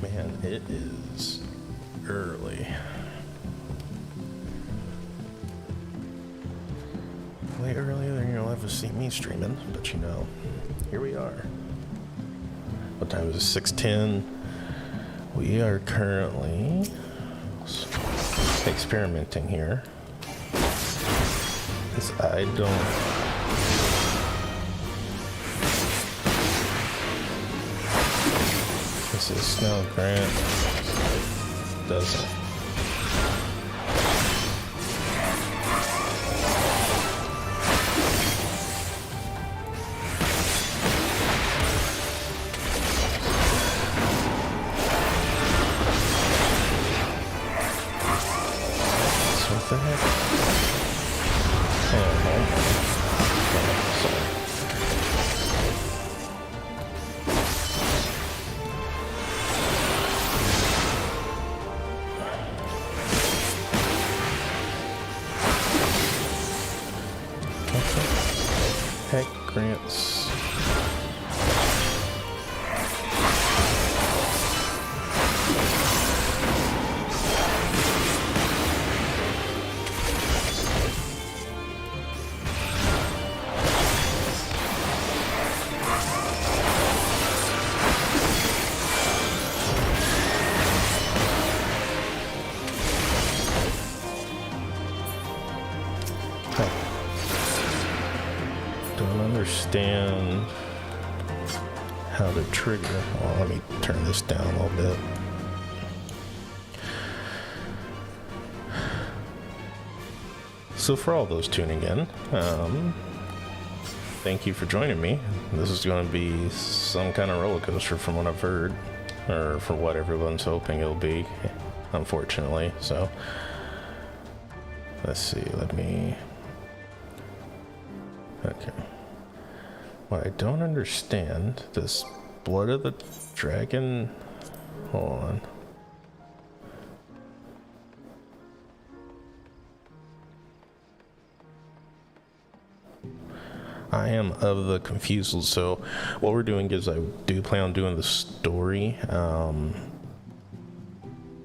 Man, it is early. Way earlier than you'll ever see me streaming, but you know, here we are. What time is it? 6:10. We are currently experimenting here. Because I don't... This is Snow Grant. Doesn't. What the heck? Sorry. Heck, Grants. Don't understand how to trigger. Well, let me turn this down a little bit. So for all those tuning in, thank you for joining me. This is going to be some kind of roller coaster from what I've heard, or for what everyone's hoping it'll be, unfortunately. So let's see, let me Okay. What I don't understand, this blood of the dragon... Hold on. I am of the confused, so what we're doing is I do plan on doing the story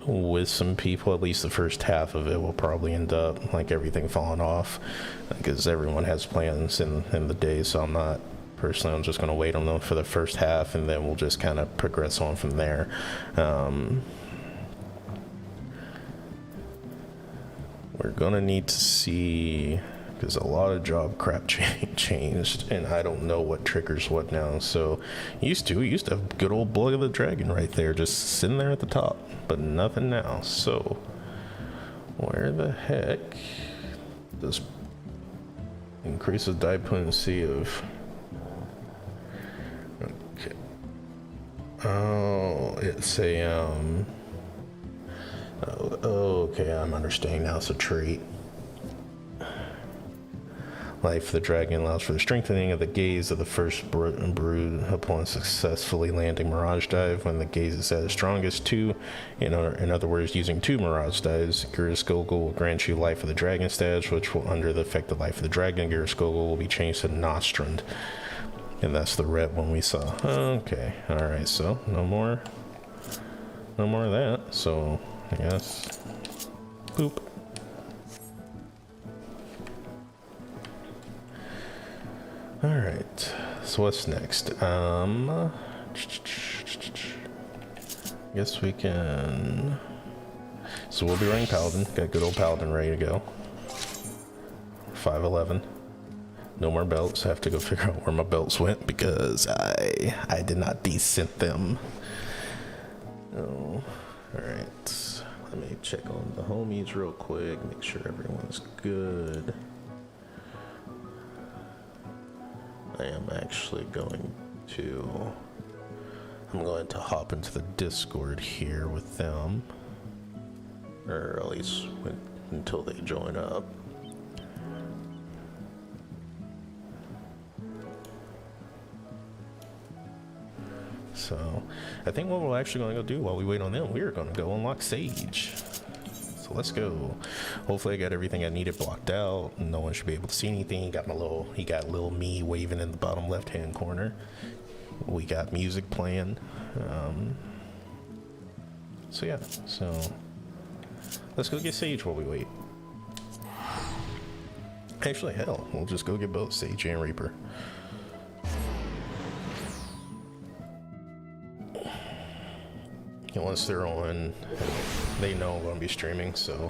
with some people. At least the first half of it will probably end up like everything falling off because everyone has plans in the day, so I'm not personally, I'm just going to wait on them for the first half and then we'll just kind of progress on from there. We're going to need to see, because a lot of job crap changed, and I don't know what triggers what now. So, we used to have good old Blood of the Dragon right there, just sitting there at the top, but nothing now. So, where the heck does increases die potency of? Okay. Oh, it's a Oh, okay, I'm understanding now. It's a trait. Life of the dragon allows for the strengthening of the gaze of the first brood upon successfully landing Mirage Dive. When the gaze is at its strongest, in other words, using 2 Mirage Dives, Gyroskogel will grant you Life of the Dragon status, which will, under the effect of Life of the Dragon, Gyroskogel will be changed to Nostrand. And that's the red one we saw. Okay, alright, so no more of that. So, I guess, boop. Alright, so what's next? I guess we can... So we'll be running Paladin. Got good old Paladin ready to go. 511. No more belts. I have to go figure out where my belts went because I did not descent them. Oh, alright. Let me check on the homies real quick, make sure everyone's good. I am actually going to... I'm going to hop into the Discord here with them. Or at least until they join up. So, I think what we're actually going to go do while we wait on them, we're going to go unlock Sage. So let's go. Hopefully I got everything I needed blocked out. No one should be able to see anything. He got little me waving in the bottom left-hand corner. We got music playing. So yeah, so let's go get Sage while we wait. Actually, hell, we'll just go get both Sage and Reaper. And once they're on, they know I'm going to be streaming, so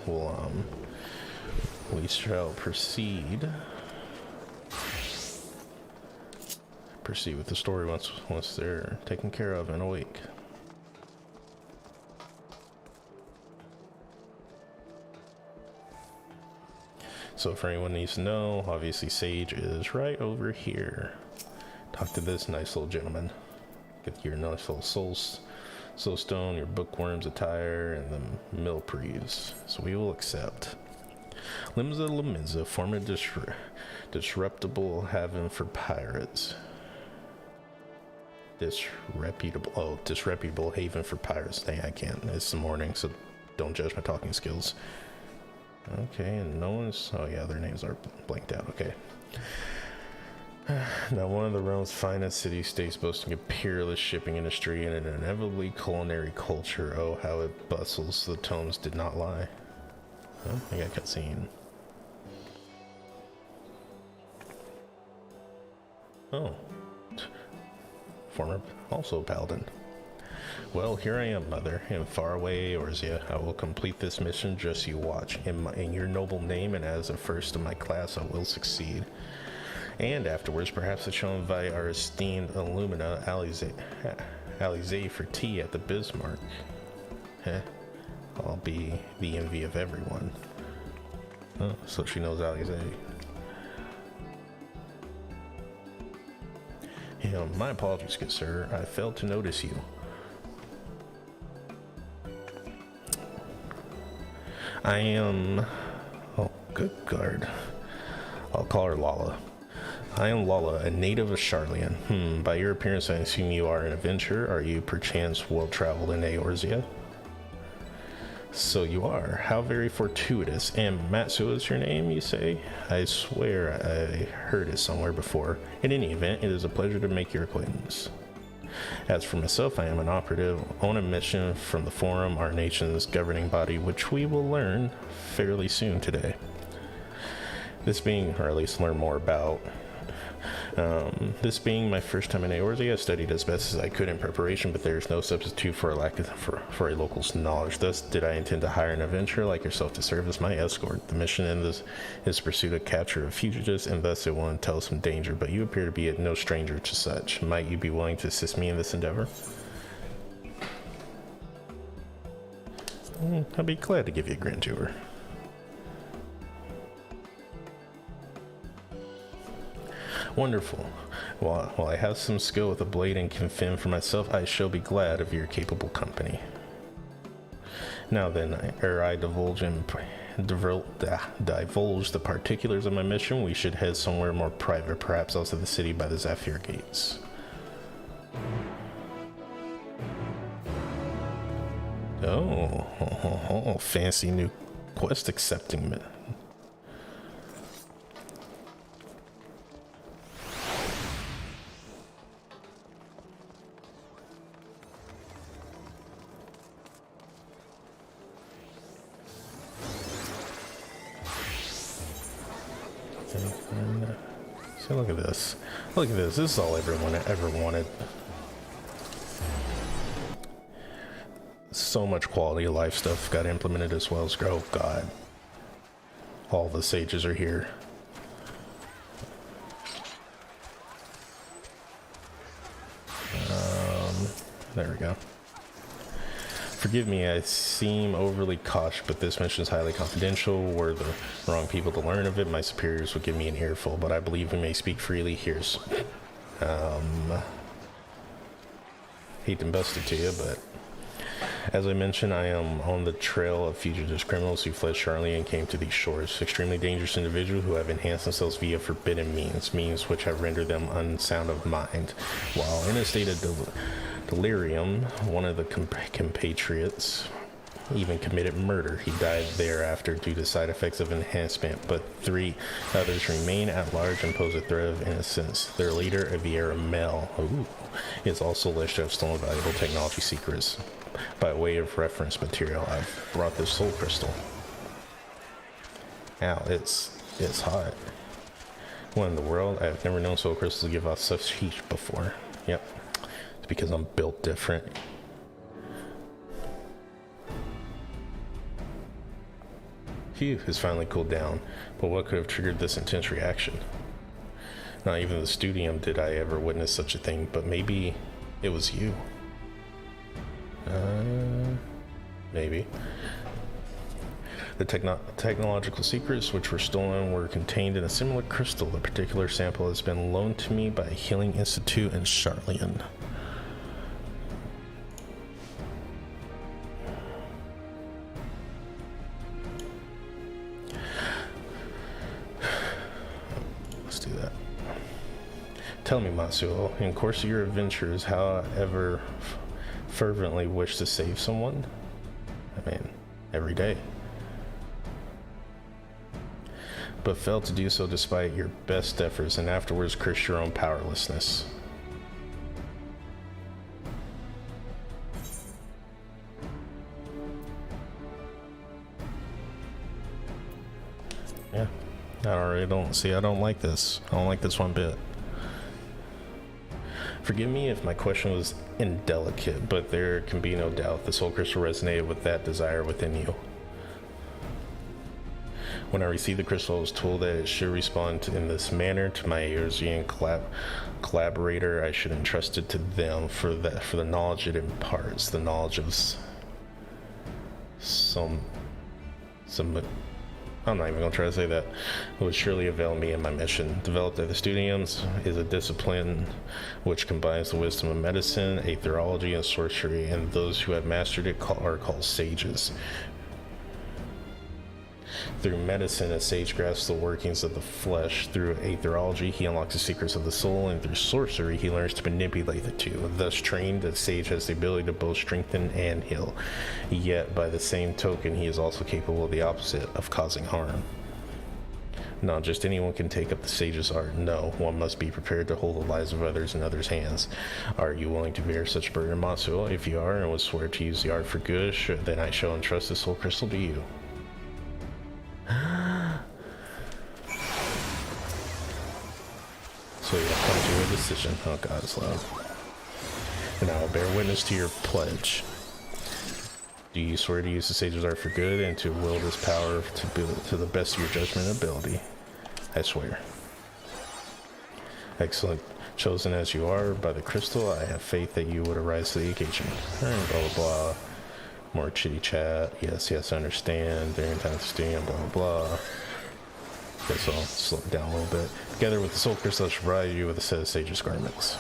we shall proceed with the story once they're taken care of and awake. So for anyone who needs to know, obviously Sage is right over here. Talk to this nice little gentleman. Get your nice little soulstone, your bookworm's attire, and the Milprees. So we will accept. Limbs of Lamizza form a disreputable haven for pirates. Disreputable haven for pirates. Dang, I can't. It's the morning, so don't judge my talking skills. Okay, and no one's... Oh yeah, their names are blanked out. Okay. Now, one of the realm's finest city-states boasting a peerless shipping industry and an inevitably culinary culture. Oh, how it bustles. The tomes did not lie. Oh, I got a cutscene. Oh. Former, also Paladin. Well, here I am, Mother, in faraway Orzia. I will complete this mission, just you watch. In your noble name and as a first in my class, I will succeed. And afterwards, perhaps I shall invite our esteemed Illumina Alize for tea at the Bismarck. I'll be the envy of everyone. Oh, so she knows Alize. My apologies, good sir. I failed to notice you. I am... Oh, good guard. I'll call her Lala. I am Lala, a native of Charlian. By your appearance, I assume you are an adventurer. Are you perchance well-traveled in Eorzea? So you are. How very fortuitous. And Matsuo is your name, you say? I swear I heard it somewhere before. In any event, it is a pleasure to make your acquaintance. As for myself, I am an operative on a mission from the Forum, our nation's governing body, which we will learn fairly soon today. This being, or at least learn more about, this being my first time in Eorzea, I studied as best as I could in preparation, but there is no substitute for a local's knowledge. Thus, did I intend to hire an adventurer like yourself to serve as my escort. The mission in this is pursuit of capture of fugitives, and thus it will entail some danger, but you appear to be no stranger to such. Might you be willing to assist me in this endeavor? I'd be glad to give you a grand tour. Wonderful. While I have some skill with a blade and can fend for myself, I shall be glad of your capable company. Now then, ere I divulge the particulars of my mission, we should head somewhere more private, perhaps outside the city by the Zephyr Gates. Oh, fancy new quest accepting. So look at this. Look at this. This is all everyone ever wanted. So much quality of life stuff got implemented as well as, oh god. All the sages are here. There we go. Forgive me, I seem overly cautious, but this mission is highly confidential. Were the wrong people to learn of it, my superiors would give me an earful, but I believe we may speak freely. Here's... hate to bust it to you, but... As I mentioned, I am on the trail of fugitive criminals who fled Charlie and came to these shores. Extremely dangerous individuals who have enhanced themselves via forbidden means which have rendered them unsound of mind. While in a state of delirium, one of the compatriots even committed murder. He died thereafter due to side effects of enhancement, but 3 others remain at large and pose a threat of innocence. Their leader, Aviera Mel, is also alleged to have stolen valuable technology secrets. By way of reference material, I've brought this soul crystal. Ow, it's hot. What in the world? I've never known soul crystals to give off such heat before. Yep. It's because I'm built different. Phew, has finally cooled down. But what could have triggered this intense reaction? Not even the studium did I ever witness such a thing, but maybe it was you. Maybe. The technological secrets which were stolen were contained in a similar crystal. The particular sample has been loaned to me by a healing institute in Charlian. Let's do that. Tell me, Matsuo, in course of your adventures, how ever fervently wish to save someone? I mean, every day. But failed to do so despite your best efforts, and afterwards curse your own powerlessness. Yeah, I don't like this. I don't like this one bit. Forgive me if my question was indelicate, but there can be no doubt the soul crystal resonated with that desire within you. When I received the crystal, I was told that it should respond in this manner to my Eorzean collaborator. I should entrust it to them for the knowledge it imparts, the knowledge of some I'm not even going to try to say that. It would surely avail me in my mission. Developed at the Studiums is a discipline which combines the wisdom of medicine, aetherology, and sorcery, and those who have mastered it are called sages. Through medicine, a sage grasps the workings of the flesh. Through aetherology, he unlocks the secrets of the soul, and through sorcery, he learns to manipulate the two. Thus trained, the sage has the ability to both strengthen and heal. Yet, by the same token, he is also capable of the opposite, of causing harm. Not just anyone can take up the sage's art. No, one must be prepared to hold the lives of others in others' hands. Are you willing to bear such burden, Matsuo? If you are, and would swear to use the art for good, then I shall entrust the soul crystal to you. So you have come to a decision. Oh god, it's loud. And I will bear witness to your pledge. Do you swear to use the sage's art for good and to wield this power to the best of your judgment and ability? I swear. Excellent. Chosen as you are by the crystal, I have faith that you would arise to the occasion. Alright, blah blah blah. More chitty chat. Yes, I understand. During time to stay and blah blah blah. Guess I'll slow it down a little bit. Together with the soul crystal, I shall provide you with a set of sage's garments.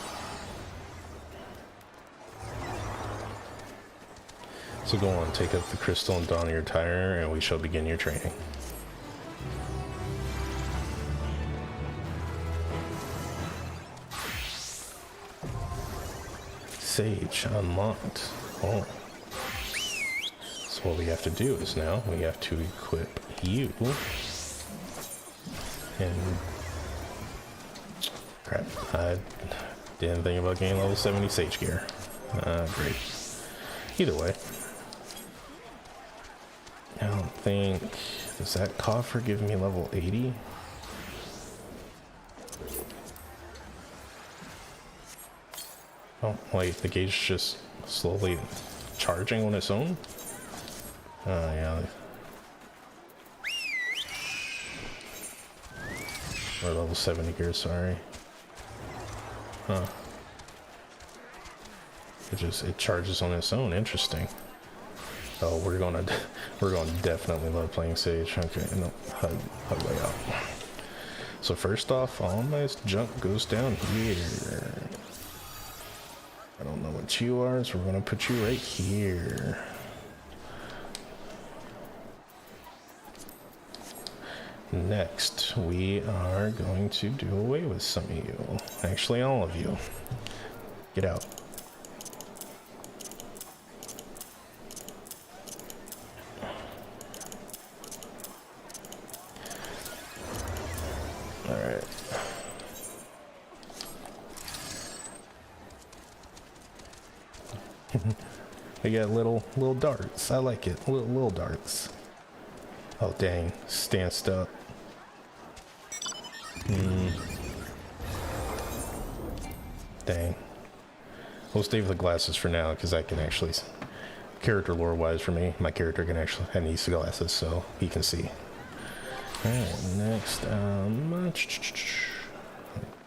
So go on, take up the crystal and don your attire, and we shall begin your training. Sage unlocked. Oh. So what we have to do is now we have to equip you. And crap, I didn't think about getting level 70 sage gear. Great. Either way. I don't think... Does that coffer give me level 80? Oh, wait, the gauge is just slowly charging on its own? Yeah. Or level 70 gear, sorry. Huh. It charges on its own, interesting. Oh, we're gonna definitely love playing Sage. Okay, no, HUD layout. So first off, all my junk goes down here. I don't know what you are, so we're gonna put you right here. Next, we are going to do away with some of you. Actually, all of you. Get out. Alright. We got little darts. I like it. Little darts. Oh dang, stand stuck. Dang. We'll stay with the glasses for now because I can actually, character lore wise for me, my character can actually needs the glasses so he can see. Alright, next,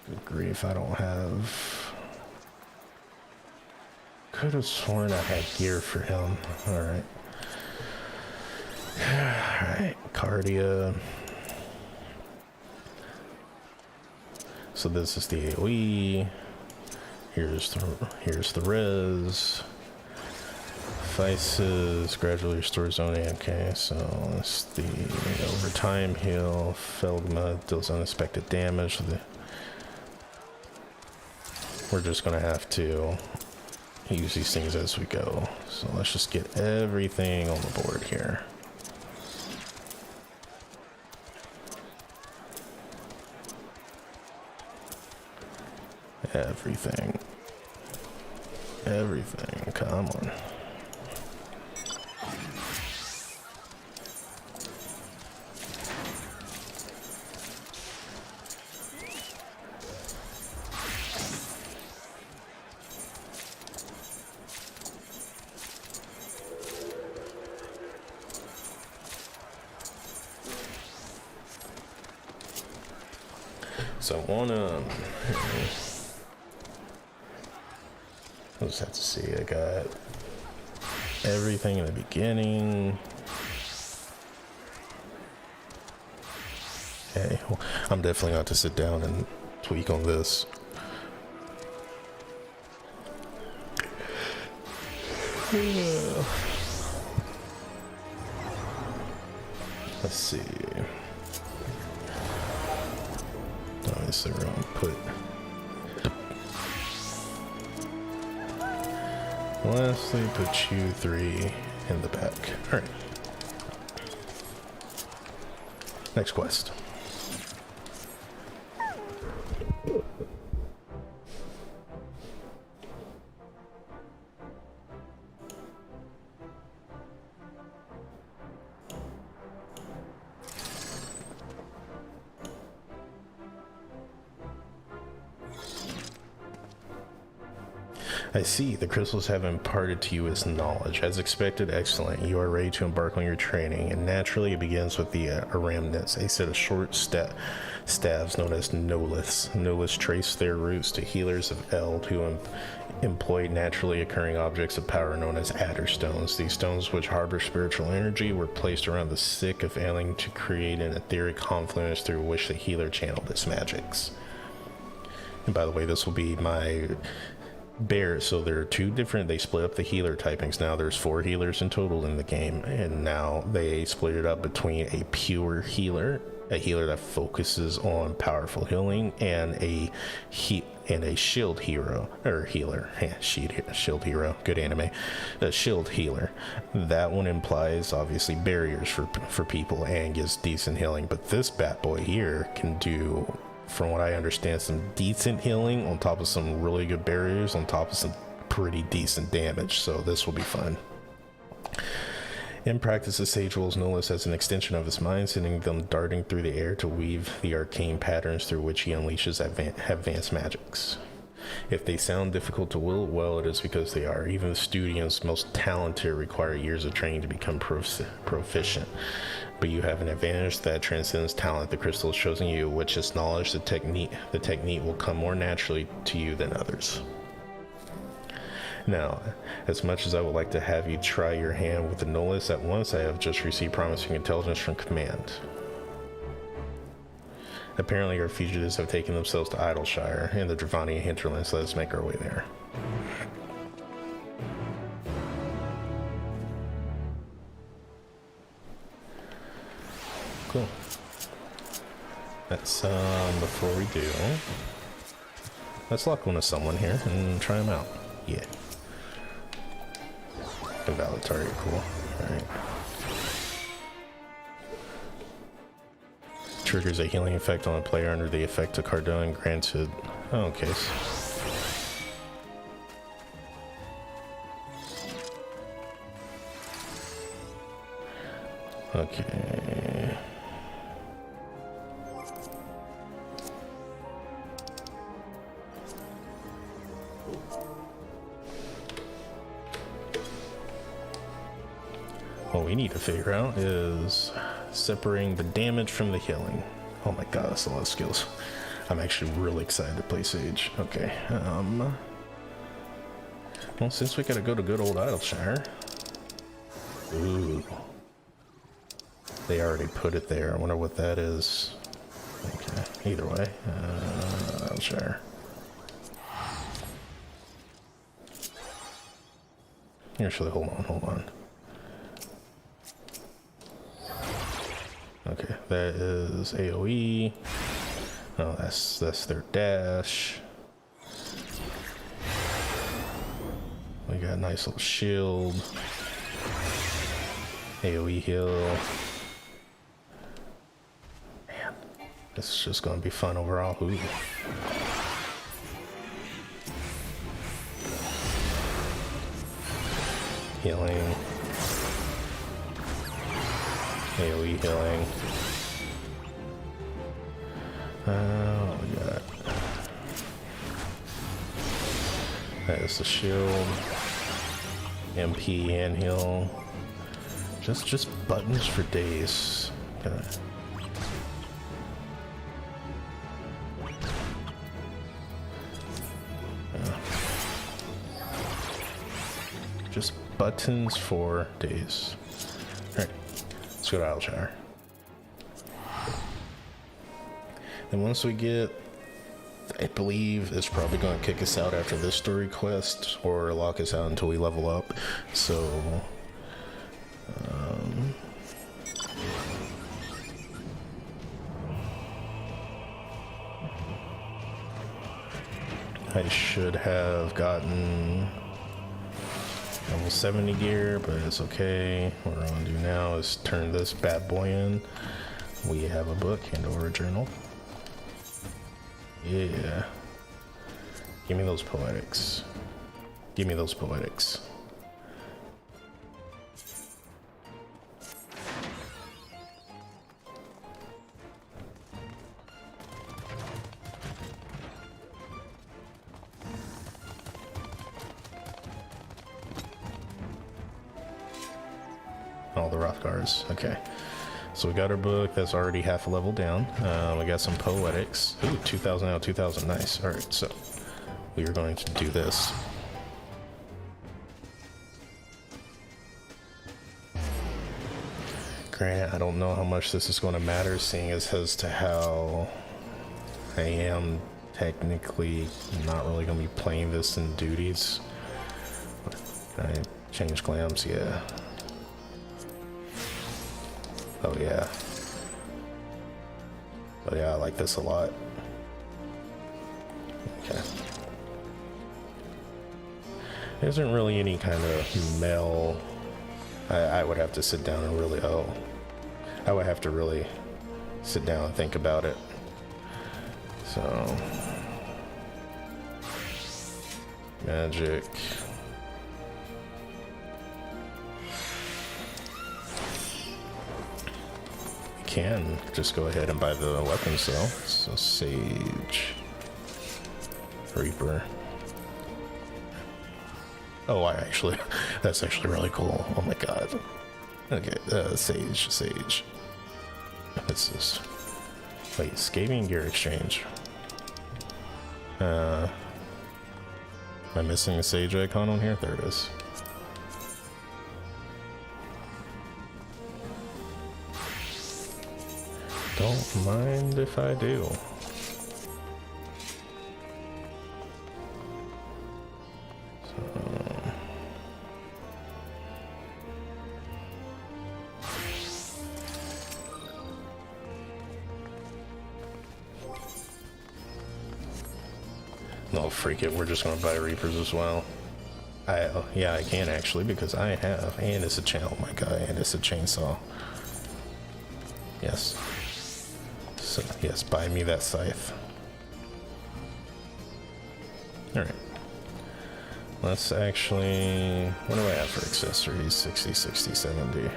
good grief, I don't have. Could have sworn I had gear for him. Alright. Alright, Cardia. So this is the AoE. Here's the res. Vices gradually restores zone. Okay, so it's the overtime heal. Felgma deals unexpected damage. We're just gonna have to use these things as we go. So let's just get everything on the board here. Everything, come on. So I wanna, I'll just have to see. I got everything in the beginning. Okay, well, I'm definitely going to have to sit down and tweak on this. Let's see. Obviously, we're going to put. Lastly, put you 3 in the back. All right. Next quest. I see, the crystals have imparted to you its knowledge. As expected, excellent. You are ready to embark on your training, and naturally it begins with the aramnits, a set of short staves known as noliths. Noliths trace their roots to healers of Eld who employ naturally occurring objects of power known as adder stones. These stones, which harbor spiritual energy, were placed around the sick of ailing to create an etheric confluence through which the healer channeled its magics. And by the way, this will be my bear, so there are 2 different, they split up the healer typings. Now there's 4 healers in total in the game, and now they split it up between a pure healer, a healer that focuses on powerful healing, and a shield hero, or healer, shield hero, good anime, a shield healer. That one implies obviously barriers for people and gives decent healing, but this bat boy here can do, from what I understand, some decent healing on top of some really good barriers on top of some pretty decent damage, so this will be fun. In practice, the sage rules Noliths as an extension of his mind, sending them darting through the air to weave the arcane patterns through which he unleashes advanced magics. If they sound difficult to wield, well, it is because they are. Even the studio's most talented require years of training to become proficient. But you have an advantage that transcends talent. The crystal has chosen you, which is knowledge. The technique will come more naturally to you than others. Now, as much as I would like to have you try your hand with the Noliths at once, I have just received promising intelligence from command. Apparently our fugitives have taken themselves to Idleshire and the Dravania hinterlands. Let us make our way there. Cool. That's before we do, let's lock on to someone here and try them out. Yeah. A valid target, cool. Alright. Triggers a healing effect on a player under the effect of Cardone granted. Oh, okay. Okay. What we need to figure out is separating the damage from the healing. Oh my god, that's a lot of skills. I'm actually really excited to play Sage. Okay, well, since we gotta go to good old Idleshire. Ooh. They already put it there. I wonder what that is. Okay, either way. Idleshire. Actually, hold on. Okay, that is AoE. Oh, that's their dash. We got a nice little shield. AoE heal. Man, this is just gonna be fun overall. Ooh. Healing. AoE healing. What we got? That is the shield. MP and heal. Just buttons for days. Just buttons for days. Alright, let's go to Idleshire. And once we get, I believe it's probably going to kick us out after this story quest or lock us out until we level up. So, I should have gotten level 70 gear, but it's okay. What we're gonna do now is turn this bad boy in. We have a book, hand over a journal. Yeah. Give me those poetics. Give me those poetics. All the Rothgars. Okay. So we got our book. That's already half a level down. We got some poetics. Ooh, 2,000 out of 2,000. Nice. All right, so we are going to do this. Granted, I don't know how much this is going to matter, seeing as to how I am technically not really going to be playing this in duties. Can I change glams? Yeah. Oh yeah. Oh yeah, I like this a lot. Okay. There isn't really any kind of male. I would have to sit down and really, I would have to really sit down and think about it. So, magic. Can just go ahead and buy the weapons though. So Sage, Reaper. Oh, that's actually really cool. Oh my god. Okay, Sage. What's this? Wait, Scathing Gear Exchange. Am I missing the Sage icon on here? There it is. Don't mind if I do. No, freak it, we're just gonna buy Reapers as well. Yeah, I can actually, because I have, and it's a channel, my guy, and it's a chainsaw. Yes. So, yes, buy me that scythe. Alright. Let's actually... What do I have for accessories? 60, 60, 70.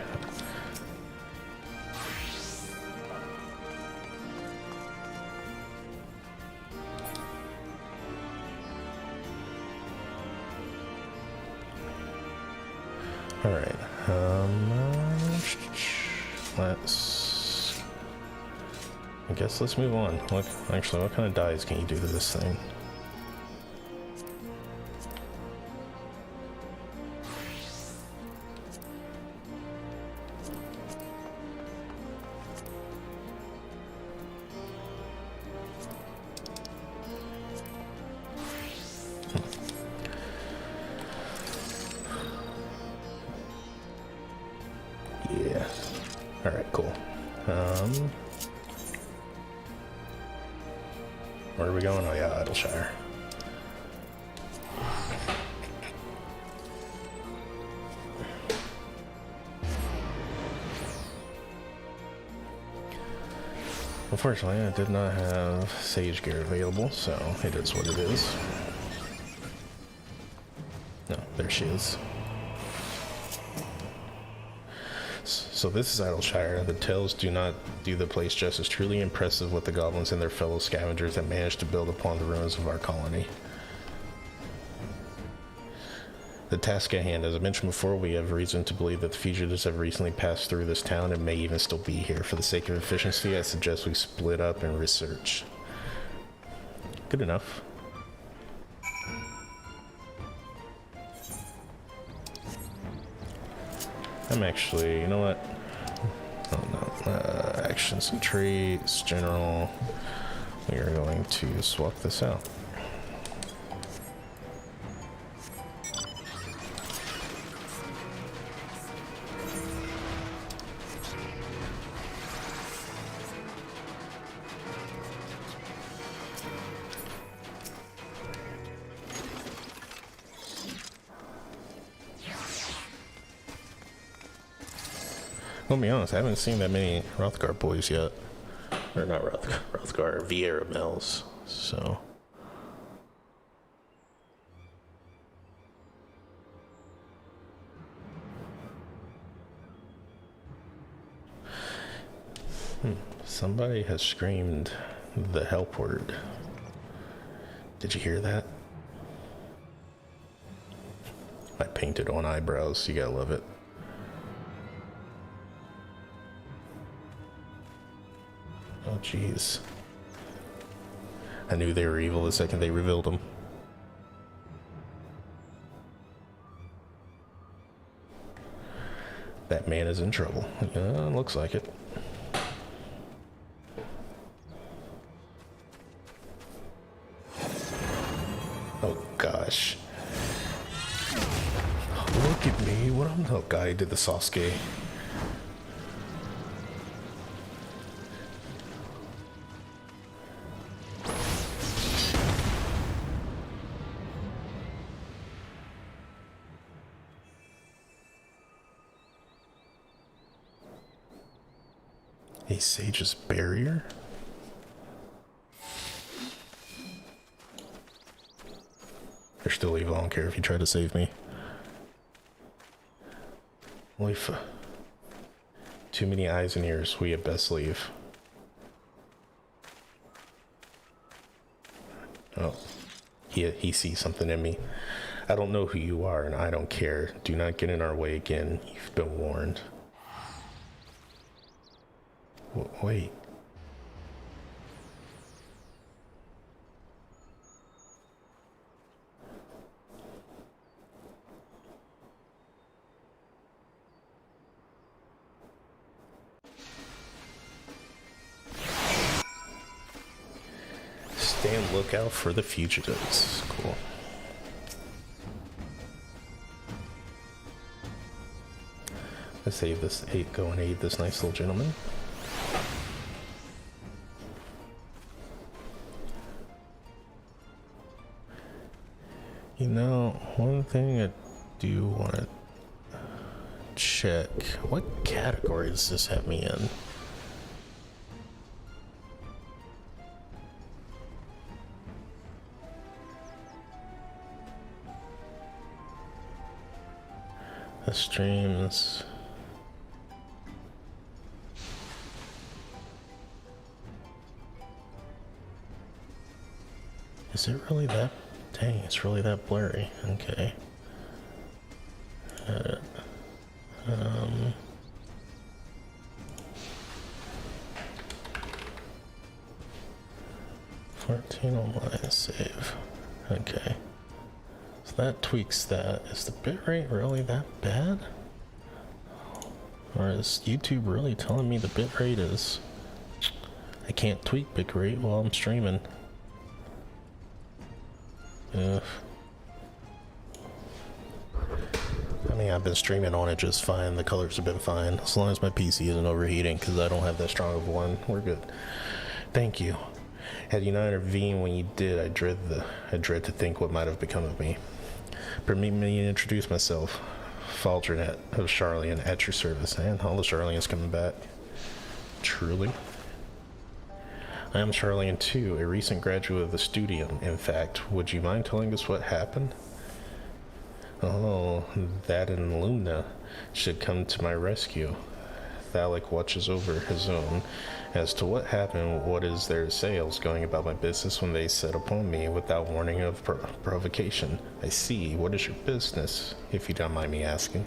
Alright. I guess let's move on. Actually, what kind of dies can you do to this thing? Yeah. Alright, cool. Where are we going? Oh yeah, Idleshire. Unfortunately, I did not have Sage gear available, so it is what it is. No, there she is. So this is Idleshire. The tales do not do the place justice. Truly impressive what the goblins and their fellow scavengers have managed to build upon the ruins of our colony. The task at hand, as I mentioned before, we have reason to believe that the fugitives have recently passed through this town and may even still be here. For the sake of efficiency, I suggest we split up and research. Good enough. I'm actually, you know what? Oh no, actions and traits, general. We are going to swap this out. I'll be honest, I haven't seen that many Rothgar boys yet. Or not Rothgar, Vieira males. So. Somebody has screamed the help word. Did you hear that? I painted on eyebrows. You gotta love it. Oh, jeez. I knew they were evil the second they revealed them. That man is in trouble. Yeah, looks like it. Oh, gosh. Look at me. What I'm the guy who did the Sasuke. A sage's barrier? They're still evil. I don't care if you try to save me. Leave. Too many eyes and ears. We had best leave. Oh. He sees something in me. I don't know who you are, and I don't care. Do not get in our way again. You've been warned. Wait. Stand lookout for the fugitives. Cool. Let's save this. Go and aid this nice little gentleman. You know, one thing I do want to check. What category does this have me in? The streams. Is it really that? Dang, it's really that blurry. Okay. 14 online save. Okay. So that tweaks that. Is the bitrate really that bad? Or is YouTube really telling me the bitrate is... I can't tweak bitrate while I'm streaming. Ugh. I mean, I've been streaming on it just fine. The colors have been fine. As long as my PC isn't overheating, because I don't have that strong of one. We're good. Thank you. Had you not intervened when you did, I dread to think what might have become of me. Permit me to introduce myself. Faldrinet of Charlian at your service. And all the Charlians coming back. Truly. I am Charlian too, a recent graduate of the studium. In fact, would you mind telling us what happened? Oh, that and Lumna should come to my rescue. Thalic watches over his own. As to what happened, what is their sales going about my business when they set upon me without warning of provocation? I see. What is your business, if you don't mind me asking?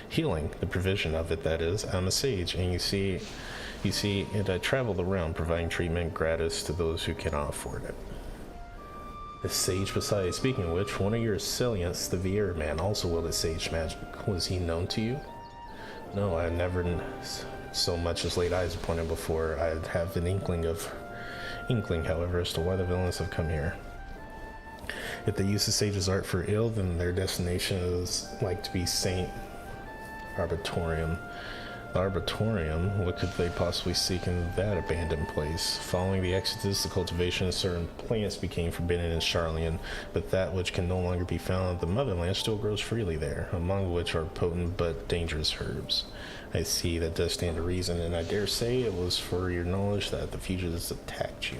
Healing, the provision of it, that is. I'm a sage, and you see, and I travel around providing treatment gratis to those who cannot afford it. The sage beside, speaking of which, one of your assailants, the Vieira man, also wielded sage magic. Was he known to you? No, I never so much as laid eyes upon him before. I have an inkling, however, as to why the villains have come here. If they use the sage's art for ill, then their destination is like to be Saint Arbitorium. The Arbitorium, what could they possibly seek in that abandoned place? Following the Exodus, the cultivation of certain plants became forbidden in Charlian, but that which can no longer be found in the motherland still grows freely there, among which are potent but dangerous herbs. I see that does stand to reason, and I dare say it was for your knowledge that the fugitives attacked you.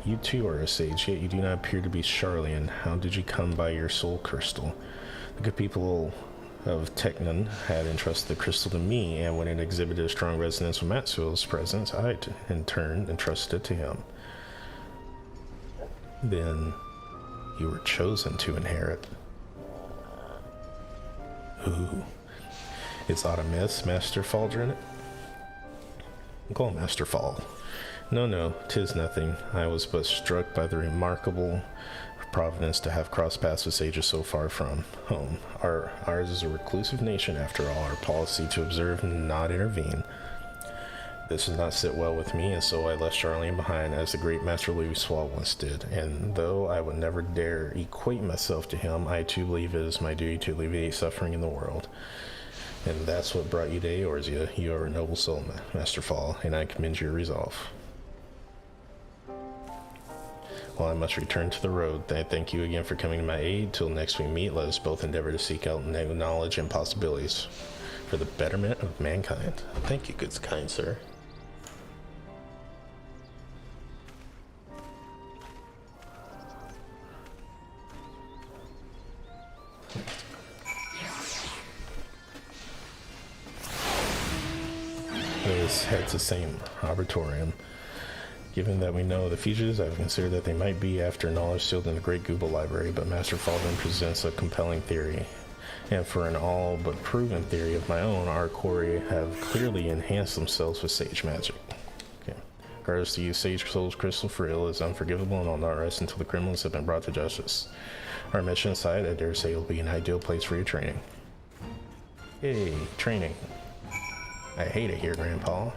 You too are a sage, yet you do not appear to be Charlian. How did you come by your soul crystal? The good people of Teknon had entrusted the crystal to me, and when it exhibited a strong resonance with Maxwell's presence, I, in turn, entrusted it to him. Then you were chosen to inherit. Ooh. Is Autumn Master Faldr in it? Call him Master Fall. No, 'tis nothing. I was but struck by the remarkable providence to have crossed paths with sages so far from home. Ours is a reclusive nation, after all. Our policy to observe and not intervene. This does not sit well with me, and so I left Charlene behind, as the great Master Louis Swall once did. And though I would never dare equate myself to him, I too believe it is my duty to alleviate suffering in the world. And that's what brought you to Eorzea. You are a noble soul, Master Fall, and I commend your resolve. Well, I must return to the road. I thank you again for coming to my aid. Till next we meet, let us both endeavor to seek out new knowledge and possibilities for the betterment of mankind. Thank you, good kind sir. This heads the same arbitorium. Given that we know the fugitives, I have considered that they might be after knowledge sealed in the Great Google Library, but Master Falden presents a compelling theory. And for an all but proven theory of my own, our quarry have clearly enhanced themselves with sage magic. Okay. Regardless, to use Sage Soul's crystal for ill is unforgivable and will not rest until the criminals have been brought to justice. Our mission aside, I dare say it will be an ideal place for your training. Yay, training. I hate it here, Grandpa.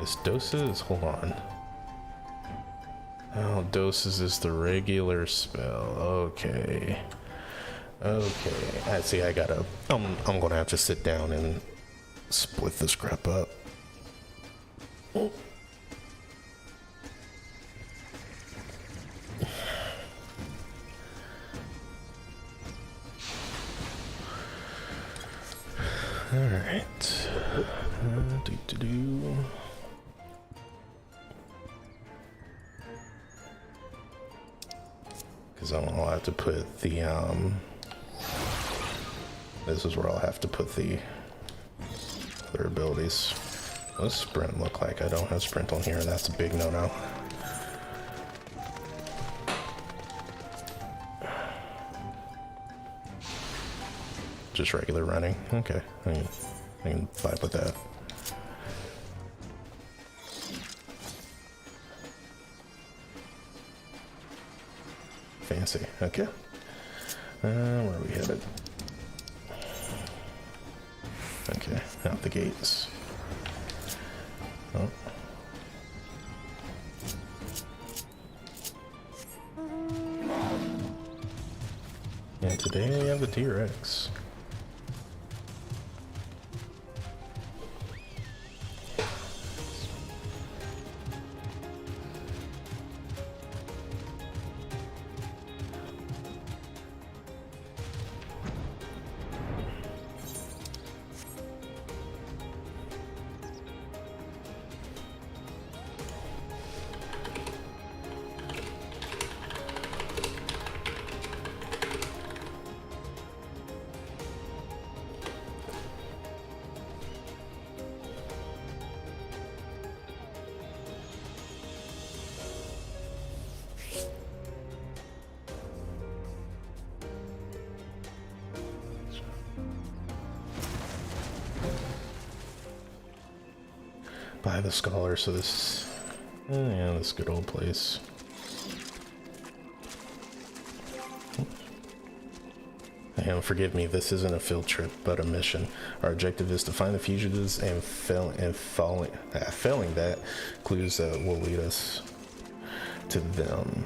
This doses? Hold on. Oh, doses is the regular spell. Okay. I see. I gotta. I'm gonna have to sit down and split this crap up. Oh. All right. Because I'll have to put the, this is where I'll have to put the other abilities. What does sprint look like? I don't have sprint on here. That's a big no-no. Just regular running. Okay. I can vibe with that. Fancy. Okay. Where are we headed? Okay, out the gates. Oh. And today we have the T-Rex. By the Scholar, so this, yeah, this good old place. And forgive me, this isn't a field trip, but a mission. Our objective is to find the fugitives and failing that, clues that will lead us to them.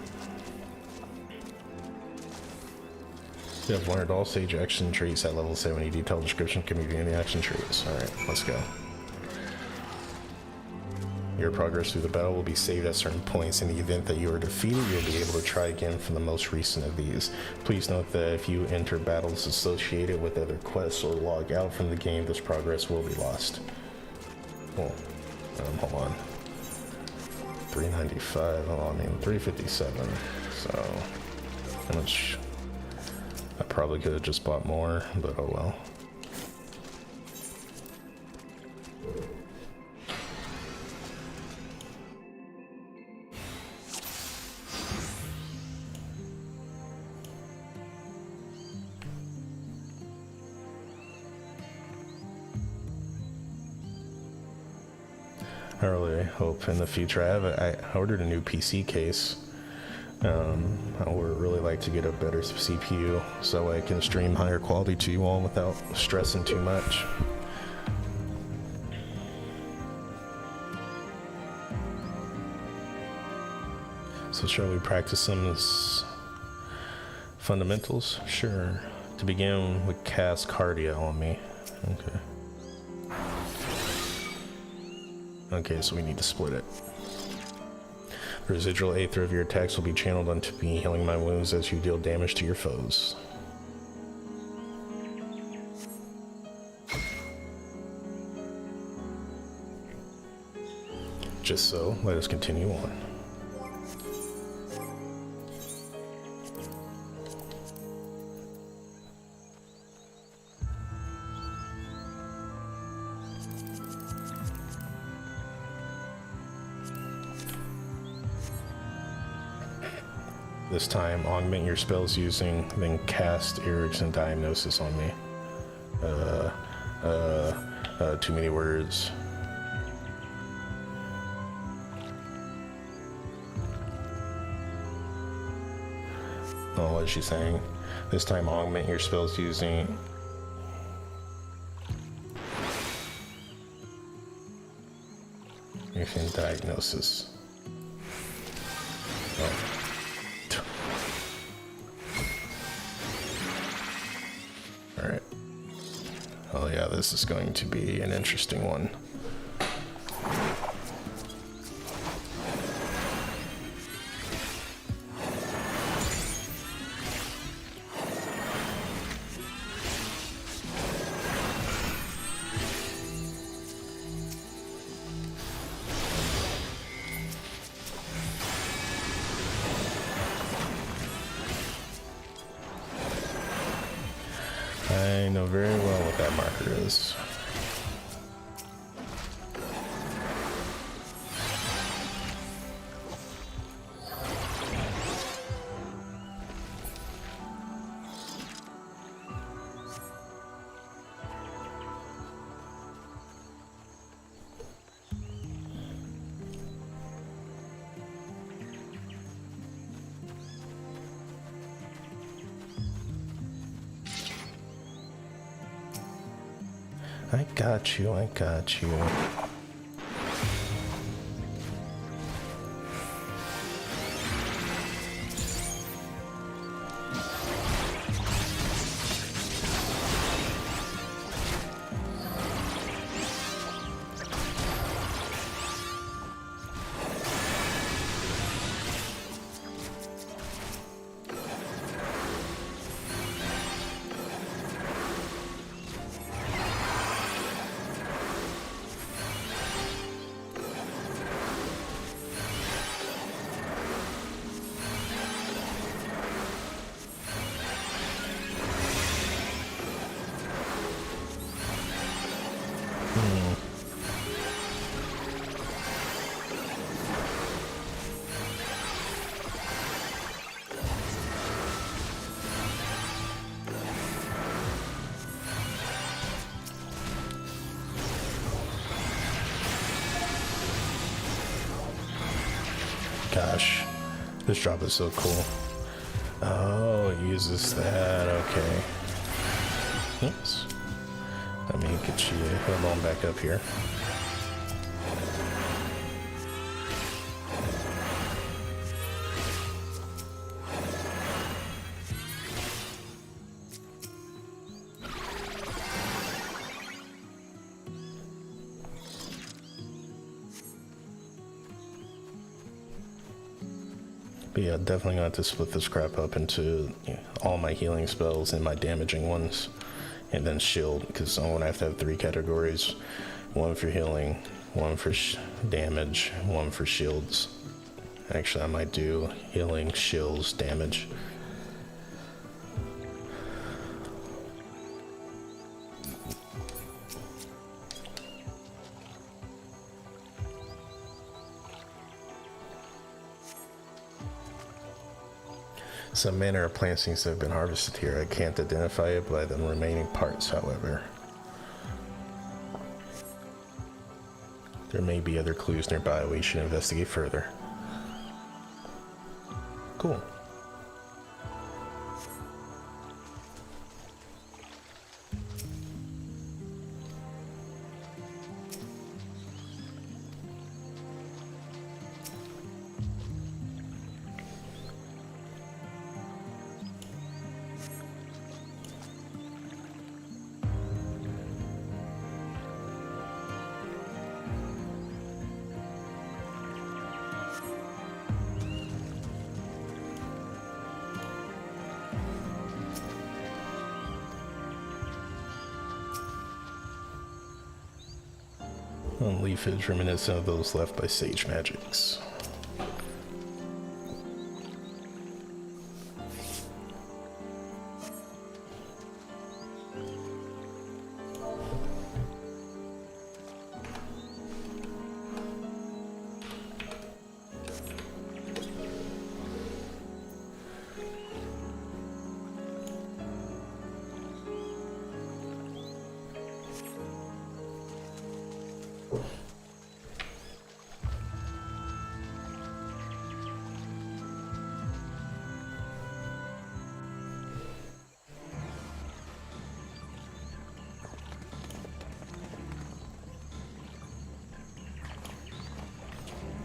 You have learned all sage action traits at level 70. Detailed description can be viewed in the action traits. Alright, let's go. Your progress through the battle will be saved at certain points. In the event that you are defeated, you'll be able to try again from the most recent of these. Please note that if you enter battles associated with other quests or log out from the game, this progress will be lost. Cool. Hold on. 395. Oh, I mean 357. So how much? I probably could have just bought more, but oh well. I really hope in the future. I ordered a new PC case. I would really like to get a better CPU so I can stream higher quality to you all without stressing too much. So shall we practice some fundamentals? Sure. To begin, we cast cardio on me. Okay. Okay, so we need to split it. The residual aether of your attacks will be channeled onto me, healing my wounds as you deal damage to your foes. Just so, let us continue on. This time, augment your spells using, then cast Erickson Diagnosis on me. Too many words. Oh, what is she saying? This time, augment your spells using... Erickson Diagnosis. Oh. Alright. Oh yeah, this is going to be an interesting one. I know very well what that marker is. I got you, I got you. Gosh, this drop is so cool. Oh, it uses that, okay. Oops. Let me get you held on back up here. But yeah, definitely gonna have to split this crap up into all my healing spells and my damaging ones. And then shield, because I'm gonna have to have 3 categories. One for healing, one for damage, one for shields. Actually, I might do healing, shields, damage. Some manner of plant seeds have been harvested here. I can't identify it by the remaining parts, however. There may be other clues nearby we should investigate further. Cool. Leafage reminiscent of those left by sage magics.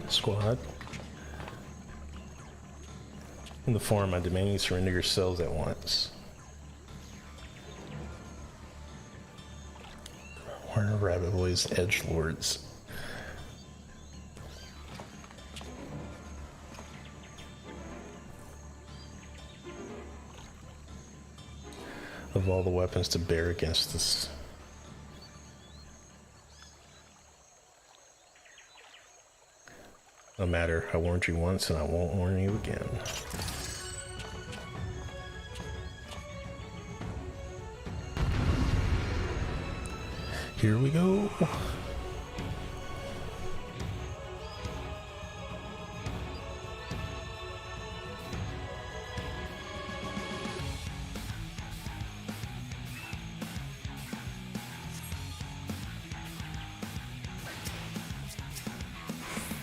Squad. In the forum, I demand you surrender your cells at once. Warner Rabbit Boys edgelords. Of all the weapons to bear against this. No matter, I warned you once and I won't warn you again. Here we go.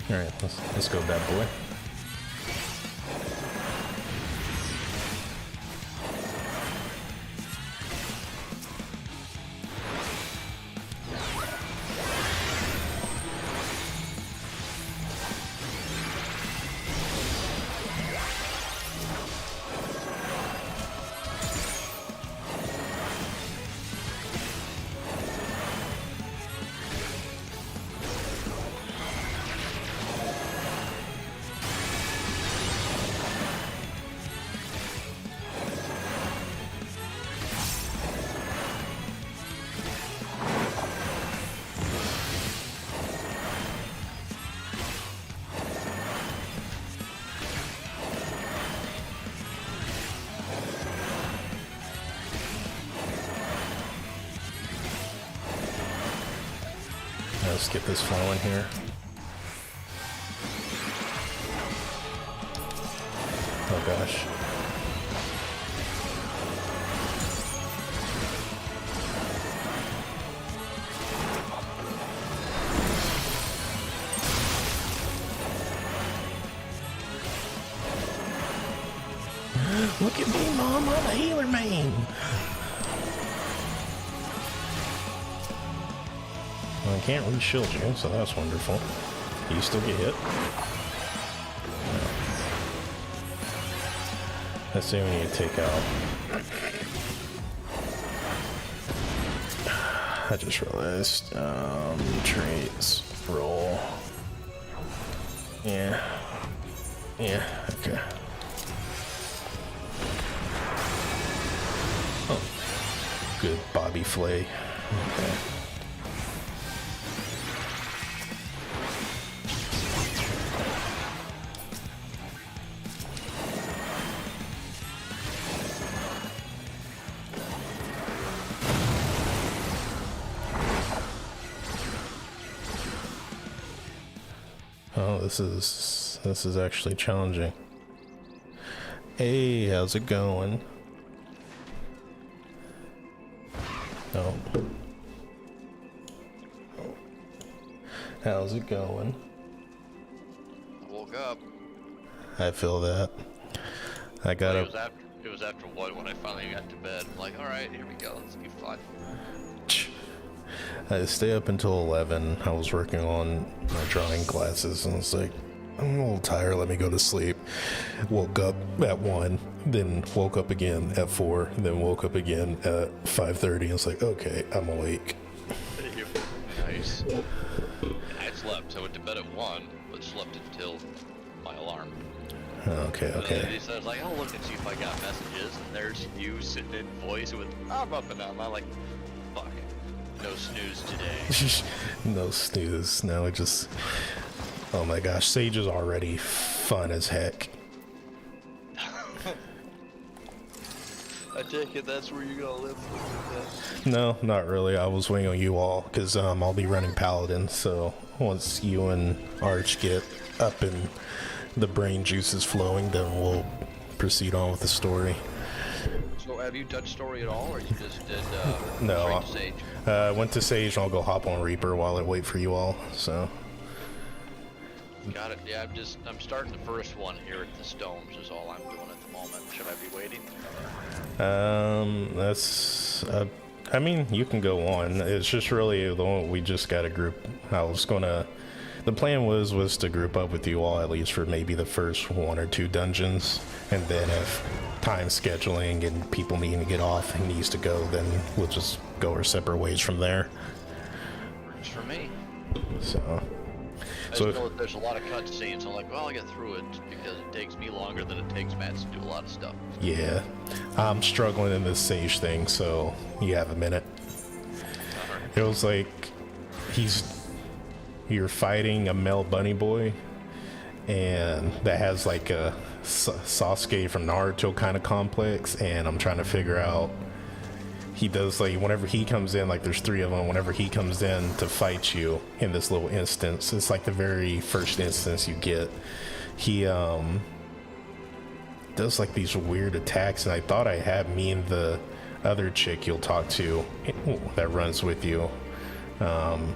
Alright, let's go, bad boy. Let's get this flowing here. Oh gosh. Look at me, Mom, I'm a healer man. Well, I can't re-shield you, so that's wonderful. You still get hit? No. Let's see what we need to take out. I just realized, traits, roll. Yeah. Yeah, okay. Oh, good Bobby Flay. Okay. Oh, this is actually challenging. Hey, how's it going? Oh. How's it going? I woke up. I feel that. I got up. It was after 1 when I finally got to bed. I'm like, alright, here we go, let's be fun. I stay up until 11. I was working on my drawing classes and it's like, I'm a little tired, let me go to sleep. Woke up at 1, then woke up again at 4, then woke up again at 5:30. I was like, okay, I'm awake. Nice. I slept. I went to bed at 1, but slept until my alarm. Okay. So I was like, I'll look and see if I got messages, and there's you sitting in voice with, I'm up and down. I'm like, fuck. No snooze today. No snooze. Now it just... Oh my gosh, Sage is already fun as heck. I take it that's where you're gonna live. No, not really. I was waiting on you all, because I'll be running Paladin, so once you and Arch get up and the brain juice is flowing, then we'll proceed on with the story. So have you touched Story at all, or you just did No, straight to Sage? I went to Sage and I'll go hop on Reaper while I wait for you all, so... Got it. Yeah, I'm starting the first one here at the Stones is all I'm doing at the moment. Should I be waiting? That's... I mean, you can go on. It's just really the one we just got a group. I was gonna... The plan was to group up with you all at least for maybe the first 1 or 2 dungeons, and then if time scheduling and people needing to get off and needs to go, then we'll just go our separate ways from there. Works for me. So I just know that there's a lot of cutscenes. I'm like, well, I'll get through it because it takes me longer than it takes Matt to do a lot of stuff. yeah, I'm struggling in this Sage thing, so you have a minute. It was like you're fighting a male bunny boy, and that has like a Sasuke from Naruto kind of complex, and I'm trying to figure out, he does like, whenever he comes in, like there's 3 of them, whenever he comes in to fight you in this little instance, it's like the very first instance you get, he does like these weird attacks, and I thought I had me and the other chick you'll talk to that runs with you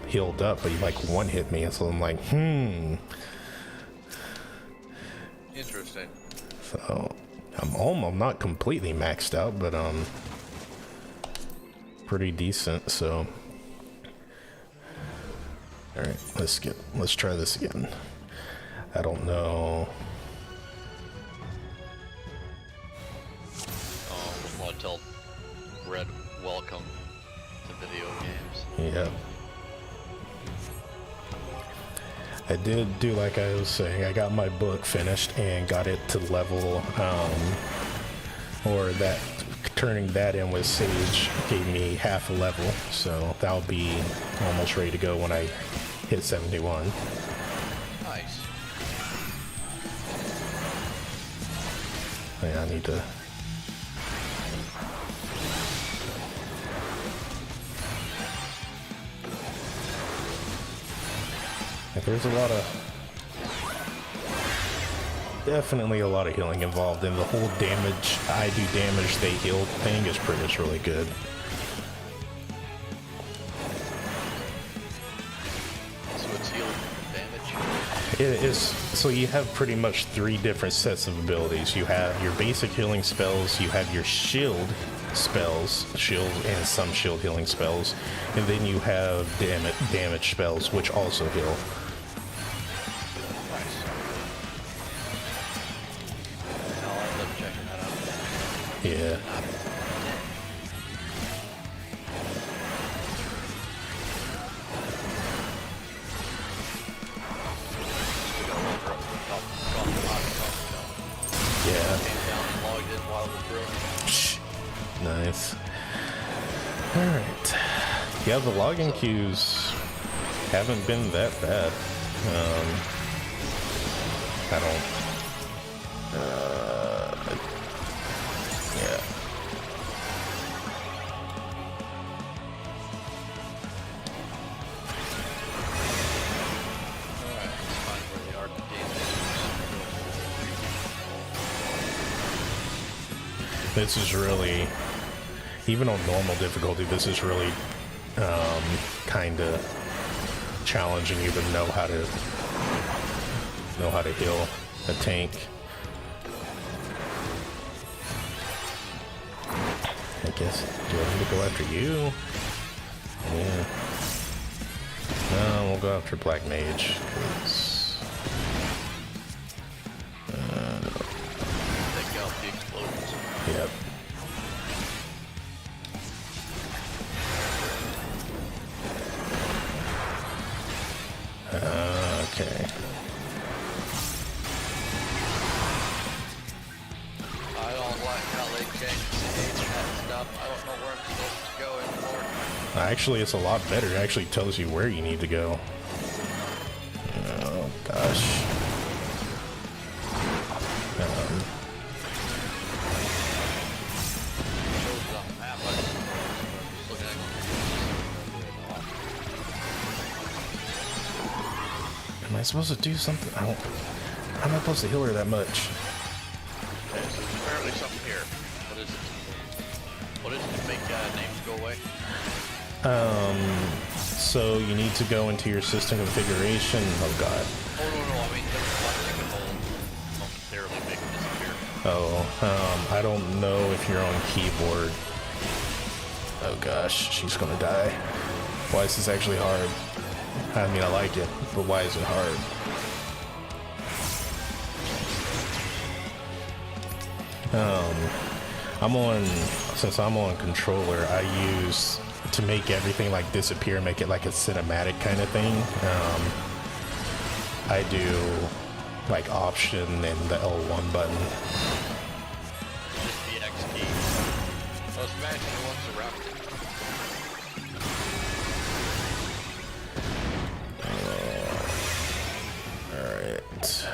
healed up, but he like one hit me, and so I'm like, Interesting. So I'm not completely maxed out, but pretty decent. So all right, let's try this again. I don't know. I want to tell Red welcome to video games. Yeah. I did do like I was saying, I got my book finished and got it to level, or that, turning that in with Sage gave me half a level, so that'll be almost ready to go when I hit 71. Nice. Yeah, I need to... There's definitely a lot of healing involved, and the whole damage, I do damage, they heal thing is really good. So it's healing damage? It is, so you have pretty much 3 different sets of abilities. You have your basic healing spells, you have your shield spells, shield and some shield healing spells, and then you have damage spells, which also heal. Yeah. Alright. Yeah, the login queues haven't been that bad. I don't... yeah. Alright, let's find where the Ark is. This is really... Even on normal difficulty, this is really kind of challenging you to know how to heal a tank. I guess, do I need to go after you? Yeah. No, we'll go after Black Mage, 'cause... Take out the explosions. Yep. Okay. I don't like how they changed the age and that stuff. I don't know where I'm supposed to go anymore. Actually, it's a lot better. It actually tells you where you need to go. Oh, gosh. Shows it on the map. I'm just looking at Am I supposed to do something? I don't... I'm not supposed to heal her that much. okay, so there's apparently something here. What is it? What is it to make names go away? So you need to go into your system configuration. Oh, God. Oh, no, I mean, there's one thing that will momentarily make it disappear. Oh, I don't know if you're on keyboard. Oh, gosh. She's gonna die. Why is this actually hard? I mean, I like it, but why is it hard? Since I'm on controller, I use, to make everything like disappear, make it like a cinematic kind of thing. I do like Option and the L1 button. Just the X key. I was smashing the ones around it. Alright.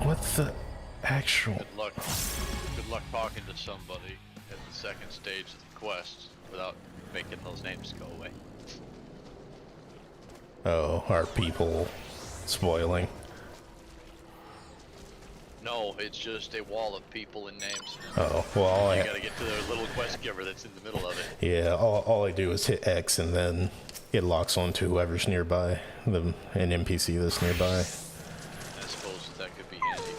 What the actual... Good luck. Good luck talking to somebody at the second stage of the quest without making those names go away. Oh, are people spoiling? No, it's just a wall of people and names. Oh, well, You gotta get to the little quest giver that's in the middle of it. yeah, all I do is hit X and then it locks onto whoever's nearby, an NPC that's nearby. I suppose that could be handy.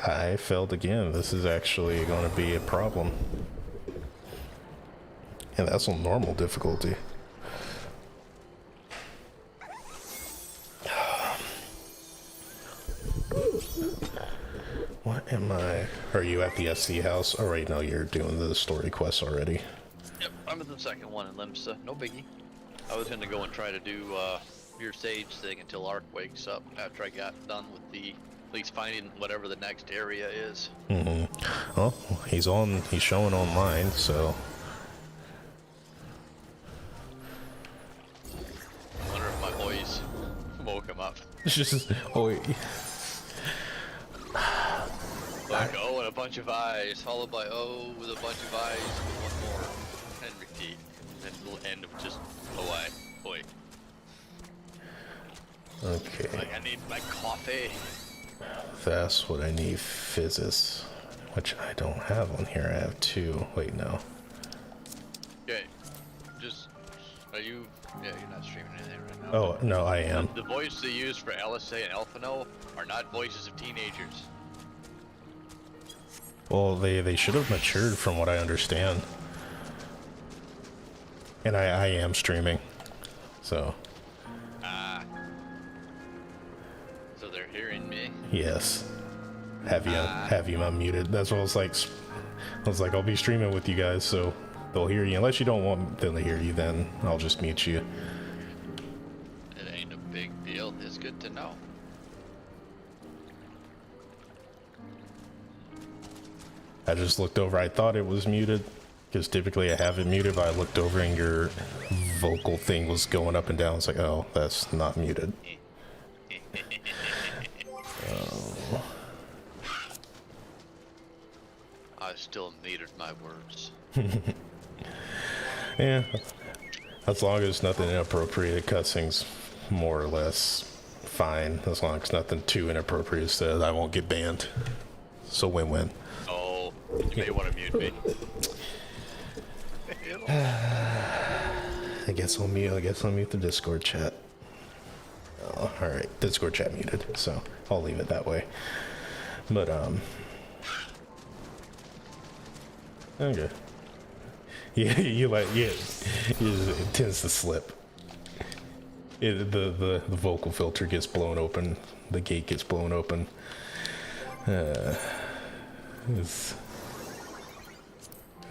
I failed again. This is actually going to be a problem. And that's on normal difficulty. What am I? Are you at the SC house? Oh, right, no, you're doing the story quests already. Yep, I'm at the second one in Limsa. No biggie. I was gonna go and try to do your sage thing until Ark wakes up after I got done with the, at least finding whatever the next area is. Mm-hmm. Well, he's showing online, so. I wonder if my boys woke him up. It's just, oh wait. Like O and a bunch of eyes, followed by O with a bunch of eyes with one more. And repeat. And it'll end of just O-I. Boy. Okay. Like, I need my coffee. That's what I need. Physis, which I don't have on here. I have 2. Wait, no. Okay. Just, are you, yeah, you're not streaming anything right now. Oh, no, I am. The voice they use for LSA and Elfino are not voices of teenagers. Well, they should have matured from what I understand. And I am streaming, so. So they're hearing me. Yes. Have you unmuted? That's what I was like. I'll be streaming with you guys, so they'll hear you. Unless you don't want them to hear you, then I'll just mute you. It ain't a big deal. It's good to know. I just looked over. I thought it was muted because typically I have it muted, but I looked over and your vocal thing was going up and down. It's like, oh, that's not muted. I still metered my words. Yeah, as long as nothing inappropriate, cussing's more or less fine. As long as nothing too inappropriate said, I won't get banned. So win-win. Oh, you may want to mute me. I guess I'll mute the Discord chat. Oh, all right, Discord chat muted, so I'll leave it that way. But okay. Yeah, it tends to slip. The vocal filter gets blown open. The gate gets blown open. It's,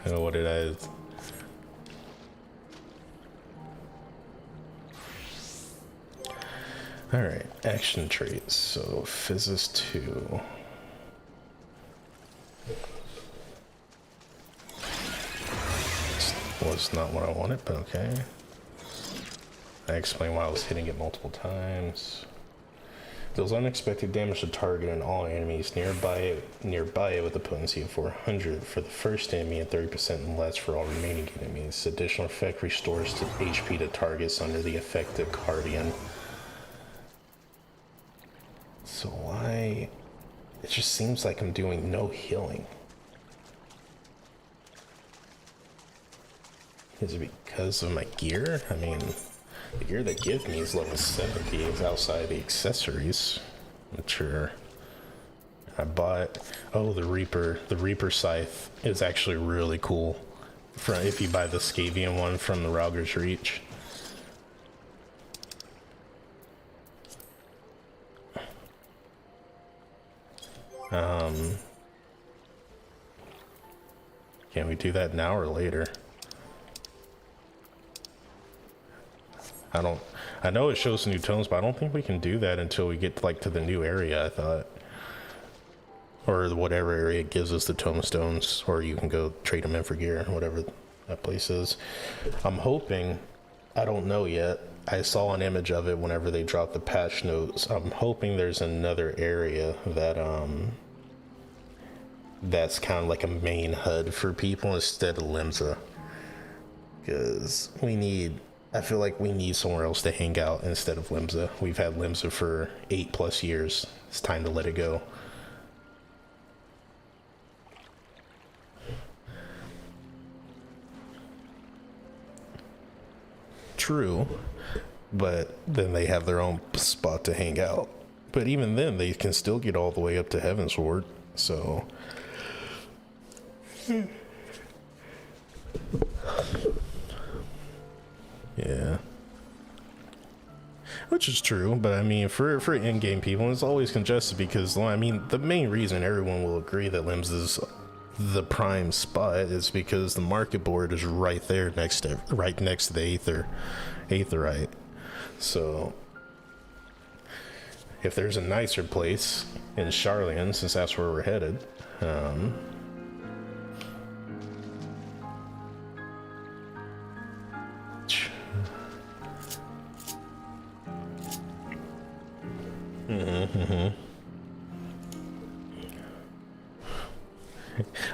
I don't know what it is. All right, action traits. So Physis 2. Was not what I wanted, but okay. I explained why I was hitting it multiple times. Deals unexpected damage to target and all enemies nearby it with a potency of 400 for the first enemy and 30% and less for all remaining enemies. Additional effect restores to HP to targets under the effect of Guardian. So why? It just seems like I'm doing no healing. Is it because of my gear? I mean, the gear they give me is level 70. It's outside the accessories, which are... I bought... Oh, the Reaper Scythe is actually really cool. If you buy the Scavian one from the Rauger's Reach. Can we do that now or later? I know it shows new tones, but I don't think we can do that until we get like to the new area, I thought. Or whatever area gives us the tomestones, or you can go trade them in for gear, whatever that place is. I'm hoping, I don't know yet. I saw an image of it whenever they dropped the patch notes. I'm hoping there's another area that that's kind of like a main HUD for people instead of Limsa. Because I feel like we need somewhere else to hang out instead of Limsa. We've had Limsa for 8+ years. It's time to let it go. True, but then they have their own spot to hang out. But even then, they can still get all the way up to Heavensward, so... Yeah. Which is true, but I mean, for in-game people, it's always congested because, I mean, the main reason everyone will agree that Limbs is the prime spot is because the market board is right there right next to the Aetherite. So, if there's a nicer place in Charlian, since that's where we're headed,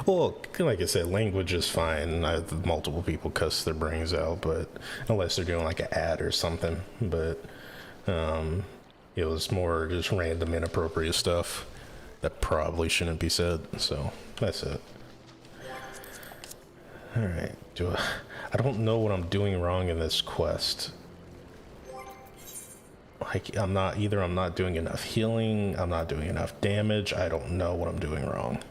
well, like I said, language is fine. Multiple people cuss their brains out, but unless they're doing like an ad or something. But it was more just random inappropriate stuff that probably shouldn't be said. So that's it. All right. I don't know what I'm doing wrong in this quest. Like, I'm not doing enough healing, I'm not doing enough damage. I don't know what I'm doing wrong.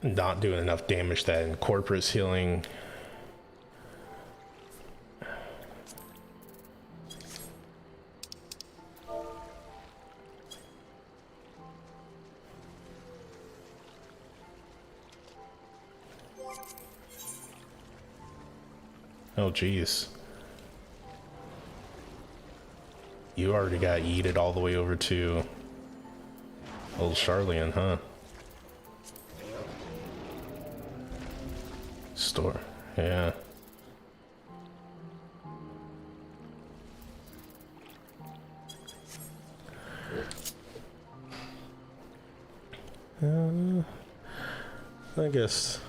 Not doing enough damage that incorporates healing. Oh, geez. You already got yeeted all the way over to Old Charlian, huh? Store. Yeah. I guess.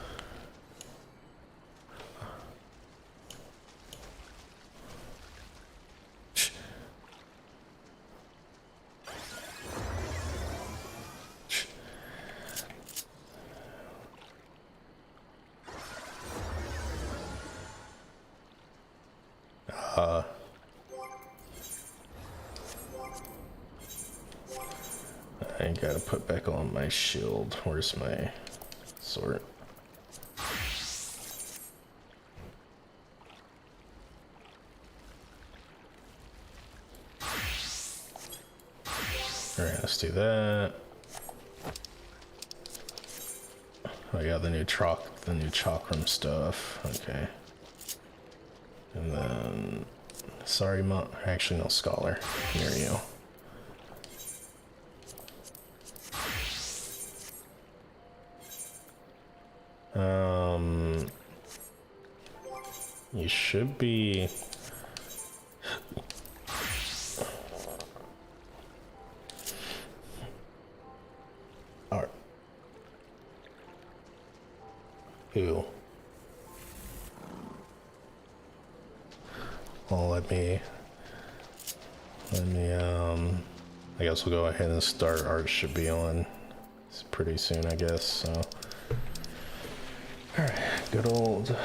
I gotta put back on my shield. Where's my sword? Alright, let's do that. Oh yeah, the new chakram stuff. Okay. And then, sorry, actually no, scholar. Here you go. You should be. Alright. Who? Well, let me, I guess we'll go ahead and start. Art should be on pretty soon, I guess, so. Alright, good old,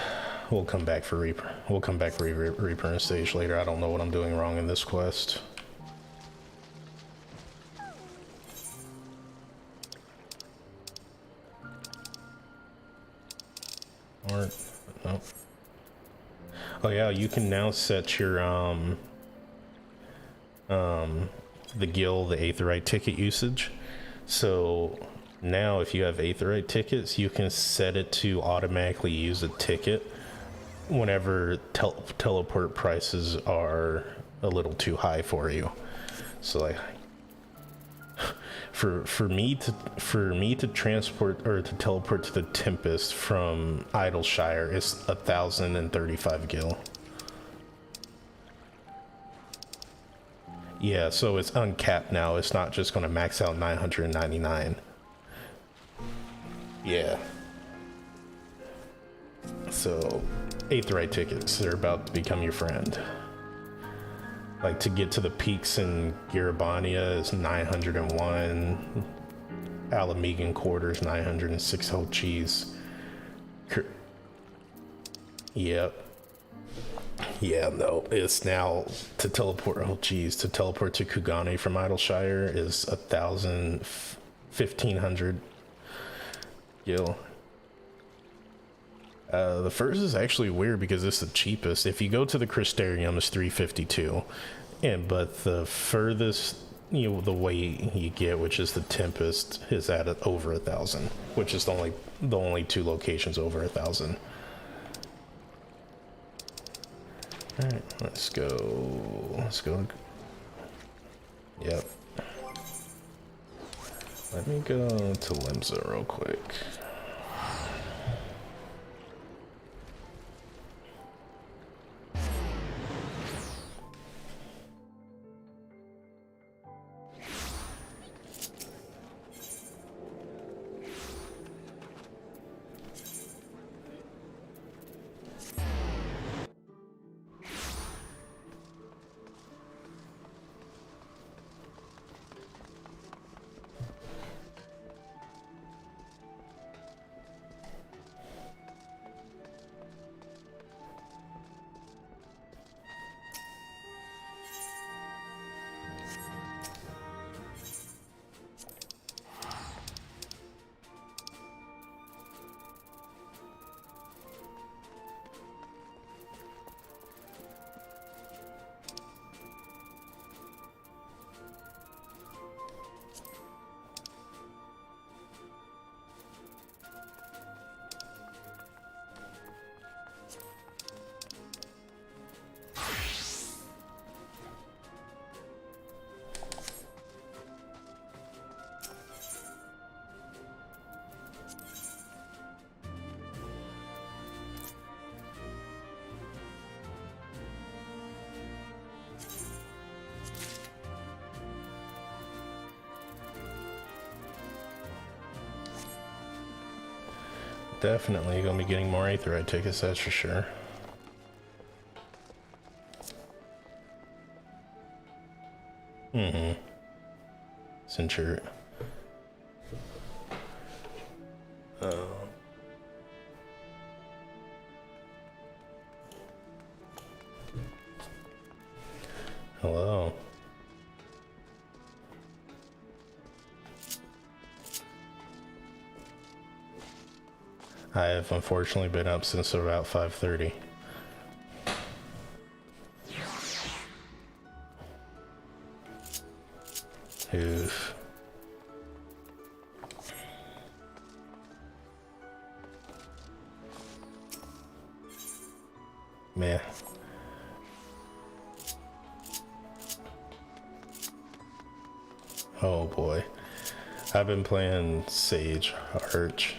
we'll come back for Reaper. We'll come back for Reaper in stage later. I don't know what I'm doing wrong in this quest. Art, nope. Oh yeah, you can now set your, the guild, the aetheryte ticket usage. So now if you have aetheryte tickets, you can set it to automatically use a ticket whenever teleport prices are a little too high for you. So like for me to transport or to teleport to the Tempest from Idleshire is 1,035 gil. Yeah, so it's uncapped now. It's not just going to max out 999. Yeah. So, aetheryte tickets are about to become your friend. Like, to get to the peaks in Garabania is 901. Alamegan Quarters, 906. Oh, jeez. Yep. Yeah, no, it's now to teleport. Oh, geez, to teleport to Kugane from Idleshire is 1,500 gil. The first is actually weird because it's the cheapest. If you go to the Crystarium, it's 352, but the furthest the way you get, which is the Tempest, is at over 1,000, which is the only two locations over 1,000. Alright, let's go. Yep. Let me go to Limsa real quick. definitely gonna be getting more Aetheryte tickets, that's for sure. Mm-hmm. Centurion. Hello. I have unfortunately been up since about 5:30. Oof. Man. Oh boy. I've been playing Sage Arch.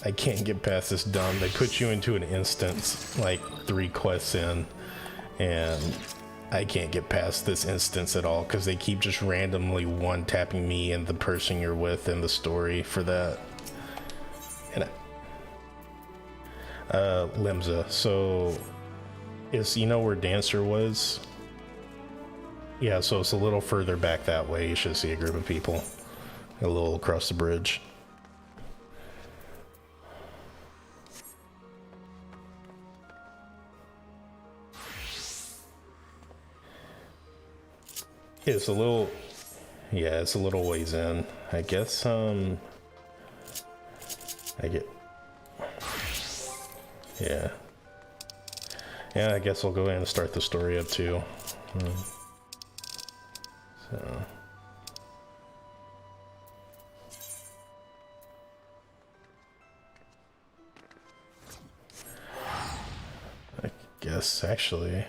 I can't get past this dumb. They put you into an instance like 3 quests in, and I can't get past this instance at all because they keep just randomly one-tapping me and the person you're with in the story for that. And Limsa. So, you know where Dancer was? Yeah, so it's a little further back that way. You should see a group of people. A little across the bridge. It's a little, yeah, it's a little ways in. I guess, I yeah. Yeah, I guess I'll go ahead and start the story up too. So. I guess, actually.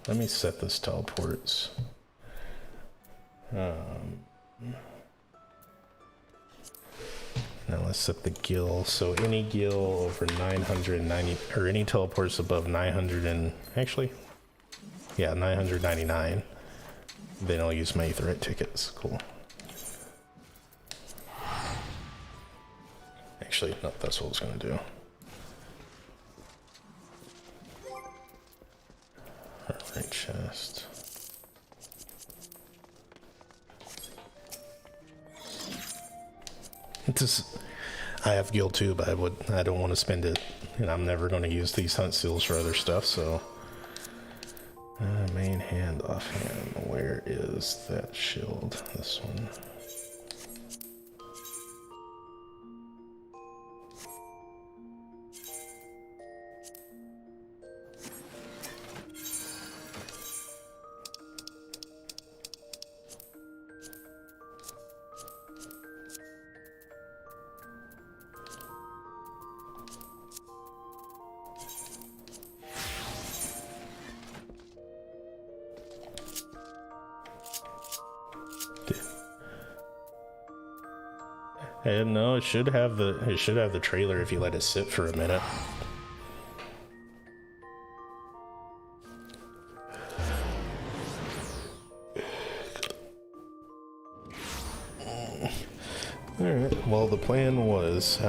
Let me set this teleports. Now let's set the gill. So any gill over 990, or any teleports above 900 and, actually, yeah, 999. Then I'll use my Aetheryte tickets. Cool. Actually, no, that's what I was gonna do. Alright, chest. I have guild too, but I don't want to spend it, and I'm never going to use these hunt seals for other stuff. So, main hand, offhand. Where is that shield? This one. And no, it should have the trailer if you let it sit for a minute. Alright, well the plan was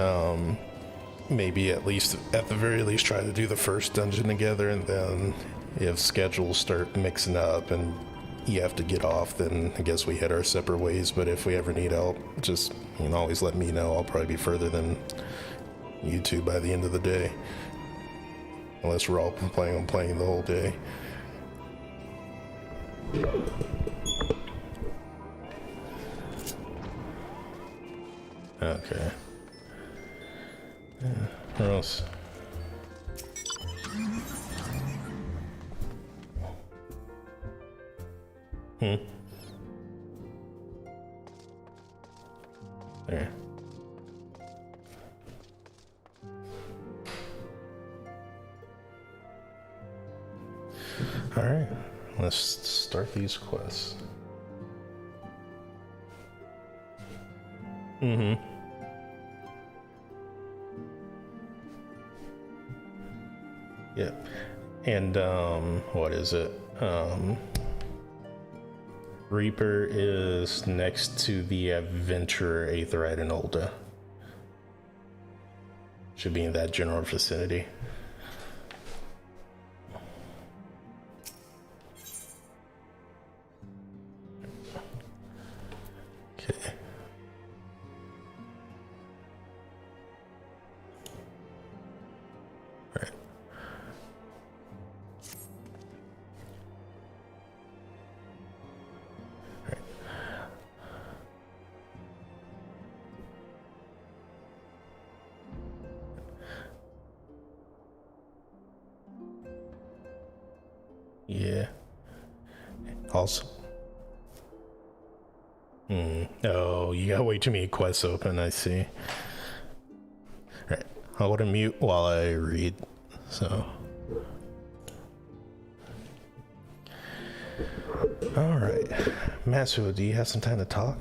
maybe at the very least try to do the first dungeon together, and then if schedules start mixing up and you have to get off, then I guess we head our separate ways. But if we ever need help, just, you can always let me know. I'll probably be further than you two by the end of the day, unless we're all planning on playing the whole day. Okay. Yeah, where else? There. Alright, let's start these quests. Mm-hmm. Yep. And, what is it? Reaper is next to the Adventurer, Aetheryte, and Olda. Should be in that general vicinity. Okay. Right. Right. Yeah. Also. Oh, you got way too many quests open, I see. Right. I want to mute while I read, so. Alright. Matsuo, do you have some time to talk?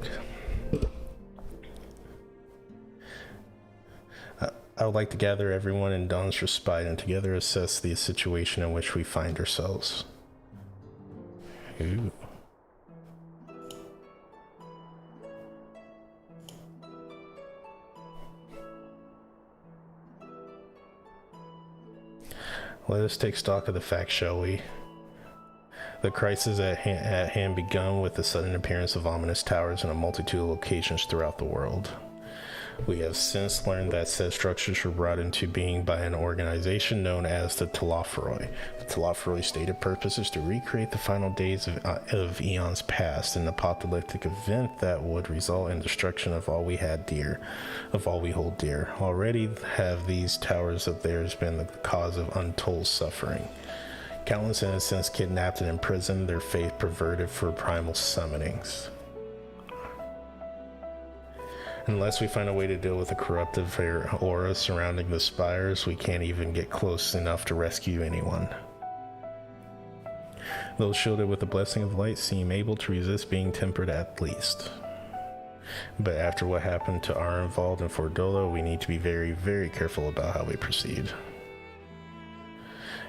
I would like to gather everyone in Dawn's respite and together assess the situation in which we find ourselves. Ooh. Let us take stock of the facts, shall we? The crisis at hand begun with the sudden appearance of ominous towers in a multitude of locations throughout the world. We have since learned that said structures were brought into being by an organization known as the Telophoroi. The Telophoroi's stated purpose is to recreate the final days of eons past, an apocalyptic event that would result in destruction of all we had dear, of all we hold dear. Already have these towers of theirs been the cause of untold suffering. Countless innocents kidnapped and imprisoned, their faith perverted for primal summonings. Unless we find a way to deal with the corruptive aura surrounding the spires, we can't even get close enough to rescue anyone. Those shielded with the blessing of light seem able to resist being tempered at least. But after what happened to our involved in Fordolo, we need to be very, very careful about how we proceed.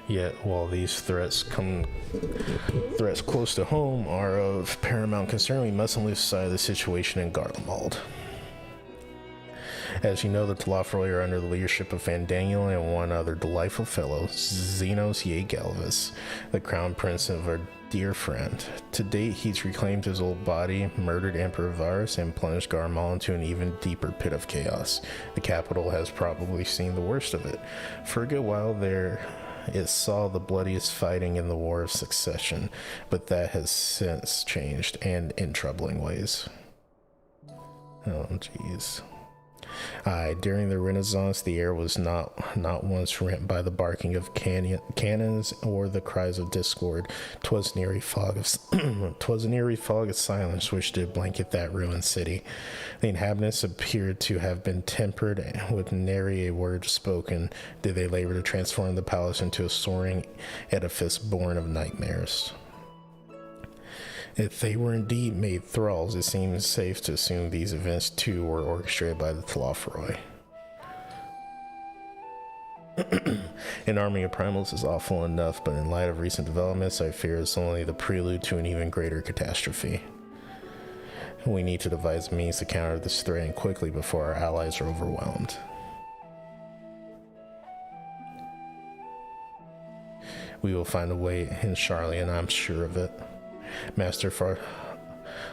Yet, while these threats close to home are of paramount concern, we mustn't lose sight of the situation in Garlemald. As you know, the Telophoroi are under the leadership of Van Daniel and one other delightful fellow, Xenos Galvis, the crown prince of our dear friend. To date, he's reclaimed his old body, murdered Emperor Varus, and plunged Garmal into an even deeper pit of chaos. The capital has probably seen the worst of it. For a good while there, it saw the bloodiest fighting in the War of Succession, but that has since changed, and in troubling ways. Oh, jeez. Aye, during the Renaissance, the air was not once rent by the barking of cannons or the cries of discord. 'Twas an eerie fog of silence which did blanket that ruined city. The inhabitants appeared to have been tempered, with nary a word spoken did they labor to transform the palace into a soaring edifice born of nightmares. If they were indeed made thralls, it seems safe to assume these events too were orchestrated by the Telophoroi. An army of primals is awful enough, but in light of recent developments, I fear it's only the prelude to an even greater catastrophe. We need to devise means to counter this threat and quickly before our allies are overwhelmed. We will find a way in Charlian, I'm sure of it. Master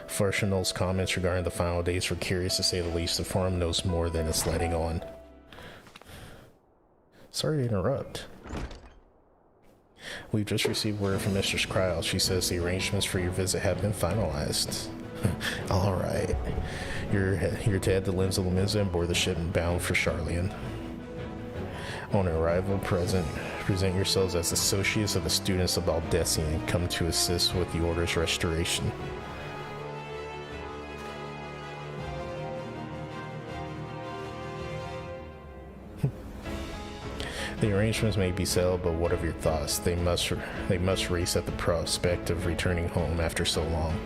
Farshinol's comments regarding the final days were curious to say the least. The forum knows more than it's letting on. Sorry to interrupt. We've just received word from Mistress Kryos. She says the arrangements for your visit have been finalized. Alright. You're to head to Linz of Lamiza and board the ship bound for Charlian. On arrival, present yourselves as associates of the students of Aldessian and come to assist with the Order's restoration. The arrangements may be settled, but what of your thoughts? They must race at the prospect of returning home after so long.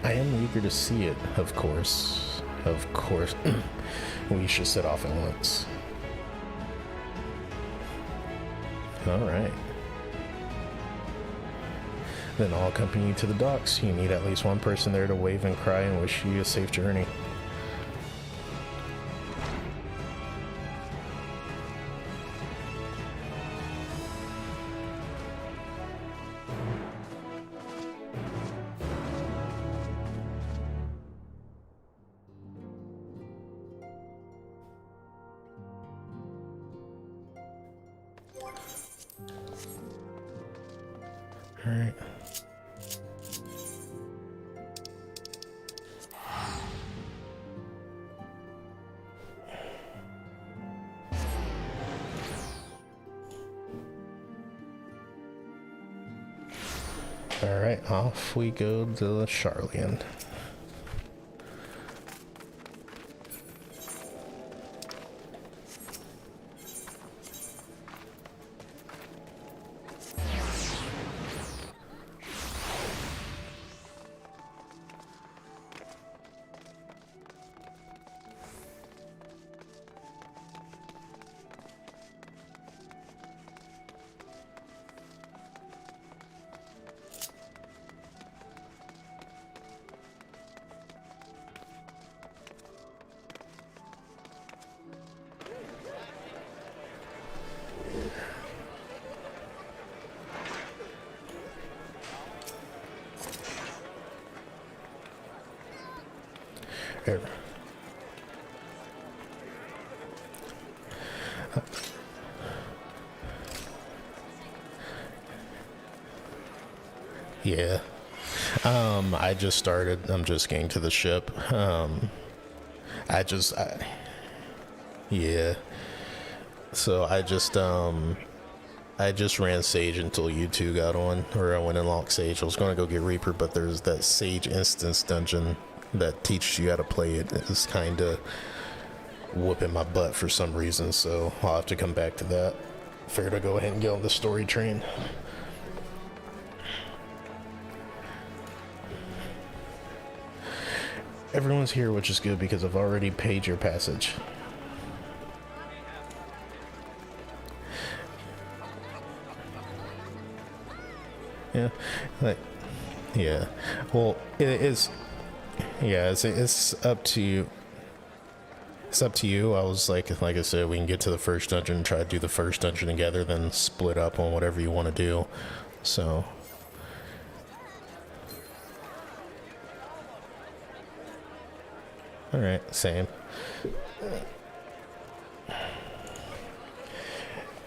I am eager to see it, of course. Of course. We should set off at once. Then I'll accompany you to the docks. You need at least one person there to wave and cry and wish you a safe journey. Alright. Alright, off we go to the Charlian. Here. Yeah. I just started. I'm just getting to the ship. Yeah. So I just ran Sage until you two got on, or I went and locked Sage. I was going to go get Reaper, but there's that Sage instance dungeon that teaches you how to play it. It's kind of whooping my butt for some reason, so I'll have to come back to that. Fair to go ahead and get on the story train. Everyone's here, which is good because I've already paid your passage. Yeah, like, yeah. Well, it is. Yeah, it's up to you. It's up to you. I was like I said, we can get to the first dungeon, try to do the first dungeon together, then split up on whatever you want to do. So. Alright, same.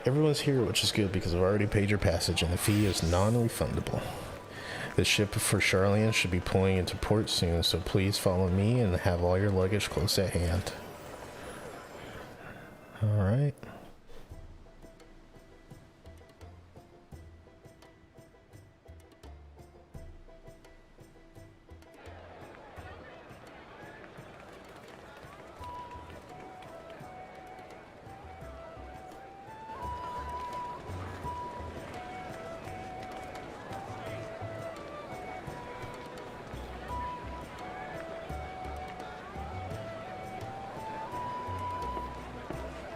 Everyone's here, which is good because I've already paid your passage and the fee is non-refundable. The ship for Charlian should be pulling into port soon, so please follow me and have all your luggage close at hand. Alright.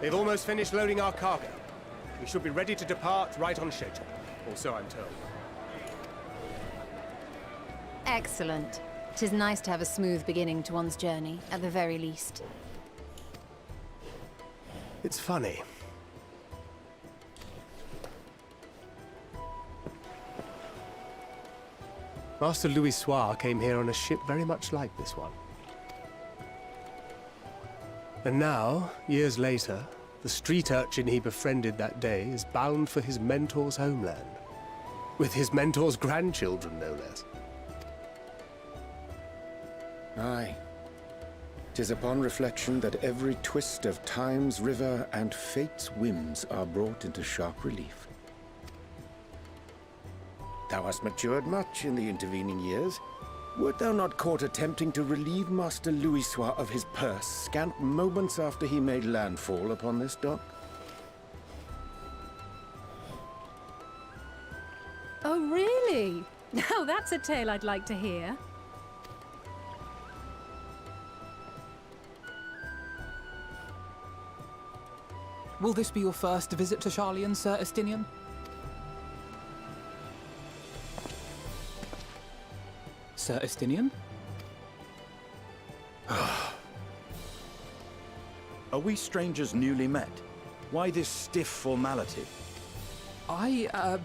They've almost finished loading our cargo. We should be ready to depart right on schedule, or so I'm told. Excellent. 'Tis nice to have a smooth beginning to one's journey, at the very least. It's funny. Master Louis Soir came here on a ship very much like this one. And now, years later, the street urchin he befriended that day is bound for his mentor's homeland. With his mentor's grandchildren, no less. Aye. 'Tis upon reflection that every twist of time's river and fate's whims are brought into sharp relief. Thou hast matured much in the intervening years. Wert thou not caught attempting to relieve Master Louis Soir of his purse scant moments after he made landfall upon this dock? Oh, really? Now that's a tale I'd like to hear. Will this be your first visit to Charlian, Sir Estinian? Sir Estinian? Are we strangers newly met? Why this stiff formality? I,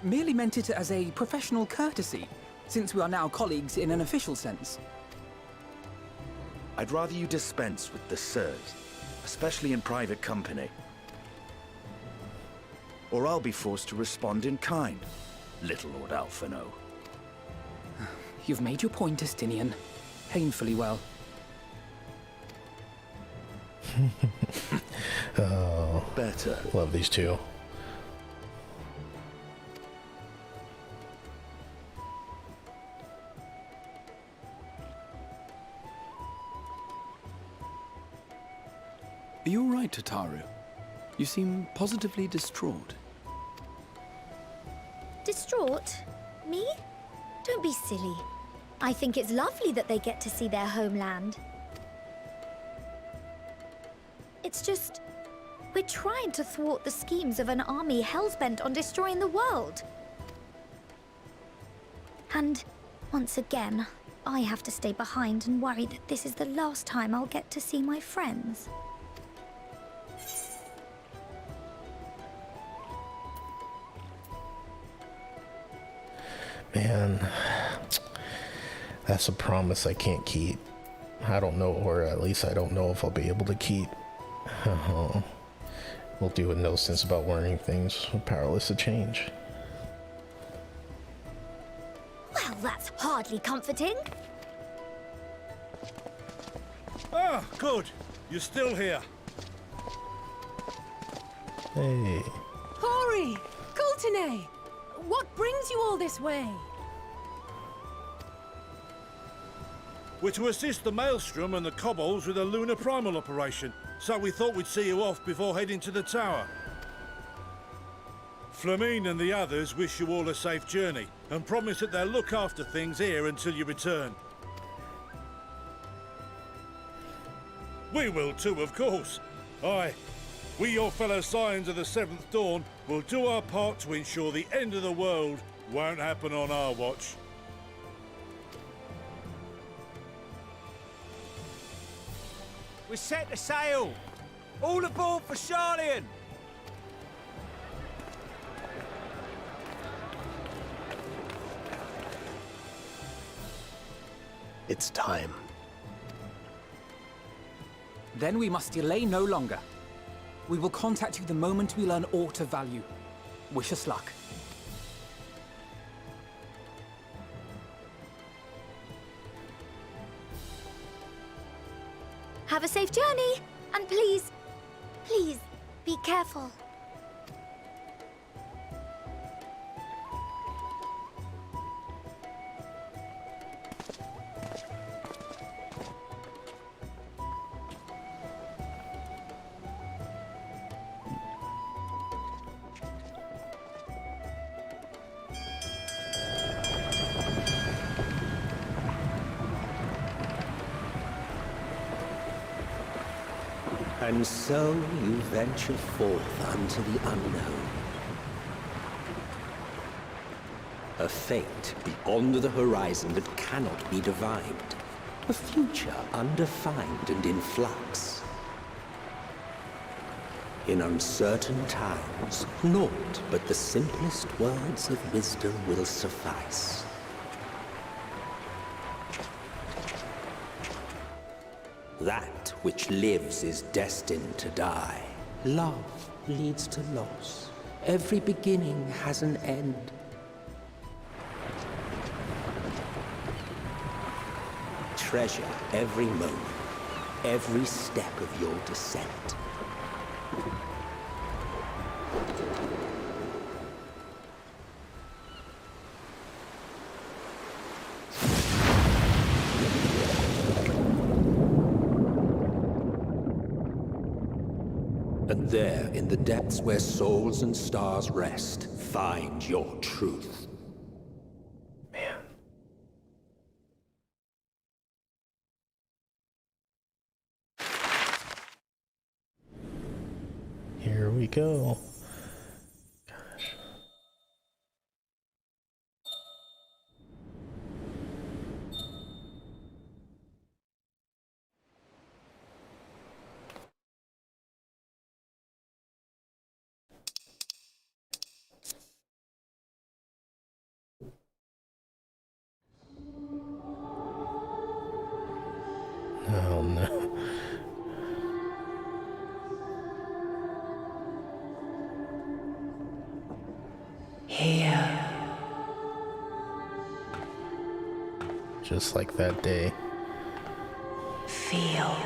merely meant it as a professional courtesy, since we are now colleagues in an official sense. I'd rather you dispense with the sirs, especially in private company. Or I'll be forced to respond in kind, little Lord Alphino. You've made your point, Estinian. Painfully well. Oh, Better. love these two. Are you all right, Tataru? You seem positively distraught. Distraught? Me? Don't be silly. I think it's lovely that they get to see their homeland. It's just, we're trying to thwart the schemes of an army hellbent on destroying the world. And once again, I have to stay behind and worry that this is the last time I'll get to see my friends. Man, that's a promise I can't keep. I don't know, or at least I don't know if I'll be able to keep. We'll do with no sense about learning things, we're powerless to change. Well, that's hardly comforting. Ah, good. You're still here. Hey. Hori! Kultine! What brings you all this way? We're to assist the Maelstrom and the Kobolds with a lunar primal operation, so we thought we'd see you off before heading to the tower. Flamine and the others wish you all a safe journey, and promise that they'll look after things here until you return. We will too, of course. Aye, we your fellow Scions of the Seventh Dawn will do our part to ensure the end of the world won't happen on our watch. We're set to sail! All aboard for Charlian! It's time. Then we must delay no longer. We will contact you the moment we learn aught of value. Wish us luck. Have a safe journey, and please, please, be careful. And so you venture forth unto the unknown. A fate beyond the horizon that cannot be divined. A future undefined and in flux. In uncertain times, naught but the simplest words of wisdom will suffice. That which lives is destined to die. Love leads to loss. Every beginning has an end. Treasure every moment, every step of your descent. And there, in the depths where souls and stars rest, find your truth. Man. Here we go. Gosh. Here. Just like that day. Feel.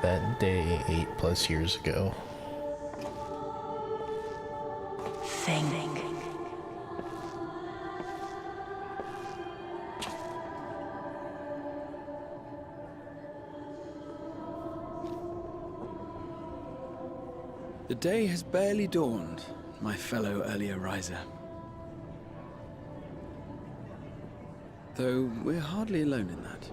That day 8+ years ago. Think. The day has barely dawned, my fellow earlier riser. Though we're hardly alone in that.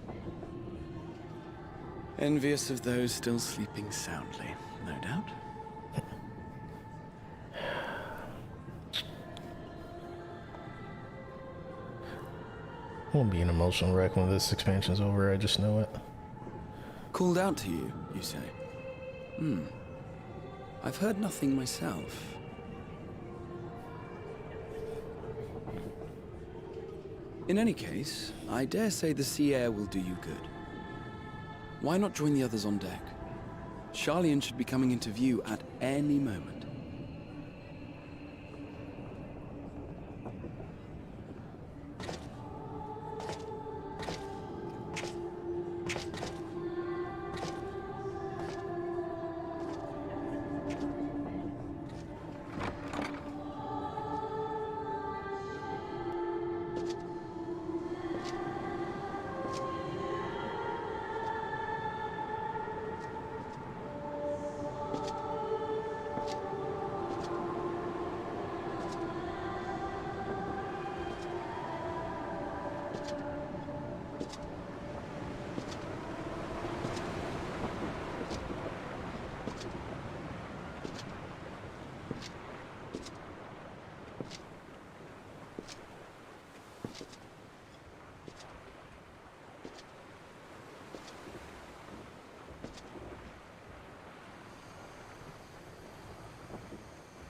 Envious of those still sleeping soundly, no doubt. Won't be an emotional wreck when this expansion's over, I just know it. Called out to you, you say? I've heard nothing myself. In any case, I dare say the sea air will do you good. Why not join the others on deck? Charlian should be coming into view at any moment.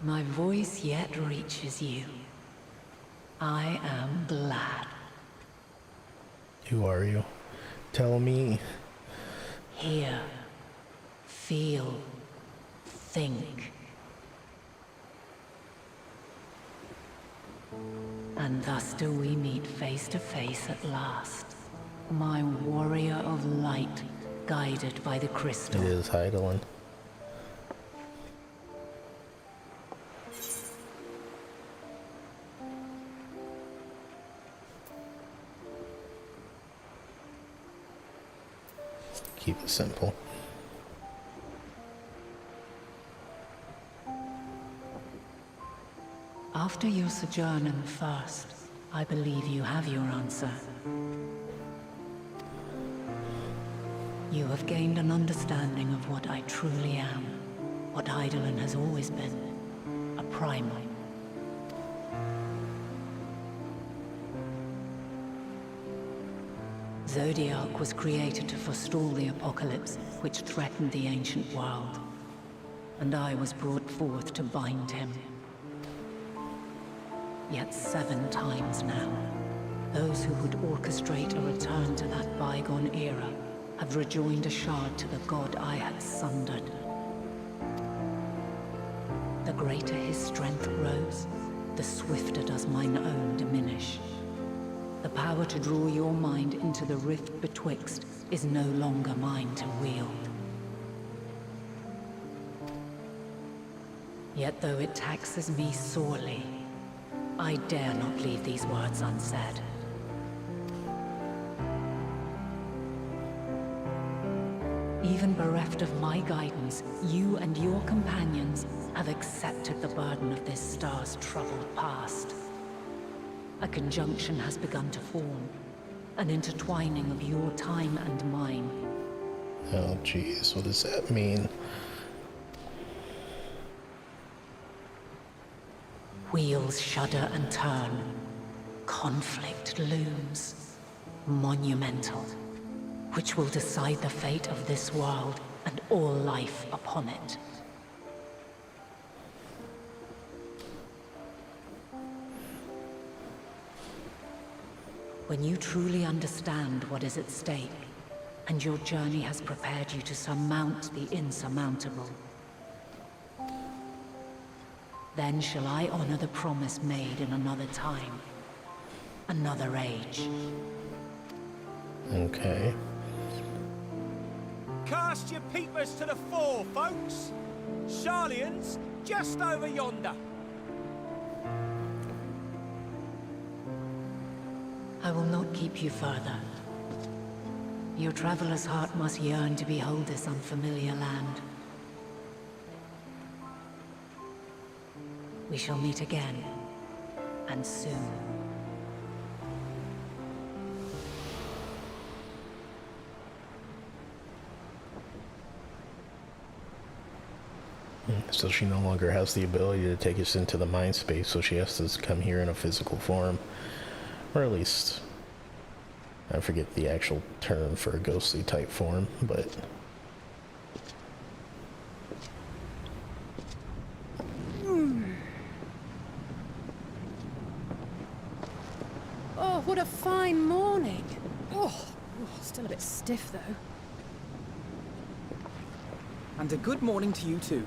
My voice yet reaches you. I am glad. Who are you? Tell me. Hear, feel, think. And thus do we meet face to face at last. My warrior of light, guided by the crystal. It is Heidelin. Keep it simple. After your sojourn in the First, I believe you have your answer. You have gained an understanding of what I truly am, what Heidelin has always been, a primal. Zodiark was created to forestall the apocalypse which threatened the ancient world, and I was brought forth to bind him. Yet 7 times now, those who would orchestrate a return to that bygone era have rejoined a shard to the god I had sundered. The greater his strength grows, the swifter does mine own diminish. The power to draw your mind into the rift betwixt is no longer mine to wield. Yet though it taxes me sorely, I dare not leave these words unsaid. Even bereft of my guidance, you and your companions have accepted the burden of this star's troubled past. A conjunction has begun to form, an intertwining of your time and mine. Oh jeez, what does that mean? Wheels shudder and turn. Conflict looms. Monumental. Which will decide the fate of this world and all life upon it. When you truly understand what is at stake, and your journey has prepared you to surmount the insurmountable, Then shall I honor the promise made in another time, another age. Okay. Cast your peepers to the fore, folks. Sharlayan's just over yonder. I will not keep you further. Your traveler's heart must yearn to behold this unfamiliar land. We shall meet again, and soon. So she no longer has the ability to take us into the mind space, so she has to come here in a physical form. Or at least, I forget the actual term for a ghostly type form, but... Oh, what a fine morning. Oh, still a bit stiff though. And a good morning to you too.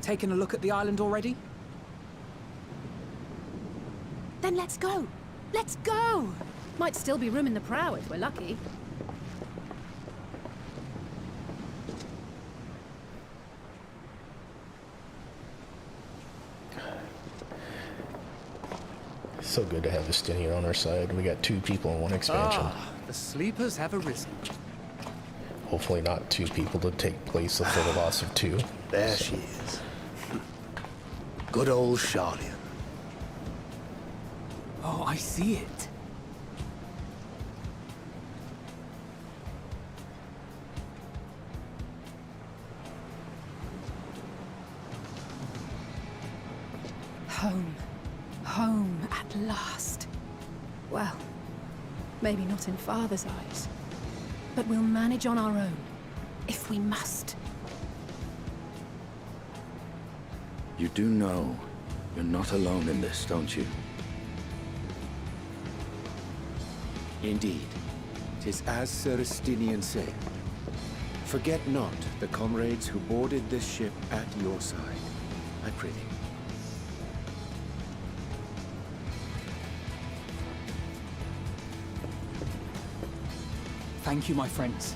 Taking a look at the island already? Then let's go. Let's go! Might still be room in the prow if we're lucky. So good to have Estinian on our side. We got 2 people in one expansion. The sleepers have arisen. Hopefully not 2 people to take place for the loss of 2. There she is. Good old Sharlayan. Oh, I see it. Home. Home at last. Well, maybe not in Father's eyes. But we'll manage on our own, if we must. You do know you're not alone in this, don't you? Indeed. 'Tis as Sir Estinian said. Forget not the comrades who boarded this ship at your side. I pray thee. Thank you, my friends.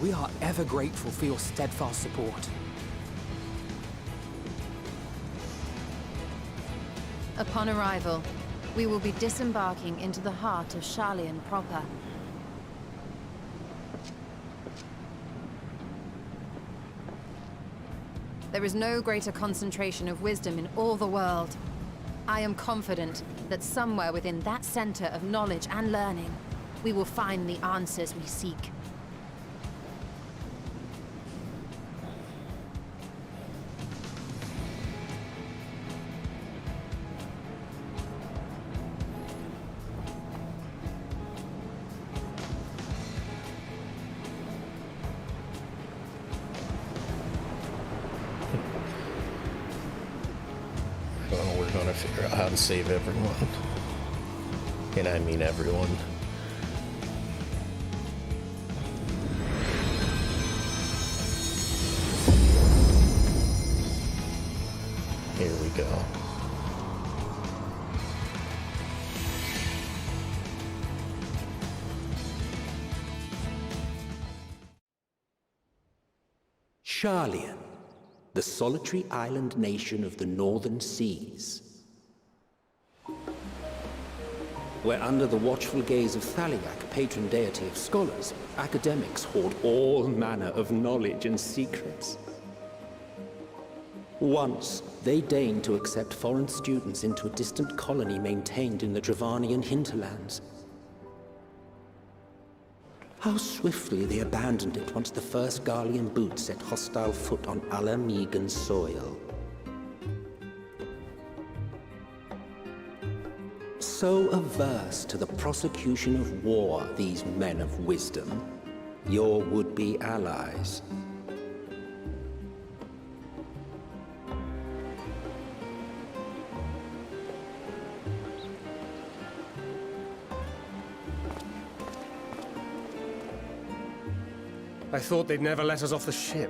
We are ever grateful for your steadfast support. Upon arrival, we will be disembarking into the heart of Sharlayan proper. There is no greater concentration of wisdom in all the world. I am confident that somewhere within that center of knowledge and learning, we will find the answers we seek. Well, we're gonna figure out how to save everyone. And I mean everyone. Here we go. Sharlayan, the solitary island nation of the northern seas. Where under the watchful gaze of Thaliak, patron deity of scholars, academics hoard all manner of knowledge and secrets. Once, they deigned to accept foreign students into a distant colony maintained in the Dravanian hinterlands. How swiftly they abandoned it once the first Garlean boot set hostile foot on Alamegan soil. So averse to the prosecution of war, these men of wisdom, your would-be allies. I thought they'd never let us off the ship.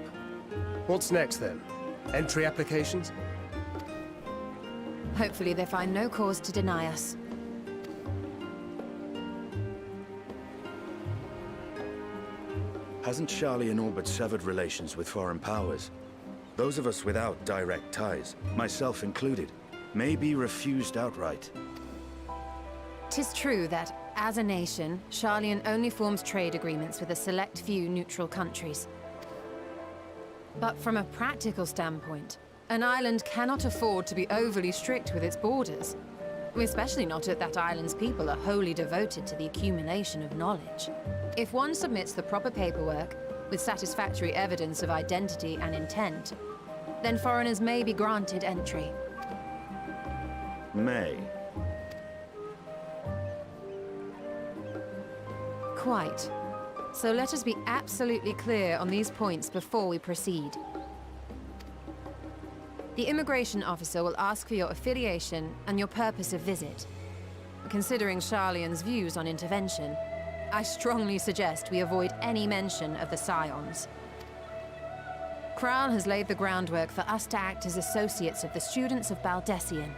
What's next, then? Entry applications? Hopefully they find no cause to deny us. Hasn't Charlian all but severed relations with foreign powers? Those of us without direct ties, myself included, may be refused outright. 'Tis true that, as a nation, Charlian only forms trade agreements with a select few neutral countries. But from a practical standpoint, an island cannot afford to be overly strict with its borders. Especially not if that island's people are wholly devoted to the accumulation of knowledge. If one submits the proper paperwork, with satisfactory evidence of identity and intent, then foreigners may be granted entry. May. Quite. So let us be absolutely clear on these points before we proceed. The immigration officer will ask for your affiliation and your purpose of visit. Considering Charlian's views on intervention, I strongly suggest we avoid any mention of the Scions. Kral has laid the groundwork for us to act as associates of the students of Baldessian,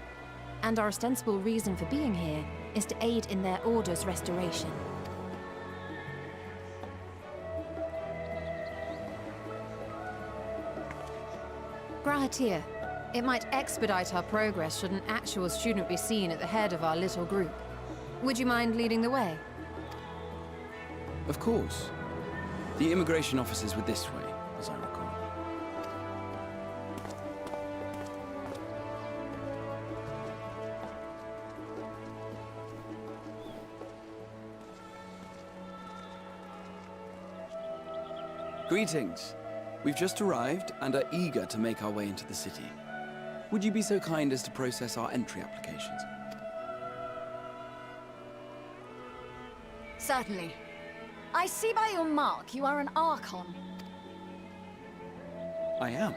and our ostensible reason for being here is to aid in their order's restoration. Grahatir, it might expedite our progress should an actual student be seen at the head of our little group. Would you mind leading the way? Of course. The immigration officers were this way, as I recall. Greetings. We've just arrived and are eager to make our way into the city. Would you be so kind as to process our entry applications? Certainly. I see by your mark you are an Archon. I am.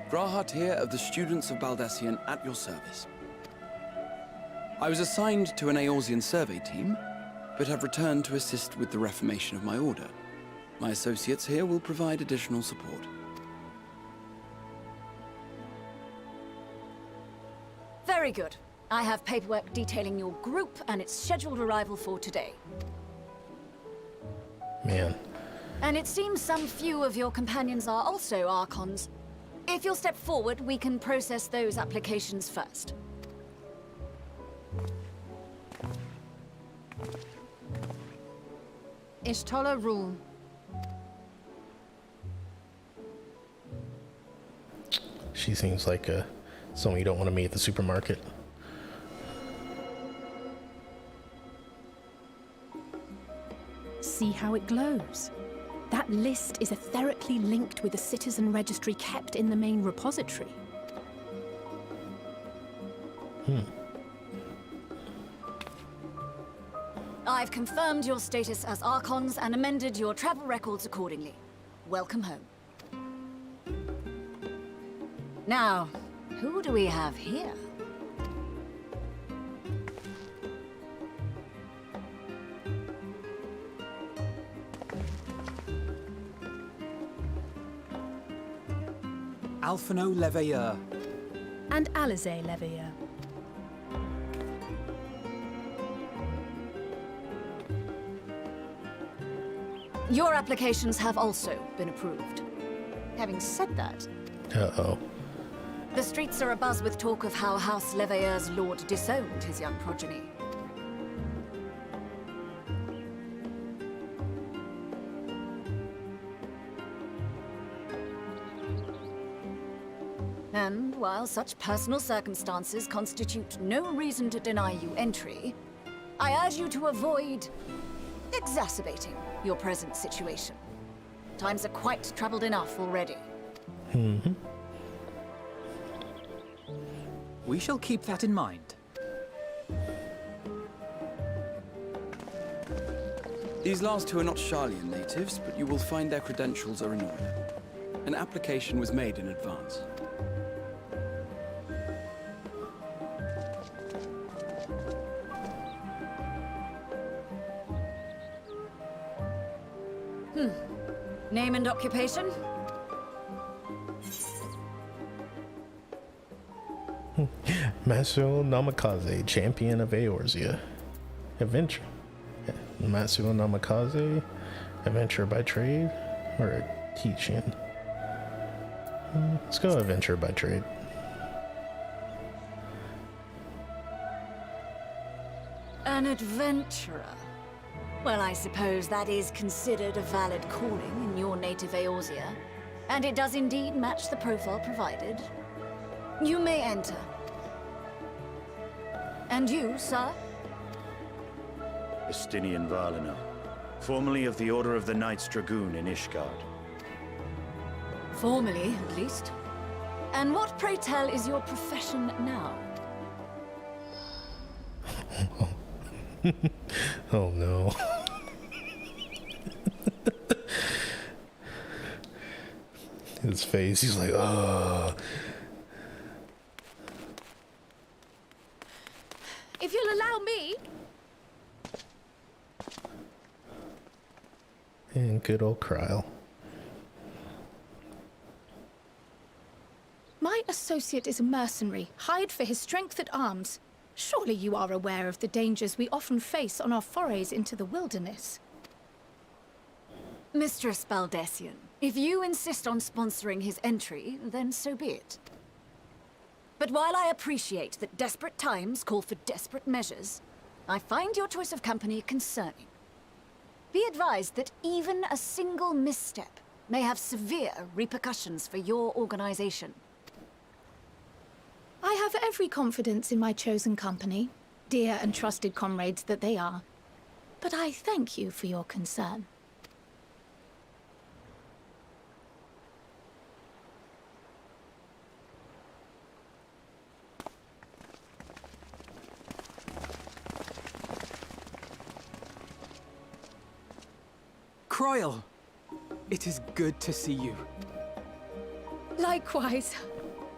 Grahatir of the Students of Baldessian at your service. I was assigned to an Eorzean survey team, but have returned to assist with the reformation of my order. My associates here will provide additional support. Very good. I have paperwork detailing your group and its scheduled arrival for today. Man. And it seems some few of your companions are also Archons. If you'll step forward, we can process those applications first. Ishtola rule. She seems like someone you don't want to meet at the supermarket. See how it glows? That list is etherically linked with the citizen registry kept in the main repository. I've confirmed your status as Archons and amended your travel records accordingly. Welcome home. Now, who do we have here? Alphino Leveilleur. And Alize Leveilleur. Your applications have also been approved. Having said that, Uh-oh. the streets are abuzz with talk of how House Leveilleur's lord disowned his young progeny. And while such personal circumstances constitute no reason to deny you entry, I urge you to avoid exacerbating your present situation. Times are quite troubled enough already. We shall keep that in mind. These last two are not Charlian natives, but you will find their credentials are in order. An application was made in advance. Name and occupation? Masuo Namikaze, champion of Eorzea. Adventure. Masuo Namikaze, adventure by trade or a teaching? Let's go adventure by trade. An adventurer. Well, I suppose that is considered a valid calling in your native Eorzea, and it does indeed match the profile provided. You may enter. And you, sir? Estinian Valinor, formerly of the Order of the Knights Dragoon in Ishgard. Formally, at least. And what, pray tell, is your profession now? Oh no. His face, he's like, oh. If you'll allow me. And good old Kryl. My associate is a mercenary, hired for his strength at arms. Surely you are aware of the dangers we often face on our forays into the wilderness. Mistress Baldessian, if you insist on sponsoring his entry, then so be it. But while I appreciate that desperate times call for desperate measures, I find your choice of company concerning. Be advised that even a single misstep may have severe repercussions for your organization. I have every confidence in my chosen company, dear and trusted comrades that they are. But I thank you for your concern. Kryl! It is good to see you. Likewise.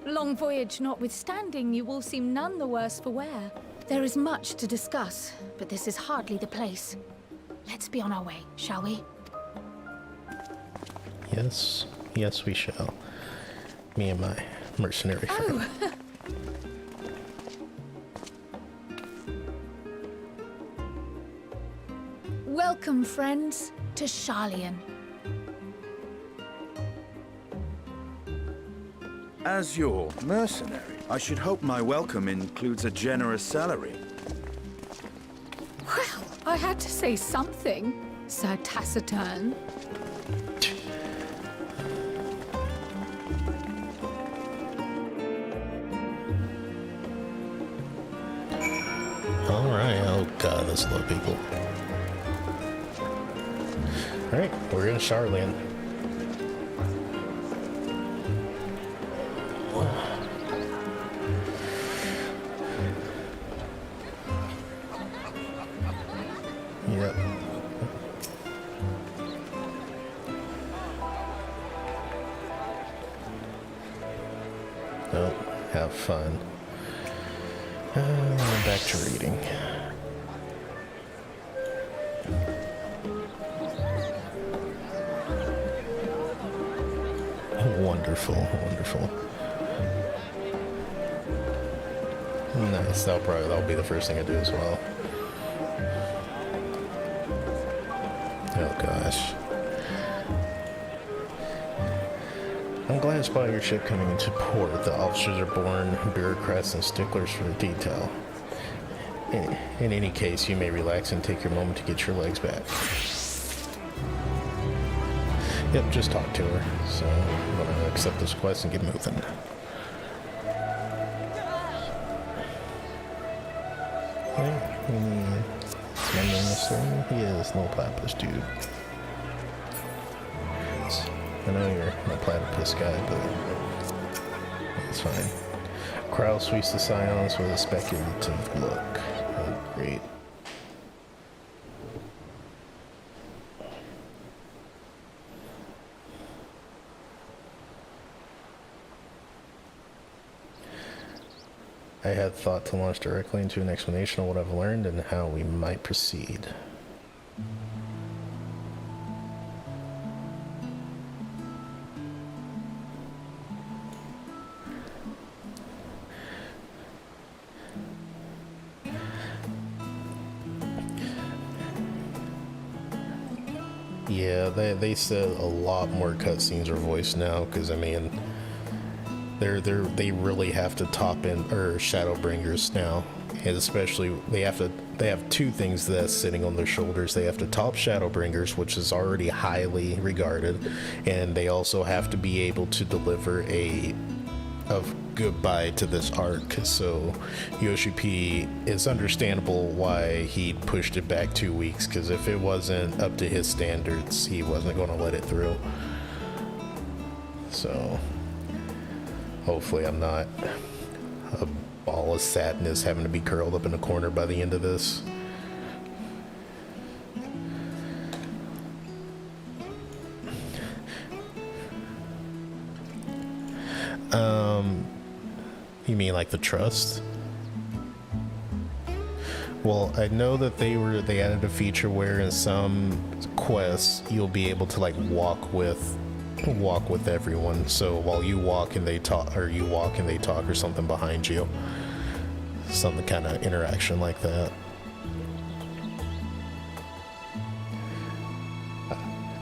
Long voyage notwithstanding, you all seem none the worse for wear. There is much to discuss, but this is hardly the place. Let's be on our way, shall we? Yes, yes we shall. Me and my mercenary friend. Oh! Welcome, friends, to Sharlayan. As your mercenary, I should hope my welcome includes a generous salary. Well, I had to say something, Sir Taciturn. Alright, oh god, that's a lot of people. Alright, we're in Sharlayan. Yep. Oh, have fun. Back to reading. Wonderful, wonderful. Nice, that'll be the first thing I do as well. Oh gosh. I'm glad to spot your ship coming into port. The officers are born bureaucrats and sticklers for detail. In any case, you may relax and take your moment to get your legs back. Yep, just talk to her. So I'm gonna accept this quest and get moving. Okay, we need someone in this thing. He is no platypus dude. I know you're a platypus guy, but it's fine. Kryl sweeps the scions with a speculative look. Oh, great. I had thought to launch directly into an explanation of what I've learned and how we might proceed. Yeah, they said a lot more cutscenes are voiced now, because I mean, they really have to top in Shadowbringers now, and especially they have two things that's sitting on their shoulders. They have to top Shadowbringers, which is already highly regarded, and they also have to be able to deliver a goodbye to this arc. So Yoshi P, it's understandable why he pushed it back 2 weeks, because if it wasn't up to his standards, he wasn't going to let it through. So hopefully I'm not a ball of sadness having to be curled up in a corner by the end of this. You mean like the trust? Well, I know that they added a feature where in some quests you'll be able to like walk with everyone. So while you walk and they talk, or you walk and they talk, or something behind you, some kind of interaction like that.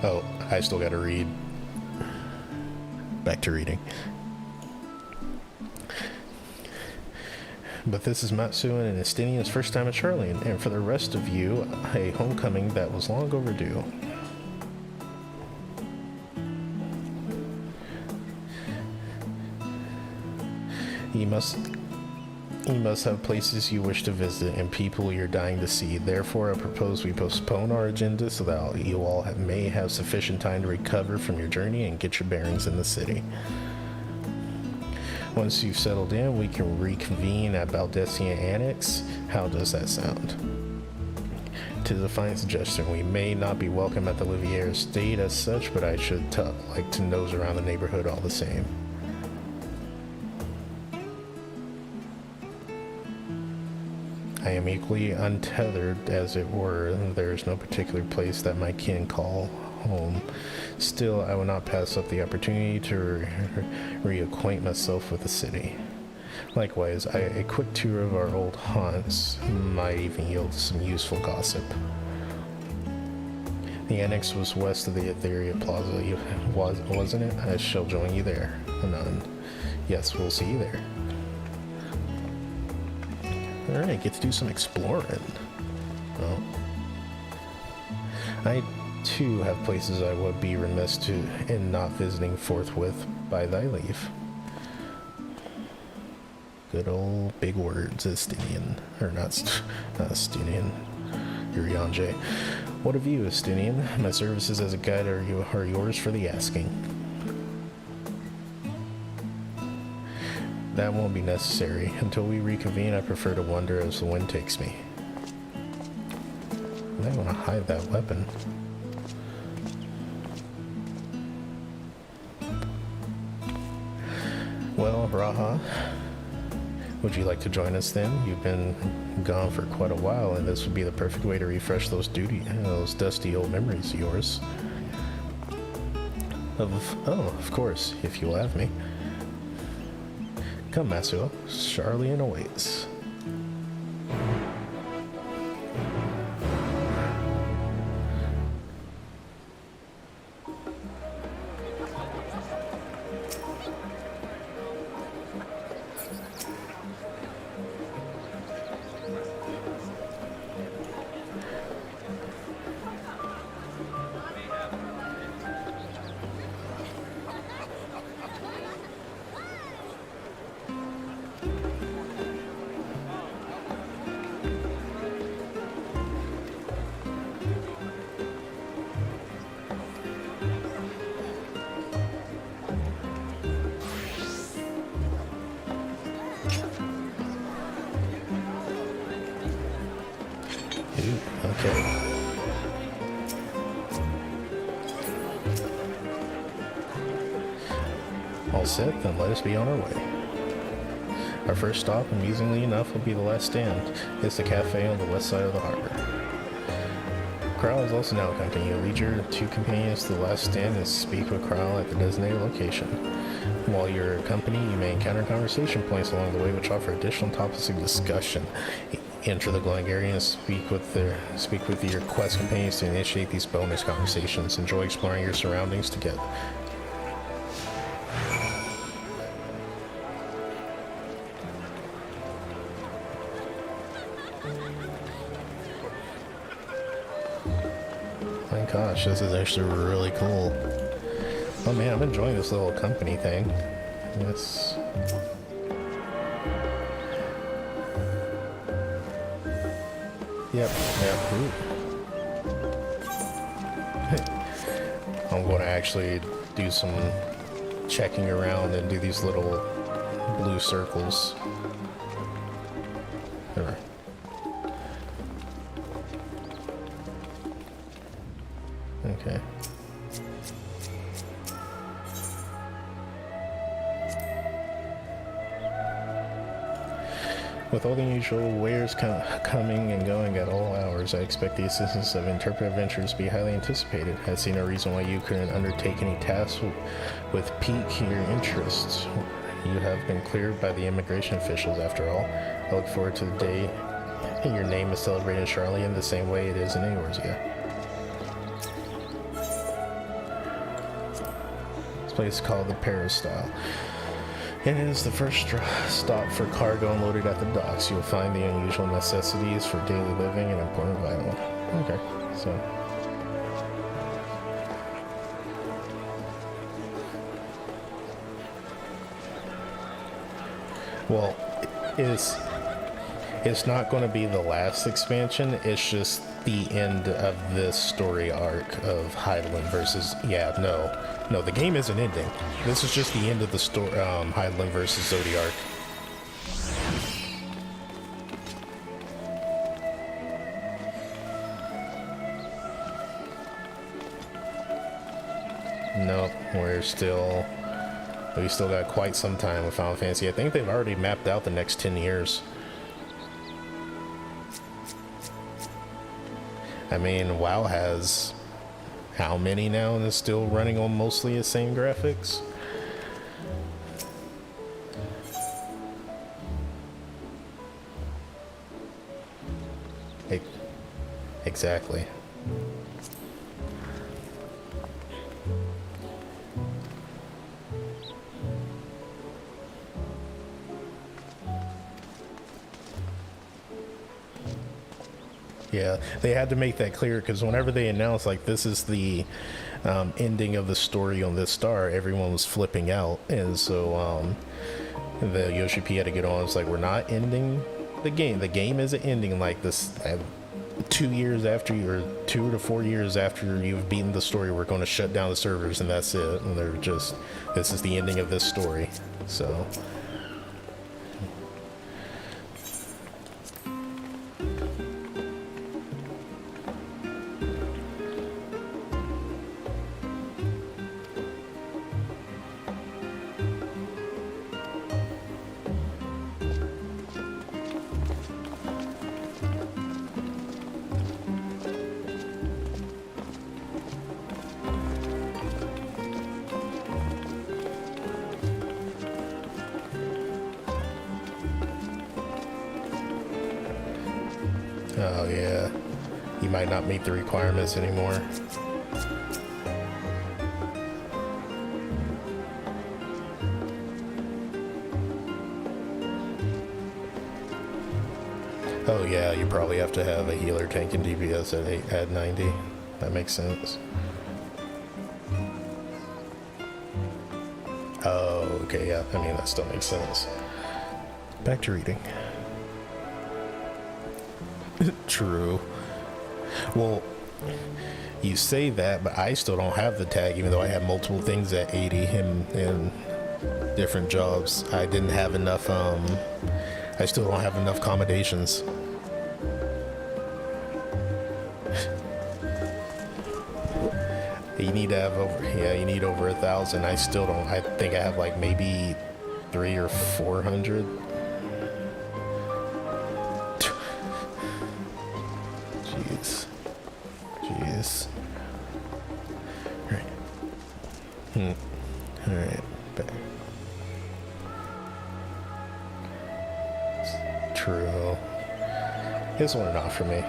Oh, I still got to read. Back to reading. But this is Matsuo and Estinian's first time at Charlian, and for the rest of you, a homecoming that was long overdue. You must have places you wish to visit and people you're dying to see. Therefore, I propose we postpone our agenda so that you all may have sufficient time to recover from your journey and get your bearings in the city. Once you've settled in, we can reconvene at Baldesion Annex. How does that sound? 'Tis a fine suggestion. We may not be welcome at the Livier estate as such, but I should like to nose around the neighborhood all the same. I am equally untethered, as it were. There is no particular place that my kin call home. Still, I will not pass up the opportunity to reacquaint myself with the city. Likewise, a quick tour of our old haunts might even yield some useful gossip. The annex was west of the Etheria Plaza, wasn't it? I shall join you there. Anon. Yes, we'll see you there. Alright, get to do some exploring. Well, I too have places I would be remiss in not visiting forthwith by thy leave. Good old big words, Estinian. Or not Estinian. Urianje. What of you, Estinian? My services as a guide are yours for the asking. That won't be necessary. Until we reconvene, I prefer to wander as the wind takes me. I want to hide that weapon. Well, Raha, would you like to join us then? You've been gone for quite a while, and this would be the perfect way to refresh those dusty old memories of yours. Of course, if you'll have me. Come, Matsuo. Charlian awaits. Okay. All set, then let us be on our way. Our first stop, amusingly enough, will be the last stand. It's the cafe on the west side of the harbor. Krau is also now accompanying you. Lead your two companions to the last stand and speak with Krau at the designated location. While you're accompanied, you may encounter conversation points along the way which offer additional topics of discussion. enter the glowing area and speak with your quest companions to initiate these bonus conversations. Enjoy exploring your surroundings together. My gosh, this is actually really cool. Oh man, I'm enjoying this little company thing. It's... Yep. Ooh. I'm going to actually do some checking around and do these little blue circles. There. Okay. With all the usual wares coming and going at all hours, I expect the assistance of interpretive adventurers to be highly anticipated. I see no reason why you couldn't undertake any tasks with pique your interests. You have been cleared by the immigration officials, after all. I look forward to the day your name is celebrated in Charlian the same way it is in Eorzea. This place is called the Peristyle. It is the first stop for cargo unloaded at the docks. You'll find the unusual necessities for daily living and important vital. Okay, so... Well, it's not going to be the last expansion. It's just the end of this story arc of Hydaelyn versus... Yeah, no, the game isn't ending. This is just the end of the story, Hydaelyn versus Story Ark. Nope, we still got quite some time with Final Fantasy. I think they've already mapped out the next 10 years. I mean, WoW has how many now and is still running on mostly the same graphics? Exactly. Yeah, they had to make that clear because whenever they announced like this is the ending of the story on this star, everyone was flipping out, and so the Yoshi P had to get on. It's like, we're not ending the game. The game isn't ending like this. 2 years after you, or 2 to 4 years after you've beaten the story, we're going to shut down the servers, and that's it. And they're just, this is the ending of this story. So. Oh yeah, you might not meet the requirements anymore. Oh yeah, you probably have to have a healer tank and DPS at 90. That makes sense. Oh, okay, yeah, I mean, that still makes sense. Back to reading. True. Well, you say that, but I still don't have the tag, even though I have multiple things at 80 in different jobs. I didn't have enough, I still don't have enough accommodations. You need to have over, yeah, you need over 1,000. I still don't, I think I have like maybe 300 or 400. Jeez. Alright. Alright. True. This one not for me.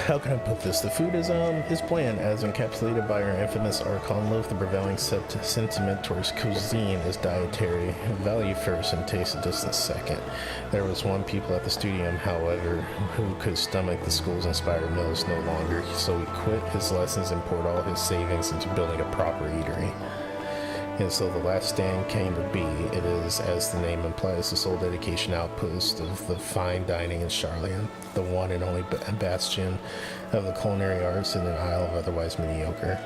How can I put this? The food is bland, as encapsulated by our infamous Archon loaf. The prevailing sentiment towards cuisine is dietary value first and taste a distant second. There was one pupil at the studium, however, who could stomach the school's inspired meals no longer, so he quit his lessons and poured all his savings into building a proper eatery. And so the last stand came to be. It is, as the name implies, the sole dedication outpost of the fine dining in Charlian, the one and only bastion of the culinary arts in an isle of otherwise mediocre.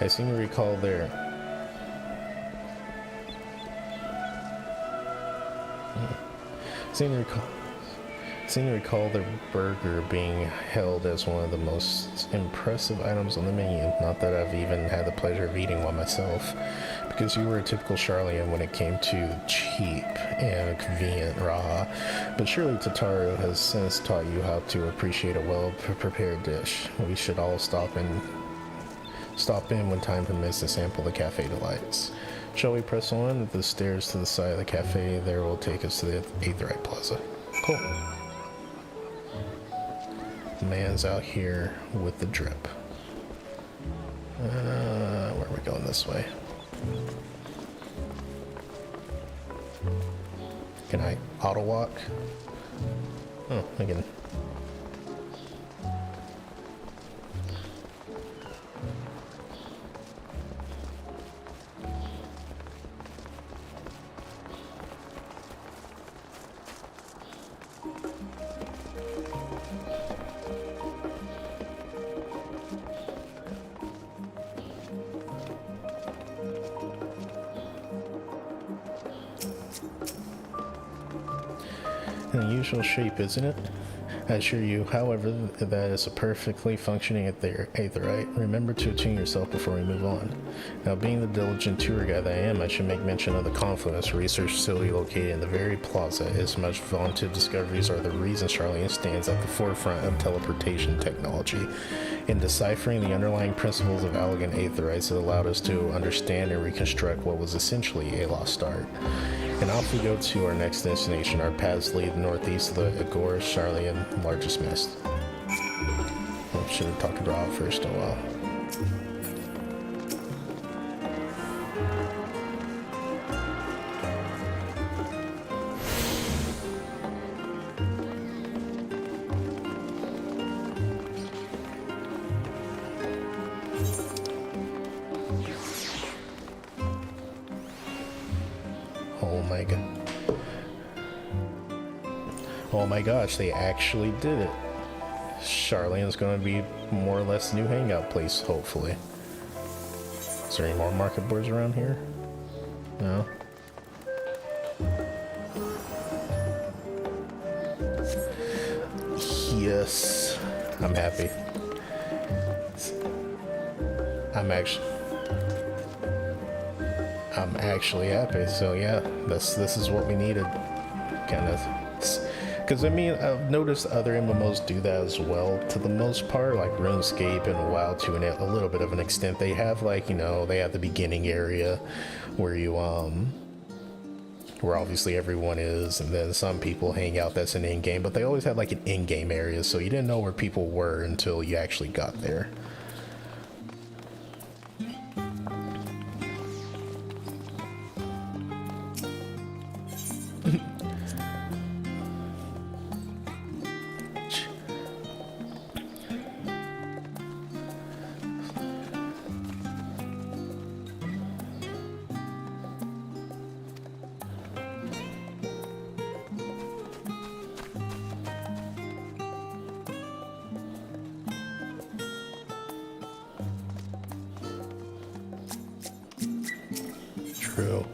I seem to recall the burger being held as one of the most impressive items on the menu. Not that I've even had the pleasure of eating one myself, because you were a typical Charlian when it came to cheap and convenient raw. But surely Tataru has since taught you how to appreciate a well-prepared dish. We should all stop in when time permits to sample the cafe delights. Shall we press on? The stairs to the side of the cafe there will take us to the Aetherite Plaza. Cool. Man's out here with the drip. Where are we going this way? Can I auto walk? Oh, I can. Unusual shape, isn't it? I assure you, however, that is a perfectly functioning aetherite. Remember to attune yourself before we move on. Now, being the diligent tour guide that I am, I should make mention of the Confluence research facility located in the very plaza. Its much vaunted discoveries are the reason Charlian stands at the forefront of teleportation technology. In deciphering the underlying principles of elegant aetherites, it allowed us to understand and reconstruct what was essentially a lost art. And off we go to our next destination. Our paths lead northeast of the Agora Charlian largest mist. Oh, should have talked to Draw first. Oh well. Oh my gosh, they actually did it. Charlian's going to be more or less new hangout place, hopefully. Is there any more market boards around here? No? Yes. I'm happy. I'm actually happy. So yeah, this is what we needed. Kind of. Because, I mean, I've noticed other MMOs do that as well, to the most part, like RuneScape and WoW to a little bit of an extent. They have, like, you know, they have the beginning area where you, where obviously everyone is, and then some people hang out that's an in-game, but they always had, like, an in-game area, so you didn't know where people were until you actually got there. True.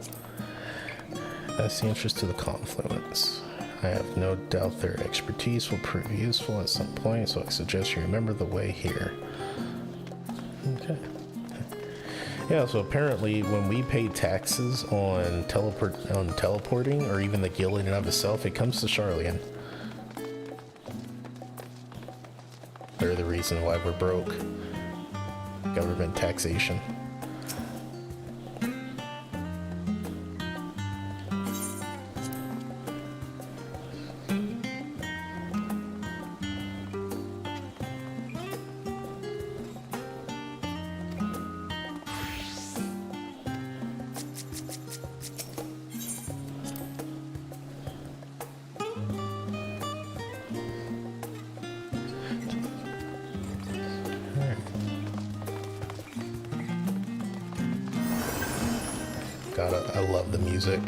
That's the interest to the Confluence. I have no doubt their expertise will prove useful at some point, so I suggest you remember the way here. Okay. Yeah, so apparently when we pay taxes on teleporting, or even the guild in and of itself, it comes to Charlian. They're the reason why we're broke. Government taxation. God, I love the music.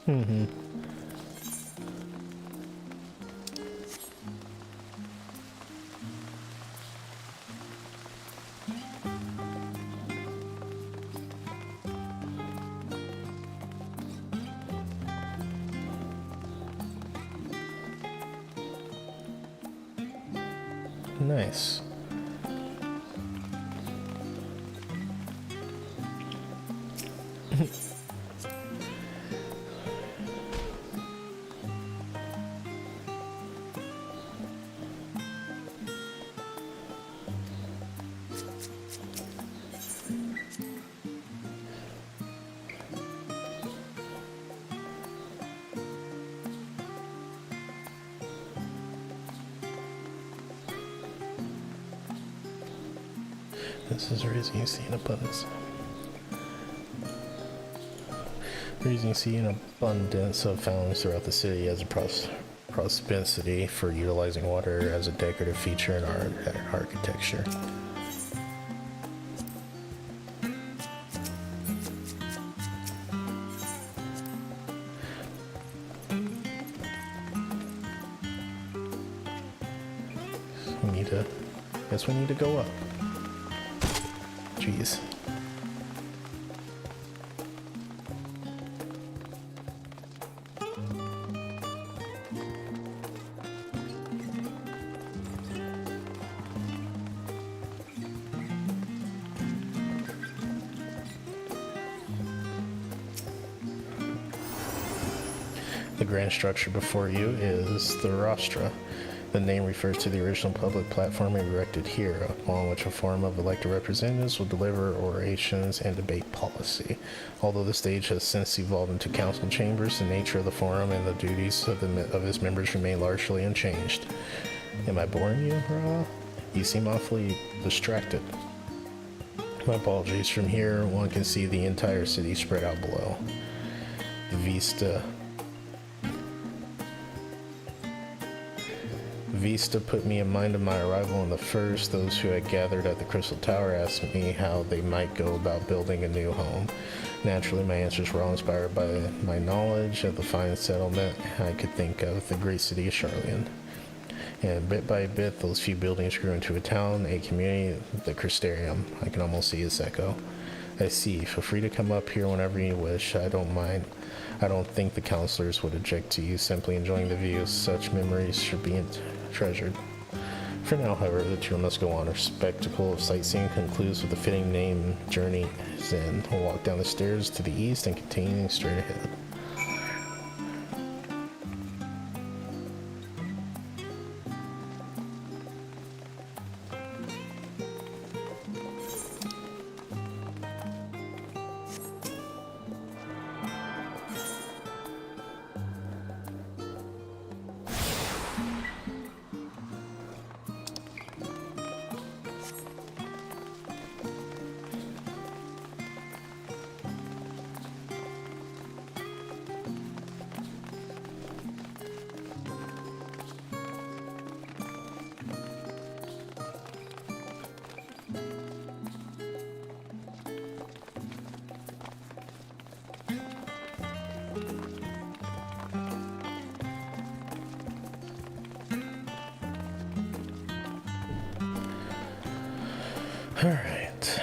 Mm-hmm. Nice. This is the reason you see an abundance. The reason you see an abundance of fountains throughout the city as a propensity for utilizing water as a decorative feature in architecture. Guess we need to go up. Jeez. The grand structure before you is the rostra. The name refers to the original public platform erected here, upon which a forum of elected representatives will deliver orations and debate policy. Although the stage has since evolved into council chambers, the nature of the forum and the duties of its members remain largely unchanged. Am I boring you, Ra? You seem awfully distracted. My apologies. From here, one can see the entire city spread out below. The Vista put me in mind of my arrival on the first. Those who had gathered at the Crystal Tower asked me how they might go about building a new home. Naturally, my answers were all inspired by my knowledge of the fine settlement I could think of, the great city of Charlian. And bit by bit, those few buildings grew into a town, a community, the Crystarium. I can almost see its echo. I see. Feel free to come up here whenever you wish. I don't mind. I don't think the counselors would object to you simply enjoying the view. Such memories should be treasured. For now, however, the tour must go on. Our spectacle of sightseeing concludes with a fitting name, Journey's End. We'll walk down the stairs to the east and continuing straight ahead. All right.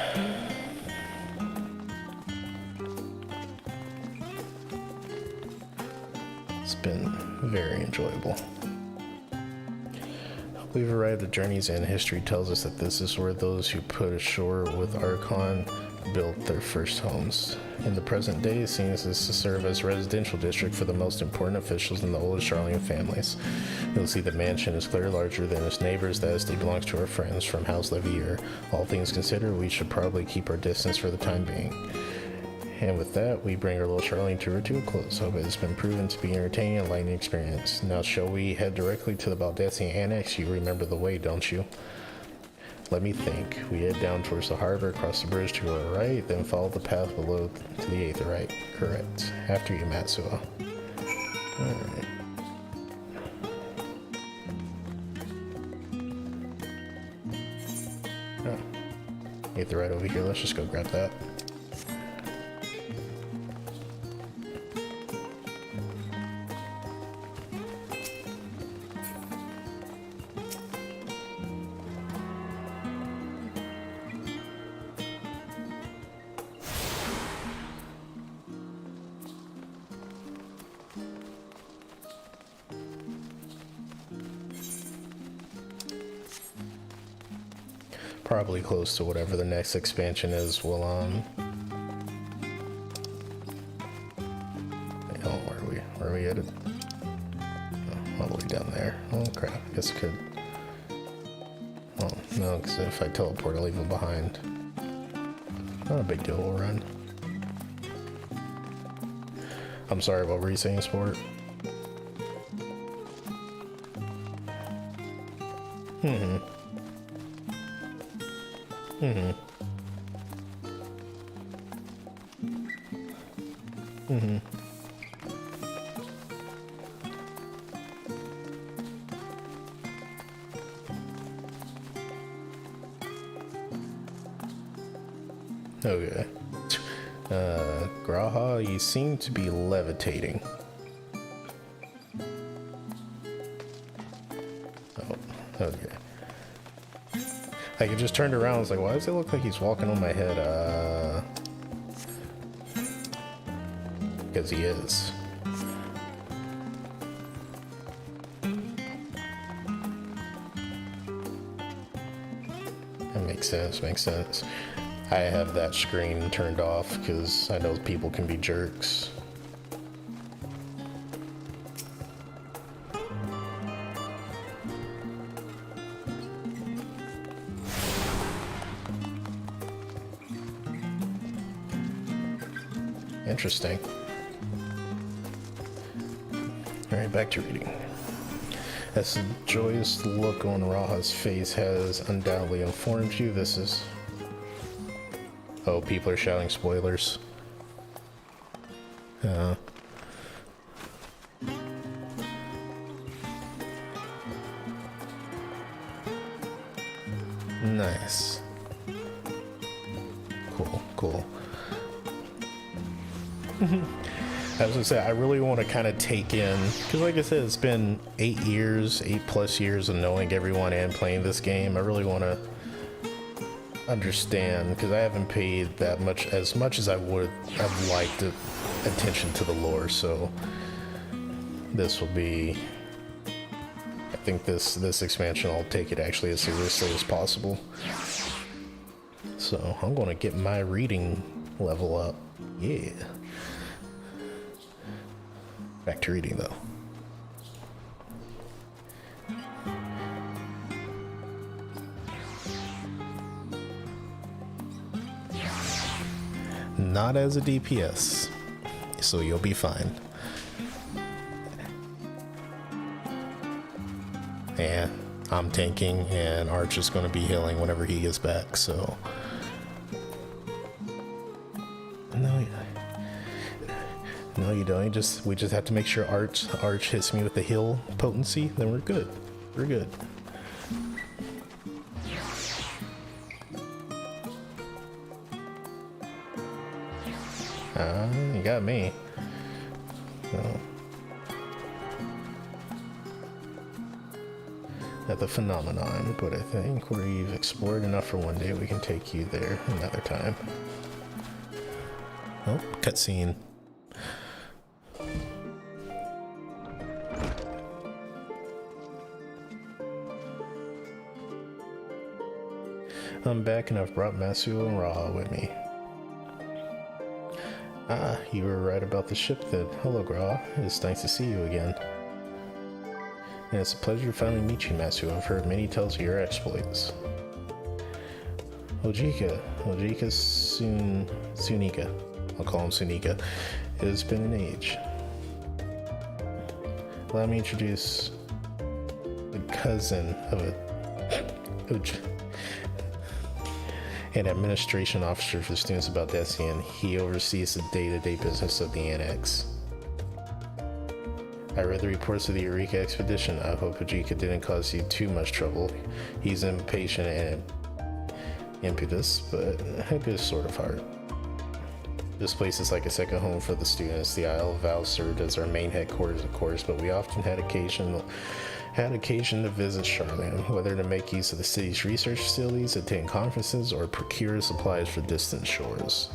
It's been very enjoyable. We've arrived at Journey's End. History tells us that this is where those who put ashore with Archon built their first homes. In the present day, it seems this to serve as a residential district for the most important officials in the oldest Charlian families. You'll see the mansion is clearly larger than its neighbors. That estate belongs to our friends from House Levier. All things considered, we should probably keep our distance for the time being. And with that, we bring our little Charlene tour to a close. Hope it has been proven to be an entertaining and enlightening experience. Now, shall we head directly to the Baldesion Annex? You remember the way, don't you? Let me think. We head down towards the harbor, across the bridge to our right, then follow the path below to the 8th, right? Correct. After you, Matsuo. Alright. Oh. 8th right over here. Let's just go grab that. Probably close to whatever the next expansion is. Well, where are we headed? Oh, all the way down there. Oh crap, I guess I could. Oh, no, because if I teleport, I'll leave them behind. Not a big deal, we'll run. I'm sorry, what were you saying, Sport? Okay. Graha, you seem to be levitating. Oh, okay. Like, it just turned around, I was like, why does it look like he's walking on my head? Because he is. That makes sense. I have that screen turned off because I know people can be jerks. Interesting. Alright, back to reading. As the joyous look on Raha's face has undoubtedly informed you, this is... Oh, people are shouting spoilers. Nice. Cool. I was gonna say, I really want to kind of take in, because like I said, it's been 8 plus years of knowing everyone and playing this game. I really want to understand, because I haven't paid that much as I would have liked attention to the lore, so this will be, I think this expansion, I'll take it actually as seriously as possible. So I'm going to get my reading level up. Yeah. Back to reading though. Not as a DPS, so you'll be fine. Yeah, I'm tanking and Arch is going to be healing whenever he gets back, so... No, you don't. We just have to make sure Arch hits me with the heal potency, then we're good. We're good. You got me. Oh. at the phenomenon, but I think we've explored enough for one day. We can take you there another time. Oh, cutscene. I'm back and I've brought Masuo and Raha with me. Ah, you were right about the ship then. Hello, Graha. It's nice to see you again. And it's a pleasure to finally meet you, Masuo. I've heard many tales of your exploits. Ojika Sunika. I'll call him Sunika. It has been an age. Allow me to introduce the cousin of an administration officer for the students of Baldesion. He oversees the day-to-day business of the Annex. I read the reports of the Eureka expedition. I hope Ojika didn't cause you too much trouble. He's impatient and impetuous, but a good sort of heart. This place is like a second home for the students. The Isle of Val served as our main headquarters, of course, but we often had occasion to visit Charlotte, whether to make use of the city's research facilities, attend conferences, or procure supplies for distant shores.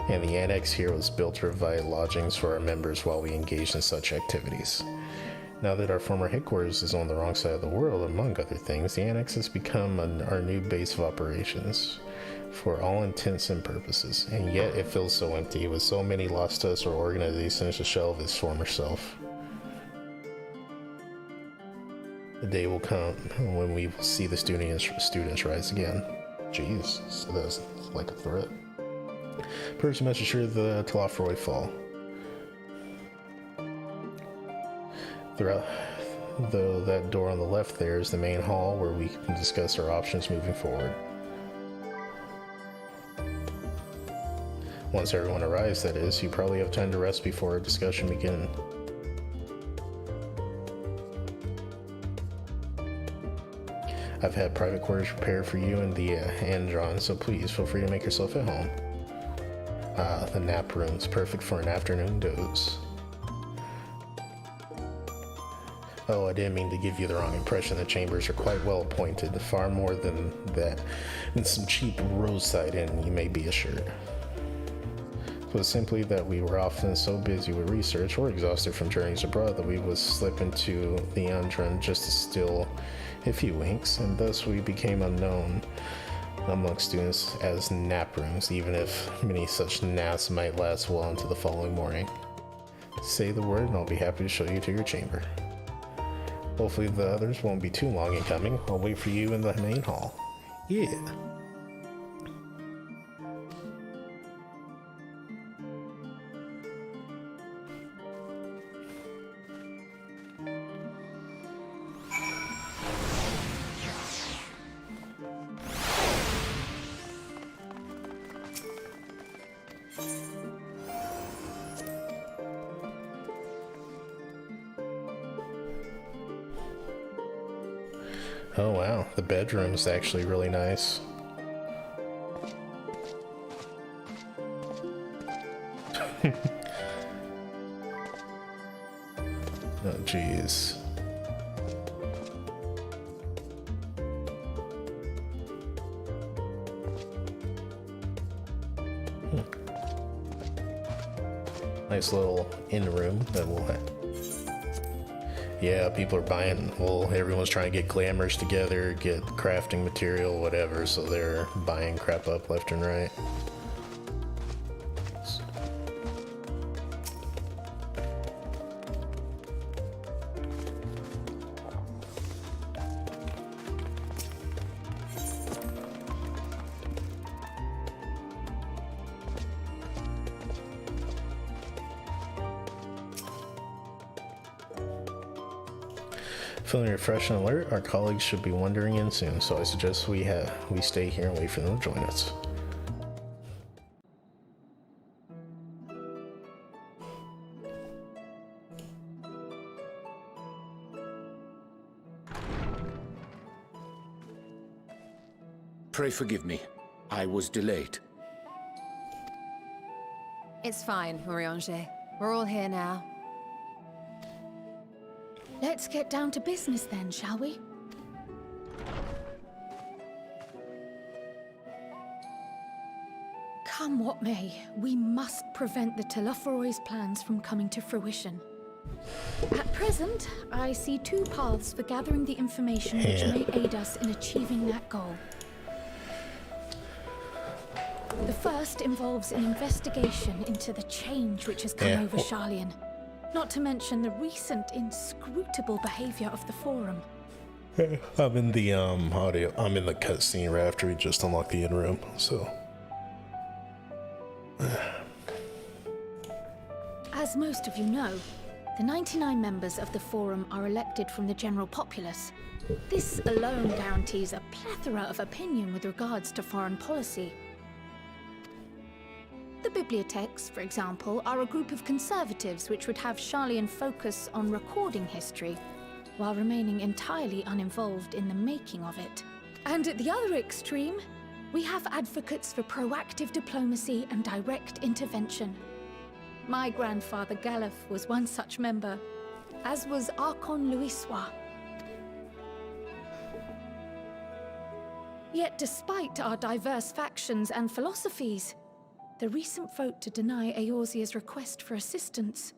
And the annex here was built to provide lodgings for our members while we engaged in such activities. Now that our former headquarters is on the wrong side of the world, among other things, the annex has become our new base of operations for all intents and purposes, and yet it feels so empty, with so many lost to us or organizations to shell of its former self. The day will come when we will see the students rise again. Jeez, so that's like a threat. First, must ensure the Tlafroy fall. Though that door on the left there is the main hall where we can discuss our options moving forward. Once everyone arrives, that is, you probably have time to rest before our discussion begins. I've had private quarters prepared for you and the Andron, so please feel free to make yourself at home. The nap room's perfect for an afternoon doze. Oh, I didn't mean to give you the wrong impression. The chambers are quite well appointed, far more than that, and some cheap roadside inn, you may be assured. It was simply that we were often so busy with research or exhausted from journeys abroad that we would slip into the Andron just to steal a few winks, and thus we became unknown among students as nap rooms, even if many such naps might last well into the following morning. Say the word and I'll be happy to show you to your chamber. Hopefully the others won't be too long in coming. I'll wait for you in the main hall. Yeah. Oh wow, the bedroom's actually really nice. Oh jeez. Nice little in room that we'll have. Yeah, people are buying, well, everyone's trying to get glamours together, get crafting material, whatever, so they're buying crap up left and right. Feeling refreshed and alert, our colleagues should be wandering in soon, so I suggest we stay here and wait for them to join us. Pray forgive me. I was delayed. It's fine, Moriange. We're all here now. Let's get down to business then, shall we? Come what may, we must prevent the Telophoroid's plans from coming to fruition. At present, I see two paths for gathering the information which may aid us in achieving that goal. The first involves an investigation into the change which has come over Sharlayan, not to mention the recent inscrutable behavior of the Forum. I'm in the audio. I'm in the cutscene right after we just unlocked the inn room, so. As most of you know, the 99 members of the Forum are elected from the general populace. This alone guarantees a plethora of opinion with regards to foreign policy. The bibliotheques, for example, are a group of conservatives which would have Sharlayan focus on recording history, while remaining entirely uninvolved in the making of it. And at the other extreme, we have advocates for proactive diplomacy and direct intervention. My grandfather Galef was one such member, as was Archon Louisois. Yet despite our diverse factions and philosophies, the recent vote to deny Eorzea's request for assistance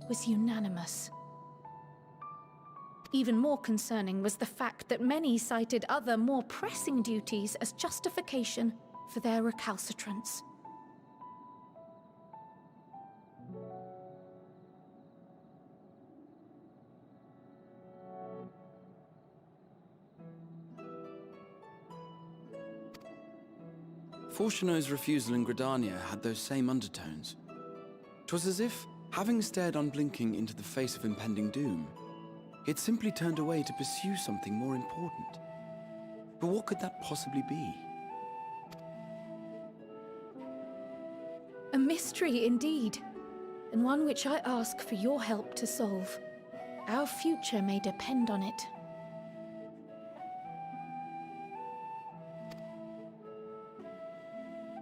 was unanimous. Even more concerning was the fact that many cited other, more pressing duties as justification for their recalcitrance. Fortuno's refusal in Gridania had those same undertones. 'Twas as if, having stared unblinking into the face of impending doom, he had simply turned away to pursue something more important. But what could that possibly be? A mystery indeed, and one which I ask for your help to solve. Our future may depend on it.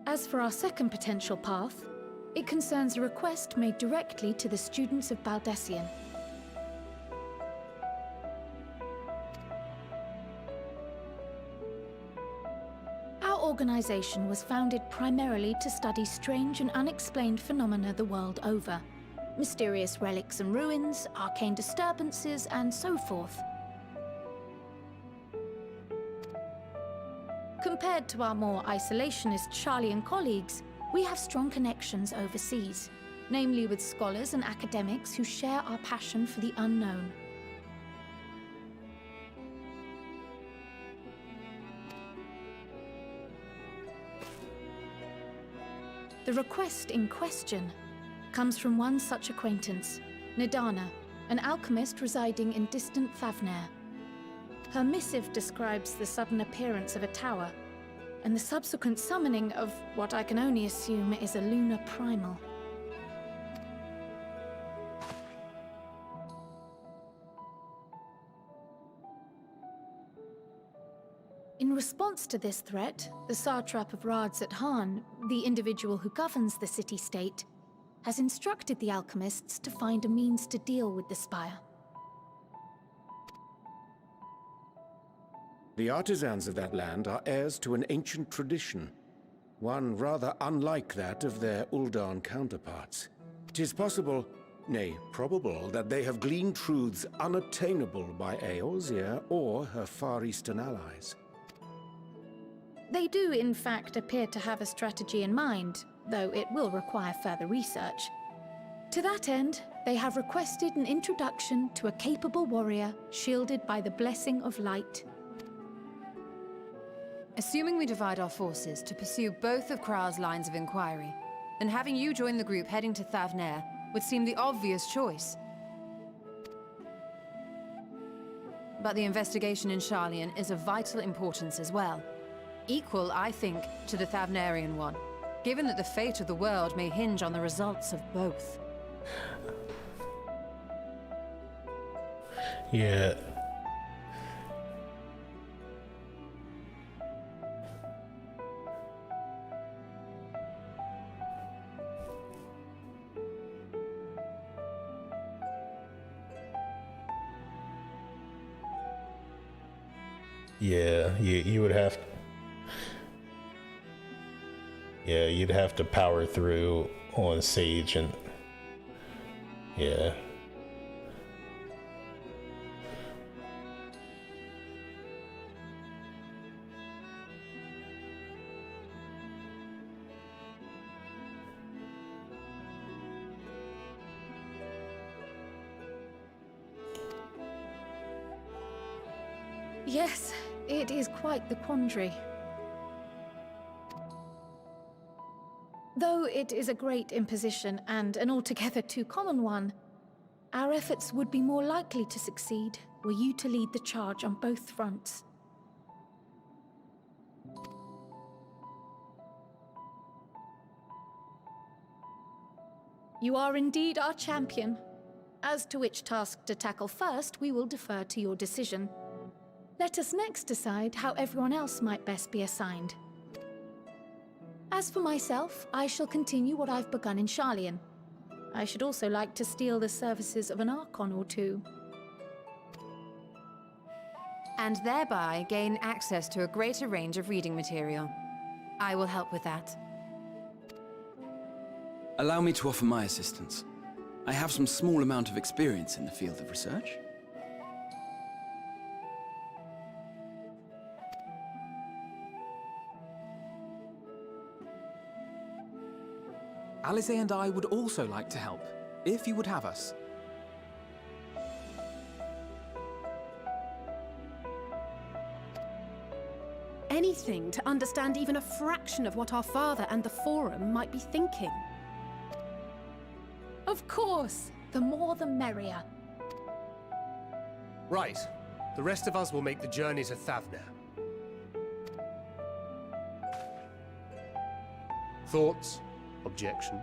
As for our second potential path, it concerns a request made directly to the students of Baldessian. Our organization was founded primarily to study strange and unexplained phenomena the world over. Mysterious relics and ruins, arcane disturbances, and so forth. Compared to our more isolationist Sharlayan colleagues, we have strong connections overseas, namely with scholars and academics who share our passion for the unknown. The request in question comes from one such acquaintance, Nidana, an alchemist residing in distant Thavnair. Her missive describes the sudden appearance of a tower, and the subsequent summoning of what I can only assume is a lunar primal. In response to this threat, the Satrap of Radzat-Han, the individual who governs the city-state, has instructed the alchemists to find a means to deal with the spire. The artisans of that land are heirs to an ancient tradition, one rather unlike that of their Uldan counterparts. 'Tis possible, nay, probable, that they have gleaned truths unattainable by Eorzea or her Far Eastern allies. They do, in fact, appear to have a strategy in mind, though it will require further research. To that end, they have requested an introduction to a capable warrior shielded by the blessing of light. Assuming we divide our forces to pursue both of Kral's lines of inquiry, then having you join the group heading to Thavnair would seem the obvious choice. But the investigation in Sharlayan is of vital importance as well. Equal, I think, to the Thavnairian one, given that the fate of the world may hinge on the results of both. Yeah. Yeah, you would have. Yeah, you'd have to power through on Sage and... Yeah. Yes, it is quite the quandary. Though it is a great imposition and an altogether too common one, our efforts would be more likely to succeed were you to lead the charge on both fronts. You are indeed our champion. As to which task to tackle first, we will defer to your decision. Let us next decide how everyone else might best be assigned. As for myself, I shall continue what I've begun in Sharlayan. I should also like to steal the services of an Archon or two. And thereby gain access to a greater range of reading material. I will help with that. Allow me to offer my assistance. I have some small amount of experience in the field of research. Alice and I would also like to help, if you would have us. Anything to understand even a fraction of what our father and the Forum might be thinking. Of course, the more the merrier. Right. The rest of us will make the journey to Thavner. Thoughts? Objections?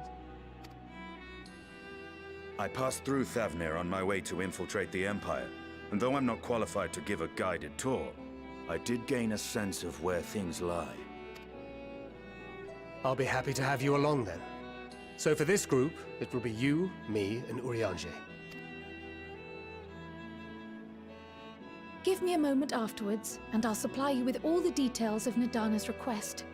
I passed through Thavnir on my way to infiltrate the Empire, and though I'm not qualified to give a guided tour, I did gain a sense of where things lie. I'll be happy to have you along then. So for this group, it will be you, me, and Urianger. Give me a moment afterwards, and I'll supply you with all the details of Nadana's request.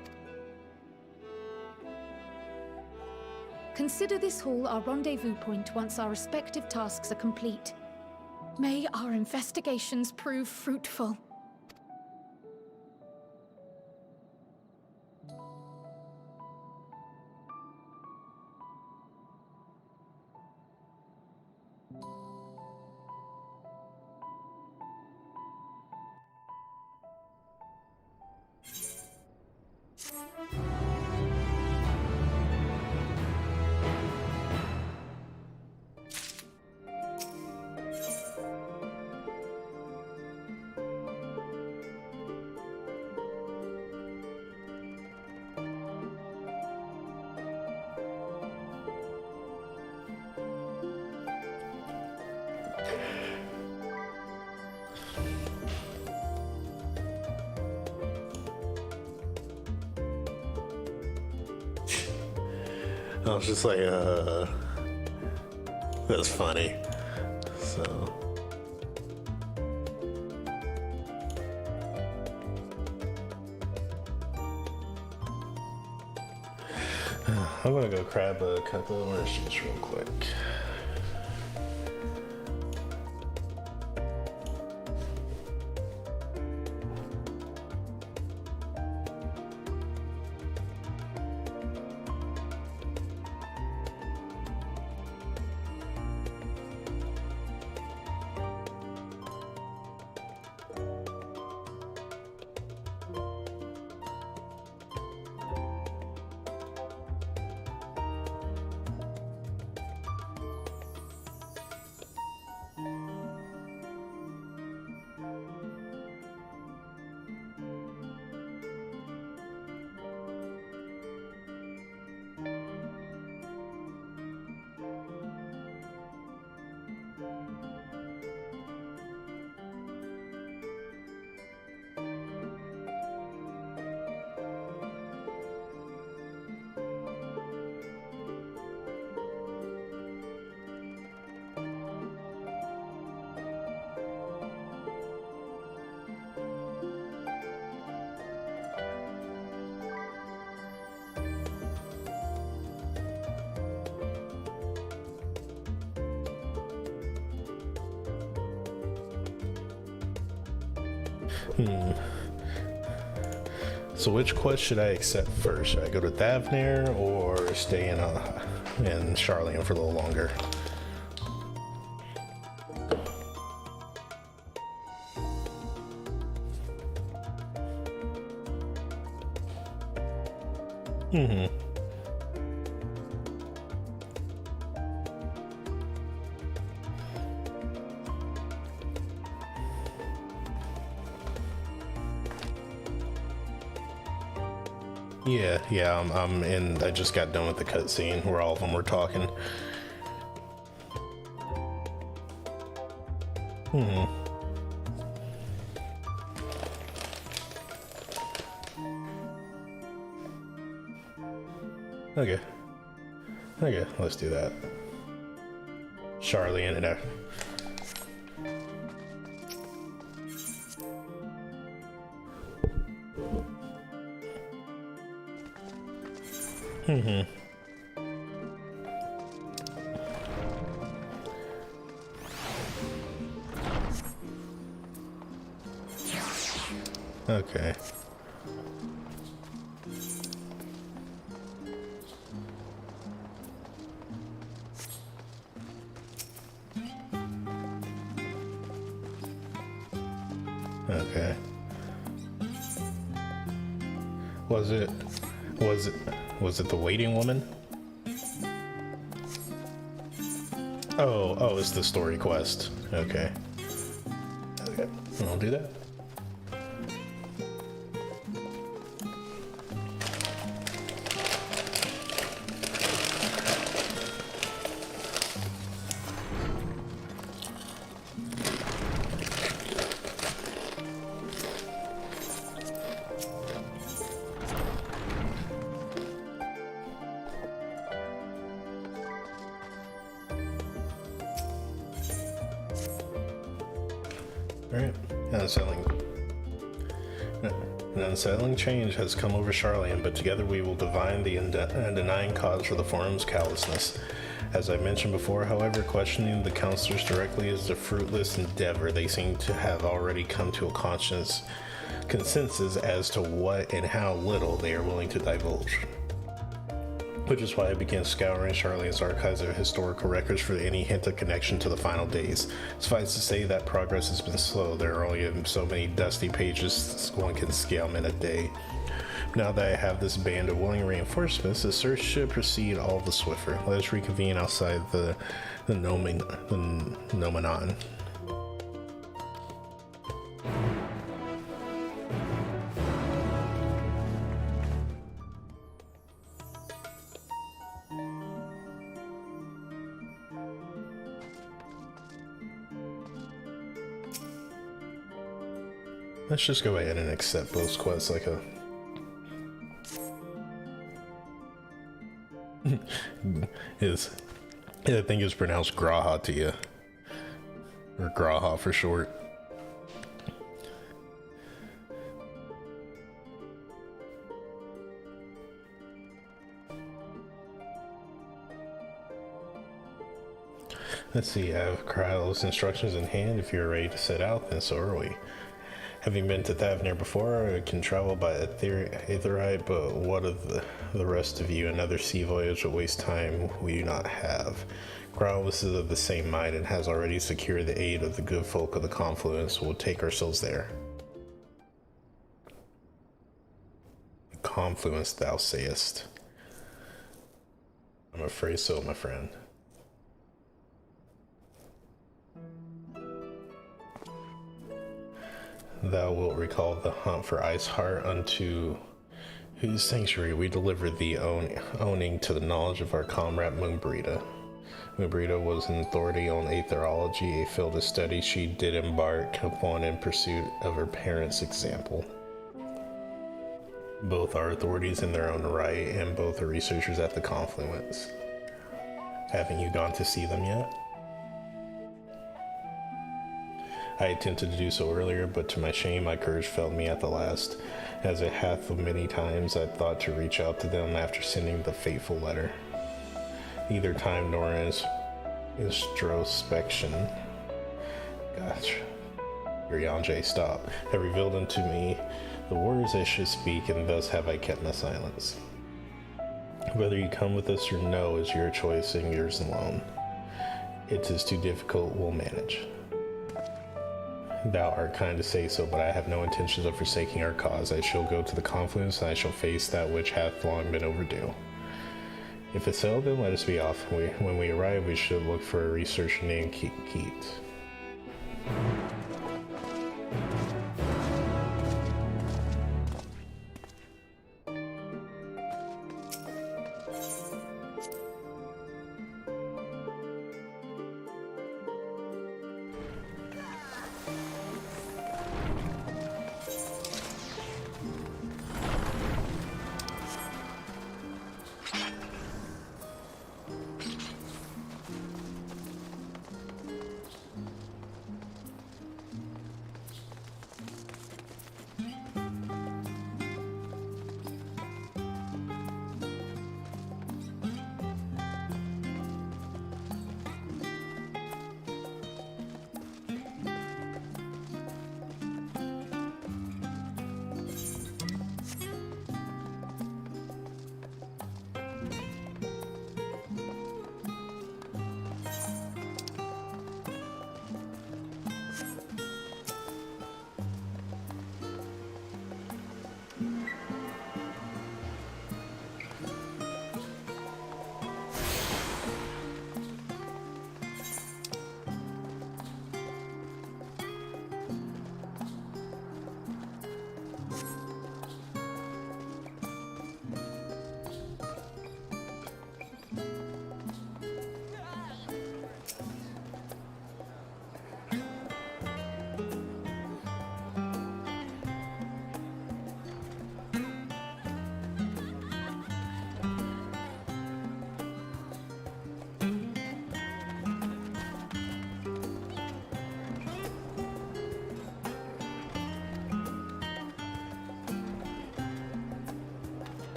Consider this hall our rendezvous point once our respective tasks are complete. May our investigations prove fruitful. I was just like, that's funny. So. I'm gonna go grab a couple of oranges real quick. So which quest should I accept first? Should I go to Thavnair or stay in Charlian for a little longer? Yeah, I'm in. I just got done with the cutscene where all of them were talking. Okay, let's do that. Charlie and Okay. Okay. Was it the waiting woman? Oh, it's the story quest. Okay. Okay, I'll do that. Alright, an unsettling change has come over Charlian, but together we will divine the undenying cause for the Forum's callousness. As I mentioned before, however, questioning the counselors directly is a fruitless endeavor. They seem to have already come to a consensus as to what and how little they are willing to divulge. Which is why I began scouring Charlian's archives of historical records for any hint of connection to the final days. Suffice to say that progress has been slow. There are only so many dusty pages one can skim in a day. Now that I have this band of willing reinforcements, the search should proceed all the swifter. Let us reconvene outside the Nomenon. Let's just go ahead and accept those quests like a... I think it's pronounced Graha to you. Or Graha for short. Let's see, I have Krylo's instructions in hand. If you're ready to set out, then so are we. Having been to Thavnair before, I can travel by Aetherite, but what of the rest of you? Another sea voyage will waste time we do not have. Growlus is of the same mind and has already secured the aid of the good folk of the Confluence. We'll take ourselves there. The Confluence, thou sayest. I'm afraid so, my friend. Thou wilt recall the hunt for Iceheart, unto whose sanctuary we delivered the owning to the knowledge of our comrade Moonbrita. Moonbrita was an authority on aetherology, a field of study she did embark upon in pursuit of her parents' example. Both are authorities in their own right, and both are researchers at the Confluence. Haven't you gone to see them yet? I attempted to do so earlier, but to my shame my courage failed me at the last, as it hath many times I thought to reach out to them after sending the fateful letter. Neither time nor introspection Yonjay, stop. Have revealed unto me the words I should speak, and thus have I kept my silence. Whether you come with us or no is your choice and yours alone. It is too difficult, we'll manage. Thou art kind to say so, but I have no intentions of forsaking our cause. I shall go to the confluence, and I shall face that which hath long been overdue. If it's so, then let us be off. When we arrive, we should look for a researcher named Keats.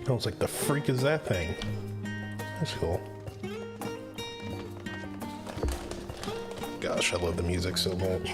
I was like, the freak is that thing? That's cool. Gosh, I love the music so much.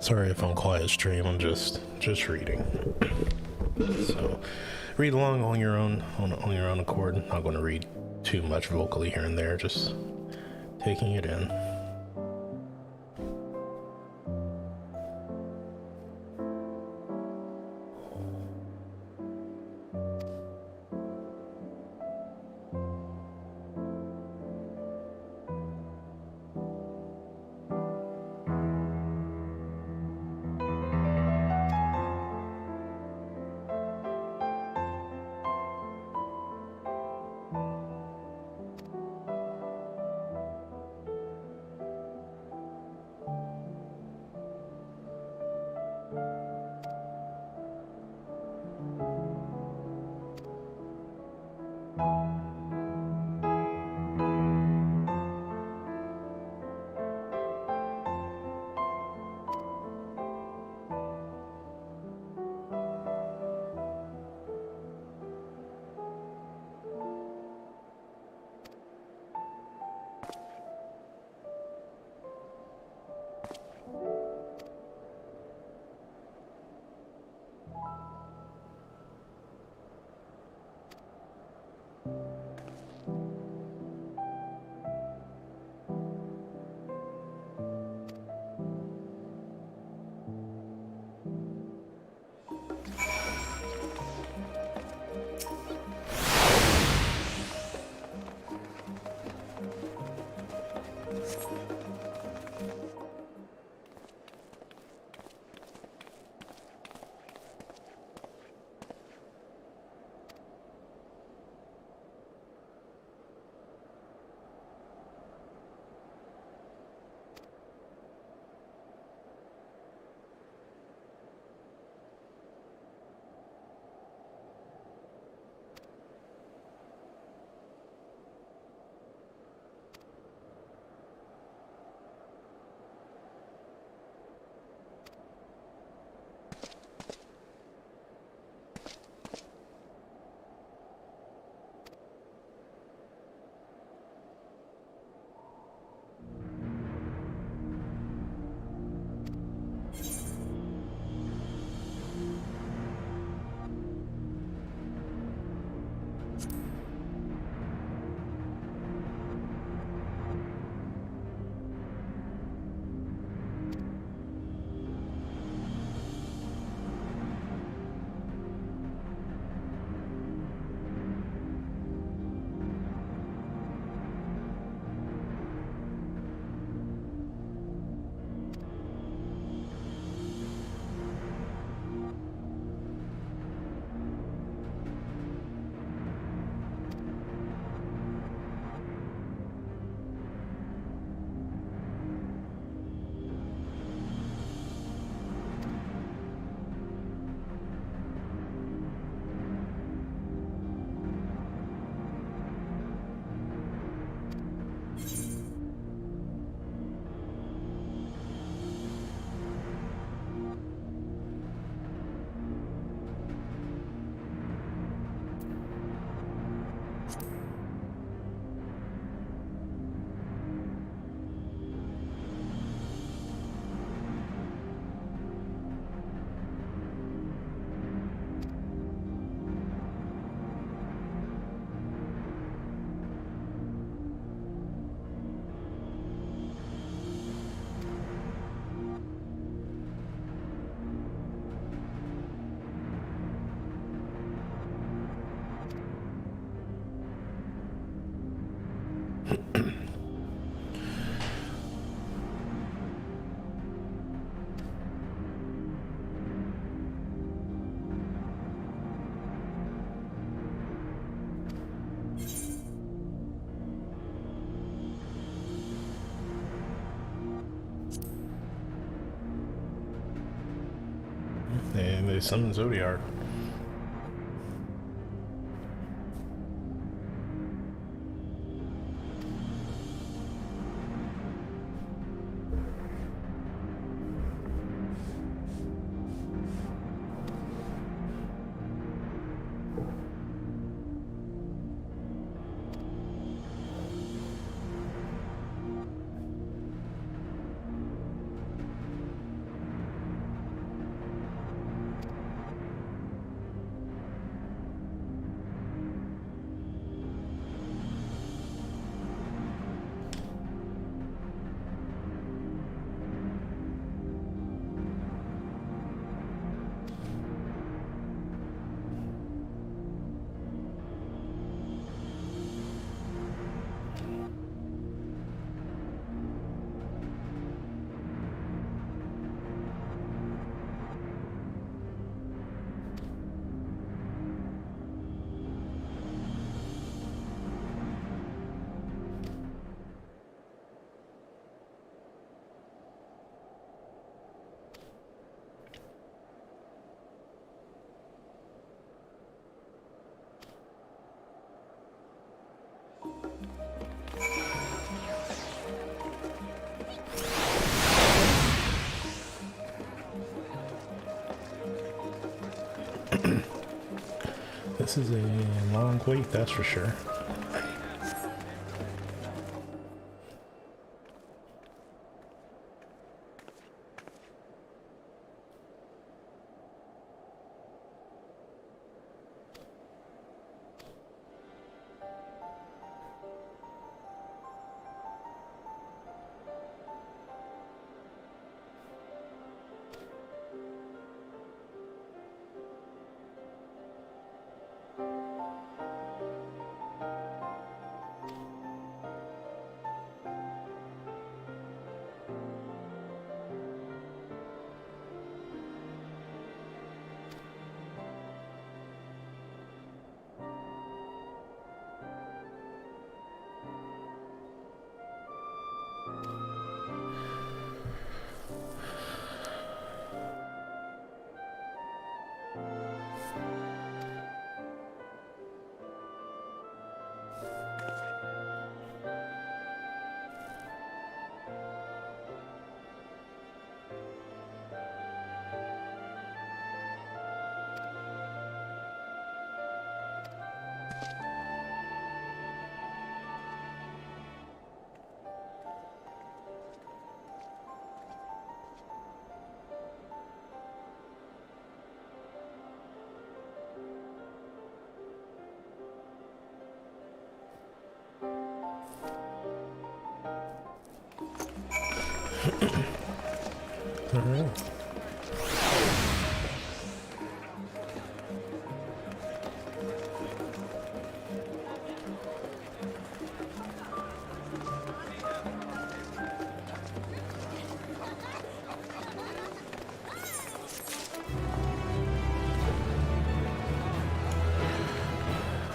Sorry if I'm quiet stream, I'm just reading. So read along on your own accord. Not going to read too much vocally here and there, just taking it in. And they summoned Story Ark. This is a long wait, that's for sure.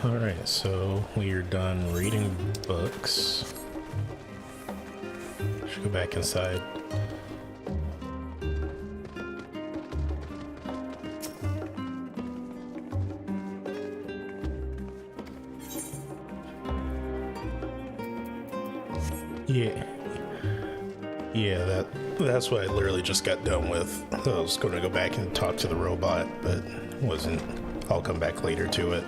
Alright, so we are done reading books. Should go back inside. Yeah, that's what I literally just got done with. I was going to go back and talk to the robot, but wasn't. I'll come back later to it.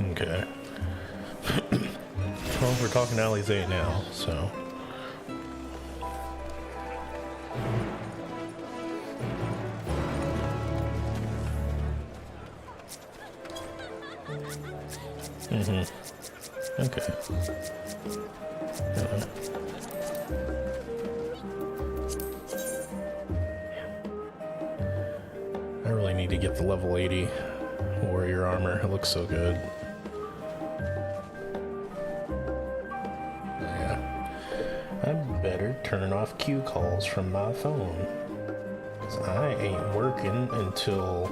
Okay. Well, we're talking Alizé now, so. Okay. I really need to get the level 80 warrior armor. It looks so good. Yeah. I better turn off Q calls from my phone. 'Cause I ain't working until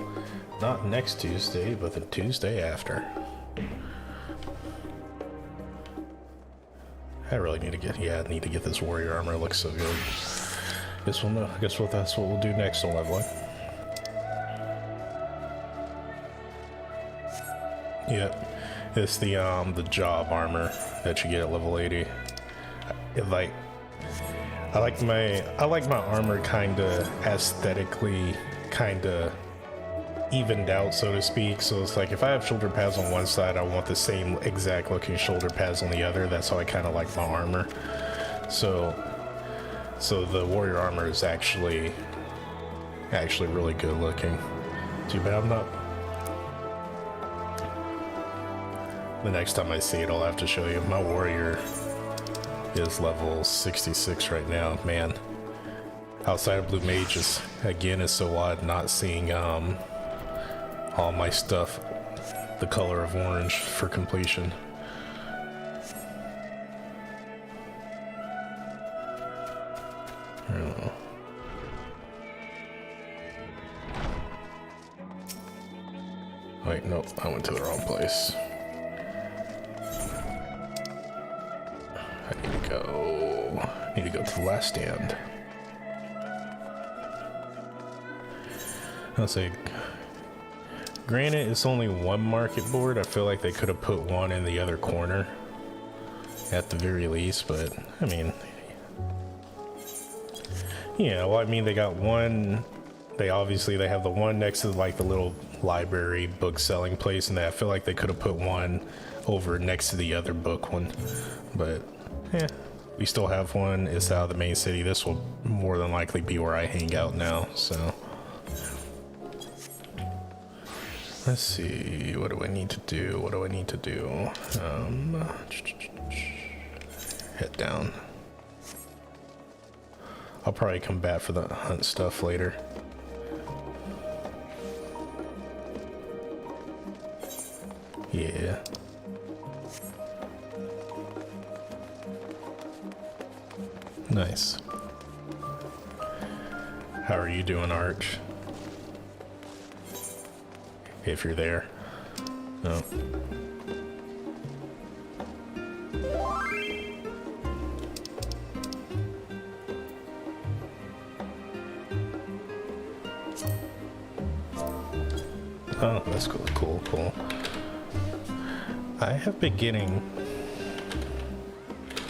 not next Tuesday, but the Tuesday after. I really need to get, I need to get this warrior armor. It looks so good. Guess we'll know. Guess what? That's what we'll do next on leveling. Yep, it's the job armor that you get at level 80. I like my armor kinda aesthetically kinda evened out, so to speak. So it's like if I have shoulder pads on one side, I want the same exact looking shoulder pads on the other. That's how I kind of like my armor. So the warrior armor is actually really good looking. Too bad I'm not. The next time I see it, I'll have to show you. My warrior is level 66 right now. Man, outside of blue mage is so odd not seeing all my stuff the color of orange for completion. I don't know. Wait, nope, I went to the wrong place. I need to go to the last stand. I'll say Granted, it's only one market board. I feel like they could have put one in the other corner at the very least, but I mean, yeah, well, I mean, they got one. They have the one next to like the little library book selling place, and I feel like they could have put one over next to the other book one, but yeah, we still have one. It's out of the main city. This will more than likely be where I hang out now, so let's see, what do I need to do? Head down. I'll probably come back for the hunt stuff later. Yeah. Nice. How are you doing, Arch? If you're there. No. Oh, that's cool. I have been getting...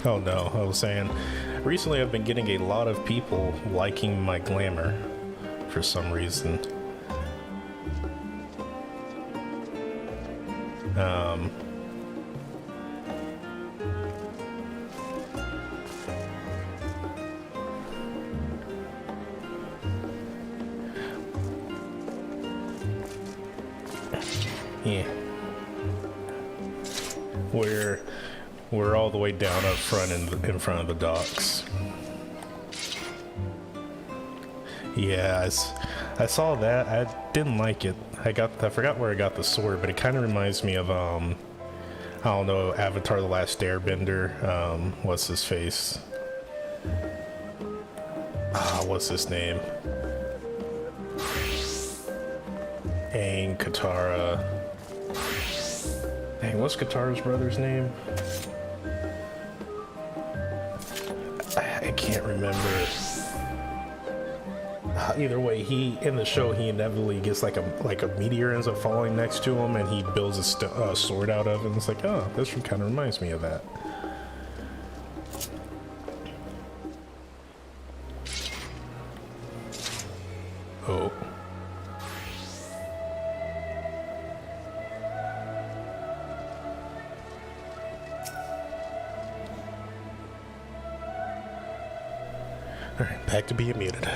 Oh no, I was saying, recently I've been getting a lot of people liking my glamour for some reason. Yeah. We're all the way down up front in front of the docks. Yeah, I saw that. I didn't like it. I forgot where I got the sword, but it kind of reminds me of I don't know, Avatar: The Last Airbender. What's his face? What's his name? Aang, Katara. Hey, what's Katara's brother's name? I can't remember. Either way, in the show, he inevitably gets like a meteor ends up falling next to him, and he builds a sword out of it. And it's like, oh, this kind of reminds me of that. Oh. Alright, back to being muted.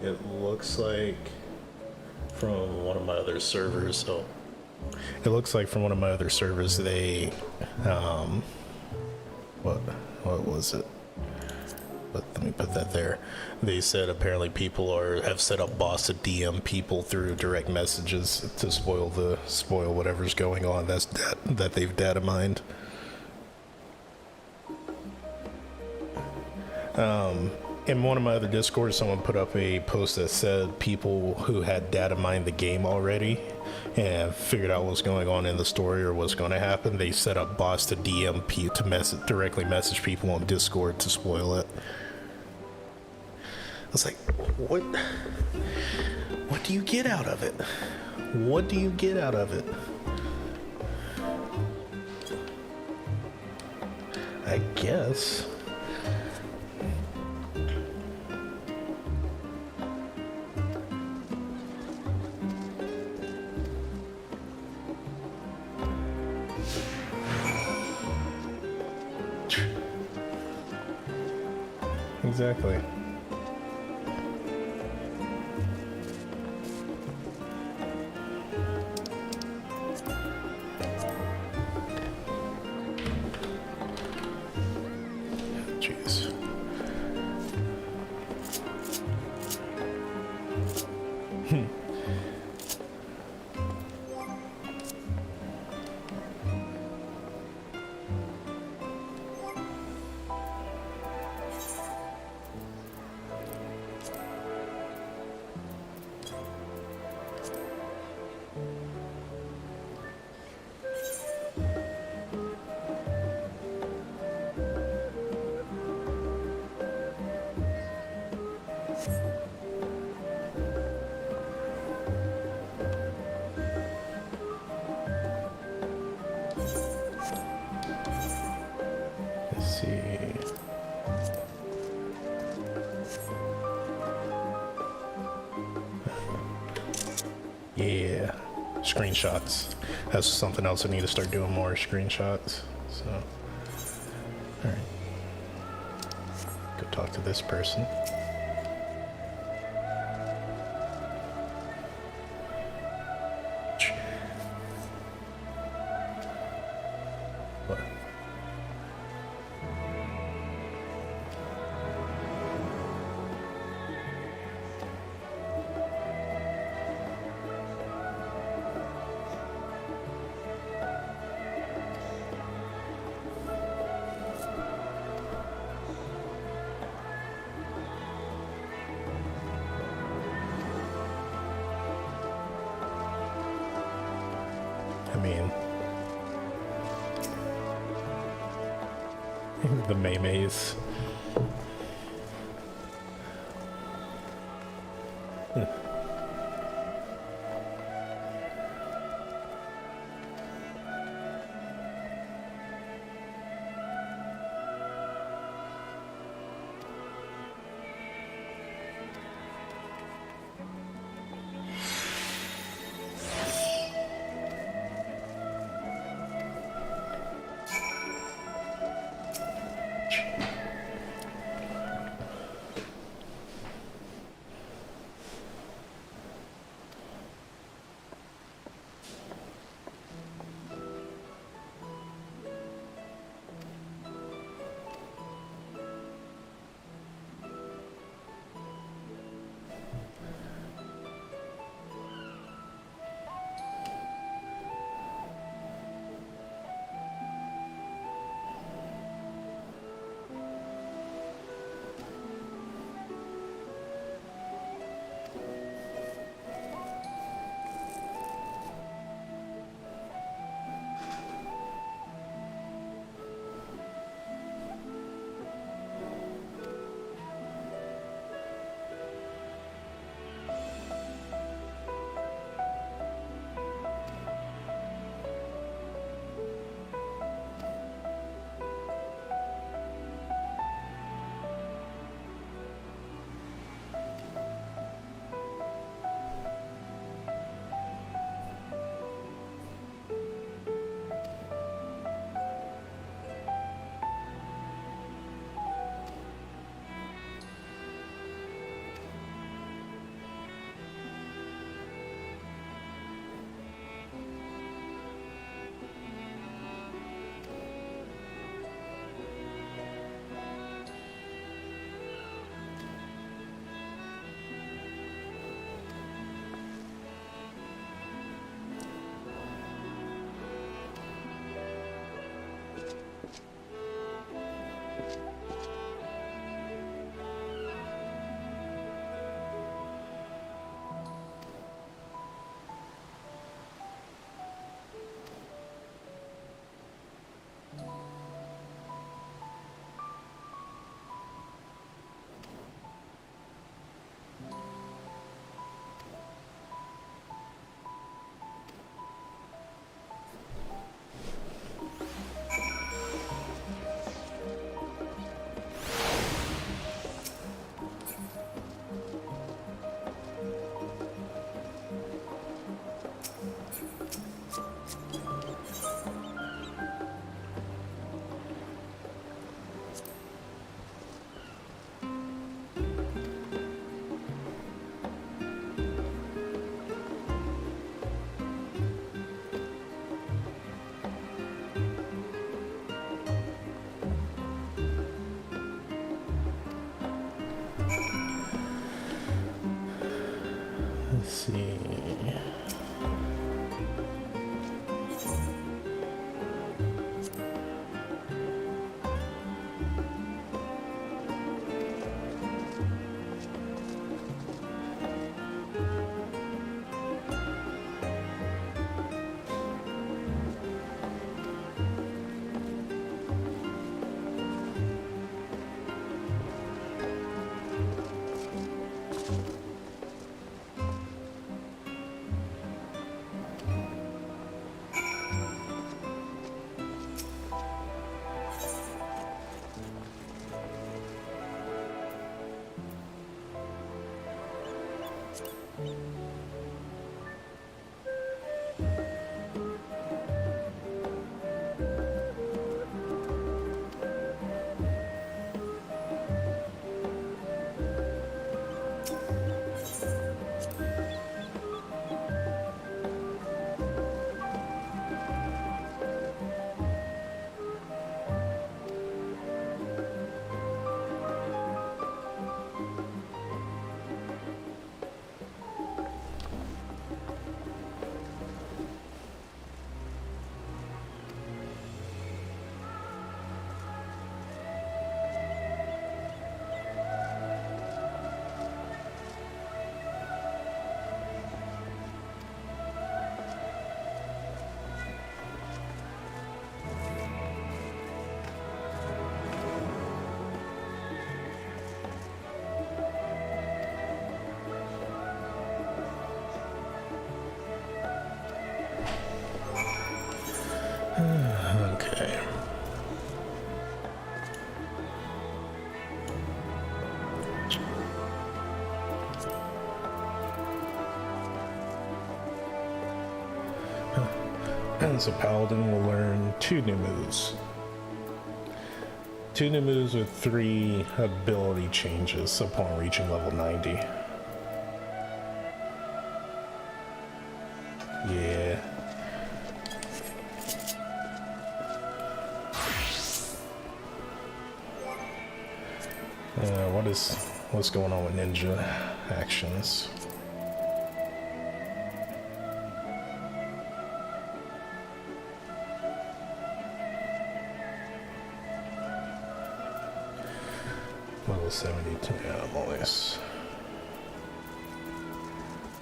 It looks like from one of my other servers, they, what was it? But let me put that there. They said apparently people have set up bots to DM people through direct messages to spoil whatever's going on that they've data mined. In one of my other Discords, someone put up a post that said people who had data mined the game already and figured out what's going on in the story or what's going to happen, they set up bots to DM to directly message people on Discord to spoil it. I was like, what do you get out of it? What do you get out of it? I guess. Exactly. Jeez. Let's see. Yeah, screenshots. That's something else I need to start doing more screenshots. So, all right. Go talk to this person. What? I mean, the Maymays. And so Paladin will learn 2 new moves. 2 new moves with 3 ability changes upon reaching level 90. Yeah. What's going on with ninja actions? Level 72, yeah, always.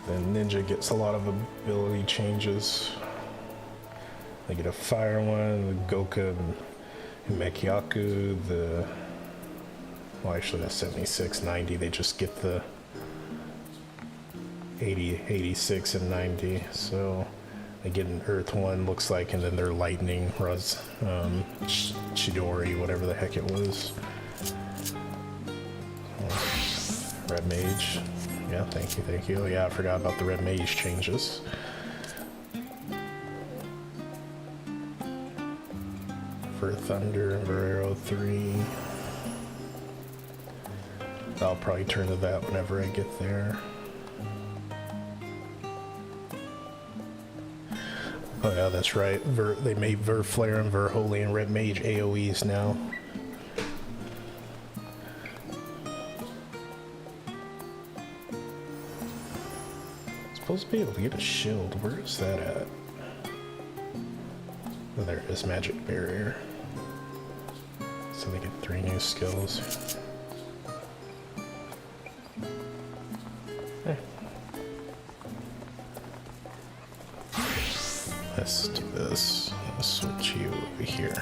Then ninja gets a lot of ability changes. They get a fire one, the Goka and Mekyaku, well actually that's 76, 90, they just get the 80, 86 and 90, so they get an earth one, looks like, and then their lightning, Chidori, whatever the heck it was. Red Mage. Yeah, thank you. Yeah, I forgot about the Red Mage changes. For Thunder, Varero 3. I'll probably turn to that whenever I get there. Oh yeah, that's right. They made Verflare and Verholy and Red Mage AoEs now. Supposed to be able to get a shield. Where is that at? Oh, there it is, Magic Barrier. So they get 3 new skills. Let's do this. I'll switch you over here.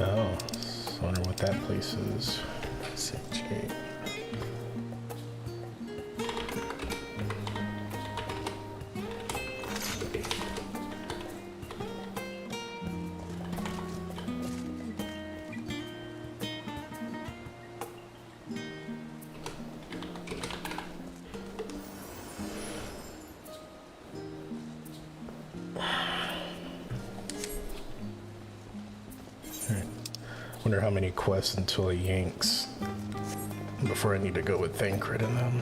Oh, I wonder what that place is. SHA. Wonder how many quests until he yanks before I need to go with Thancred in them.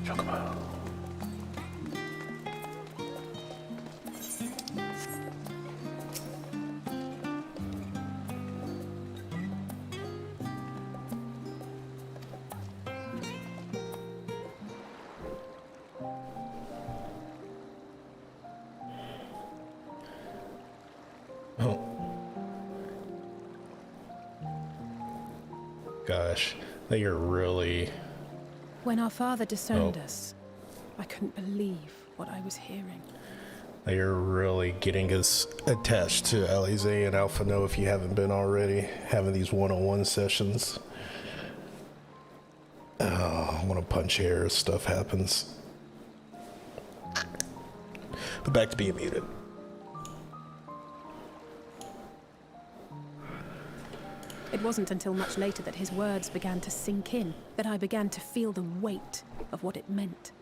Chocobo. Gosh, they are really... When our father disowned us, I couldn't believe what I was hearing. They are really getting us attached to Alize and Alpha No if you haven't been already, having these one-on-one sessions. Oh, I want to punch air as stuff happens. But back to being muted. It wasn't until much later that his words began to sink in, that I began to feel the weight of what it meant.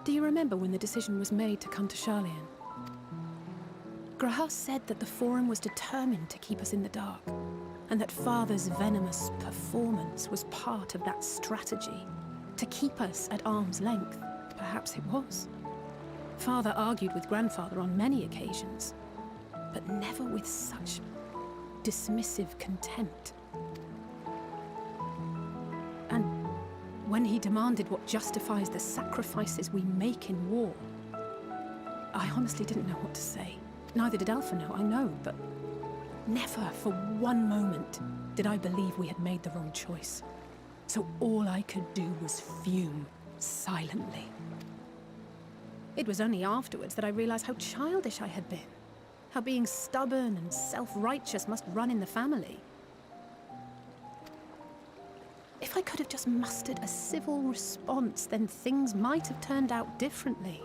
Do you remember when the decision was made to come to Sharlayan? Graha said that the Forum was determined to keep us in the dark, and that Father's venomous performance was part of that strategy, to keep us at arm's length. Perhaps it was. Father argued with Grandfather on many occasions, but never with such dismissive contempt. And when he demanded what justifies the sacrifices we make in war, I honestly didn't know what to say. Neither did Alpha know, I know, but never for one moment did I believe we had made the wrong choice. So all I could do was fume silently. It was only afterwards that I realized how childish I had been. How being stubborn and self-righteous must run in the family. If I could have just mustered a civil response, then things might have turned out differently.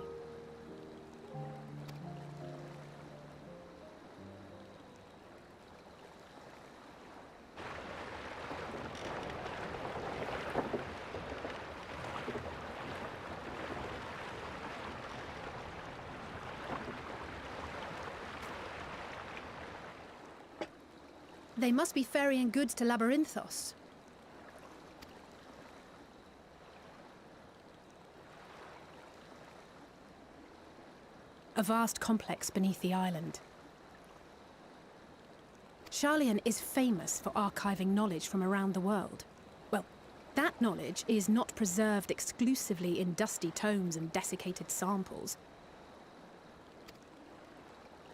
They must be ferrying goods to Labyrinthos. A vast complex beneath the island. Sharlayan is famous for archiving knowledge from around the world. Well, that knowledge is not preserved exclusively in dusty tomes and desiccated samples.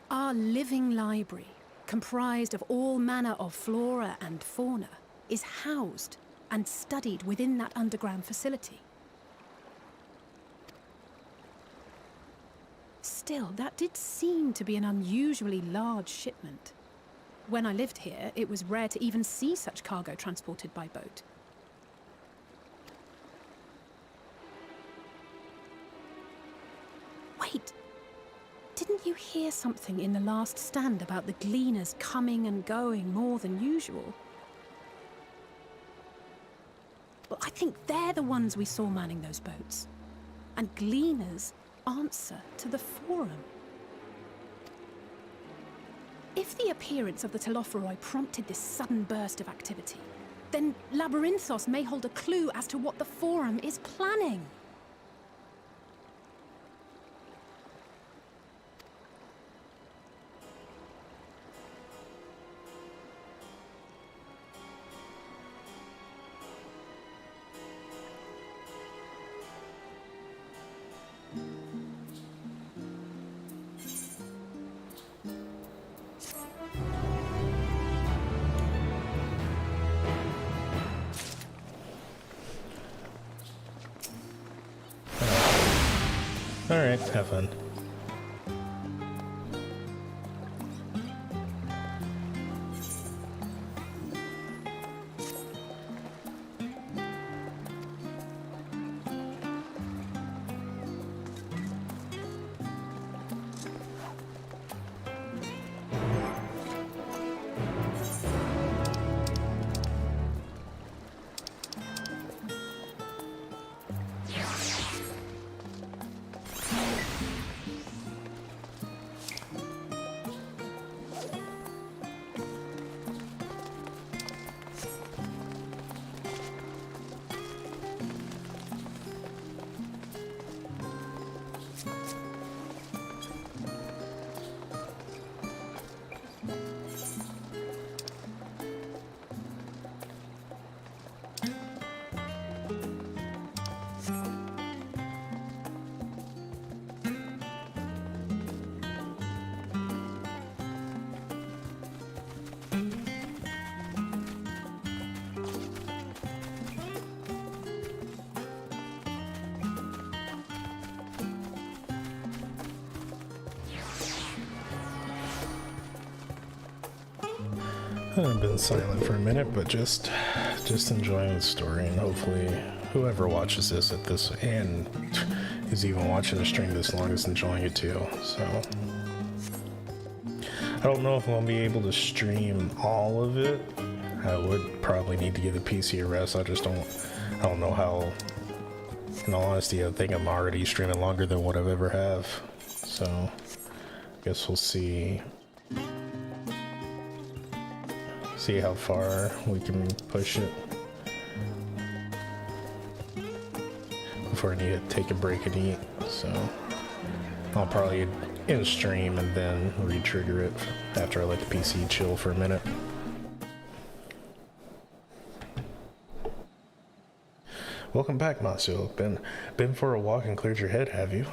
Our living library, comprised of all manner of flora and fauna, is housed and studied within that underground facility. Still, that did seem to be an unusually large shipment. When I lived here, it was rare to even see such cargo transported by boat. Wait! Didn't you hear something in the last stand about the gleaners coming and going more than usual? Well, I think they're the ones we saw manning those boats. And gleaners answer to the Forum. If the appearance of the Telophoroi prompted this sudden burst of activity, then Labyrinthos may hold a clue as to what the Forum is planning. Alright, have fun. I've been silent for a minute, but just enjoying the story, and hopefully whoever watches this at this and is even watching the stream this long is enjoying it too. So I don't know if I'll be able to stream all of it. I would probably need to give the PC a rest. I don't know how. In all honesty, I think I'm already streaming longer than what I've ever have. So I guess we'll see. See how far we can push it before I need to take a break and eat. So I'll probably end stream and then re-trigger it after I let the PC chill for a minute. Welcome back, Matsuo. Been for a walk and cleared your head, have you?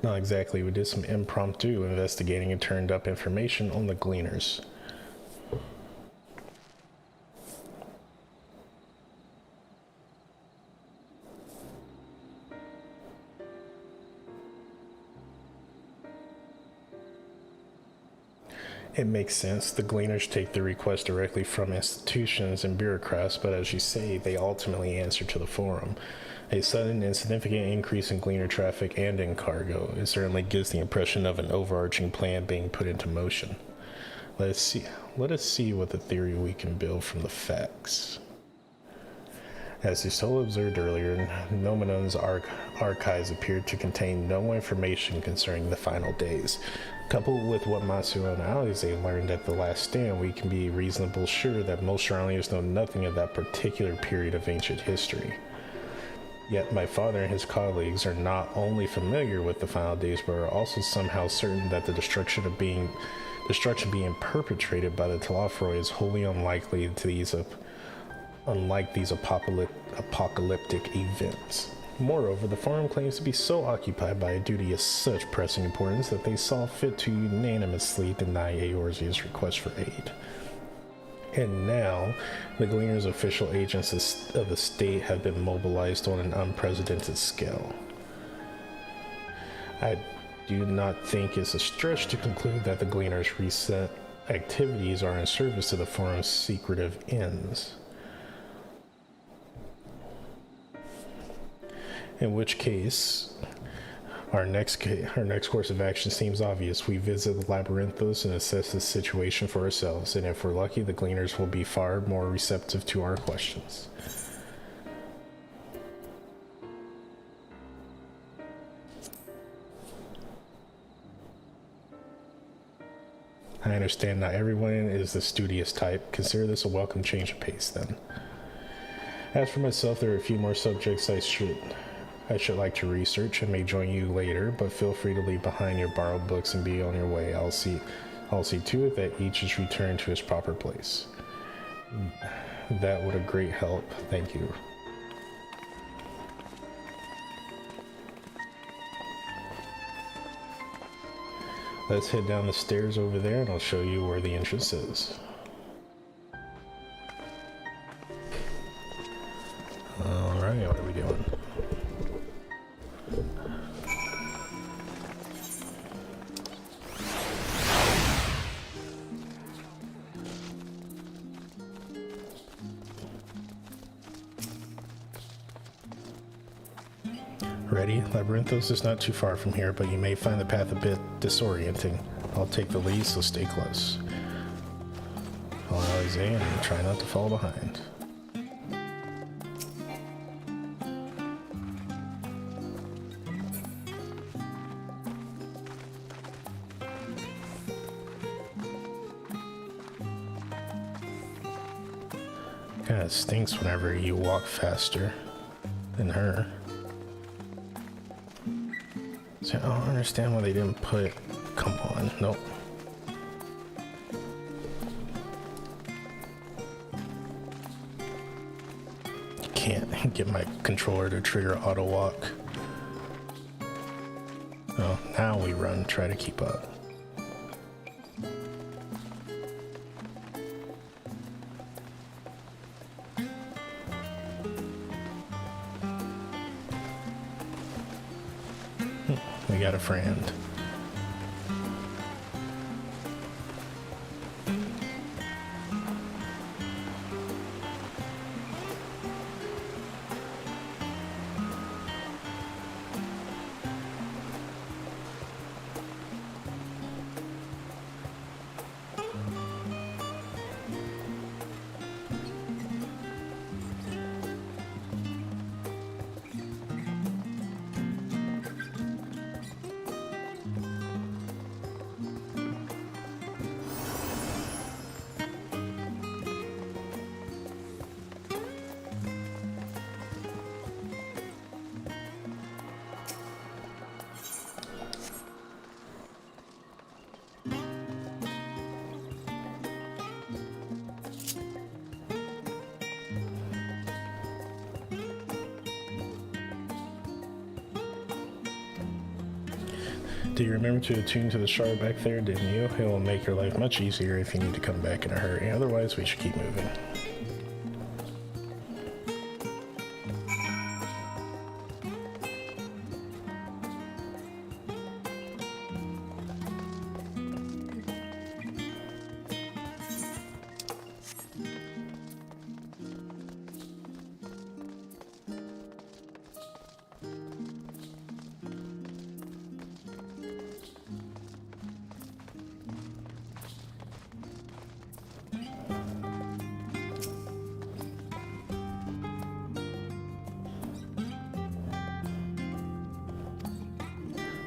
Not exactly. We did some impromptu investigating and turned up information on the Gleaners. It makes sense. The Gleaners take the request directly from institutions and bureaucrats, but as you say, they ultimately answer to the Forum. A sudden and significant increase in Gleaner traffic and in cargo. It certainly gives the impression of an overarching plan being put into motion. Let us see what the theory we can build from the facts. As Isola observed earlier, Nominon's archives appeared to contain no information concerning the final days. Coupled with what Matsuo and Alize learned at the last stand, we can be reasonably sure that most Charlians know nothing of that particular period of ancient history. Yet my father and his colleagues are not only familiar with the final days, but are also somehow certain that the destruction being perpetrated by the Telafroi is wholly unlike these apocalyptic events. Moreover, the Forum claims to be so occupied by a duty of such pressing importance that they saw fit to unanimously deny Eorzea's request for aid. And now, the Gleaners' official agents of the state have been mobilized on an unprecedented scale. I do not think it's a stretch to conclude that the Gleaners' recent activities are in service to the Forum's secretive ends. In which case, our next course of action seems obvious. We visit the Labyrinthos and assess the situation for ourselves, and if we're lucky, the Gleaners will be far more receptive to our questions. I understand not everyone is the studious type. Consider this a welcome change of pace, then. As for myself, there are a few more subjects I should like to research and may join you later, but feel free to leave behind your borrowed books and be on your way. I'll see to it that each is returned to its proper place. That would a great help. Thank you. Let's head down the stairs over there and I'll show you where the entrance is. Alright, what are we doing? Ready? Labyrinthos is not too far from here, but you may find the path a bit disorienting. I'll take the lead, so stay close. Follow Alize and try not to fall behind. Kinda stinks whenever you walk faster than her. So I don't understand why they didn't put... Come on, nope. Can't get my controller to trigger auto walk. Oh, now we run, try to keep up. We got a friend. Do you remember to attune to the shard back there, didn't you? It will make your life much easier if you need to come back in a hurry. Otherwise, we should keep moving.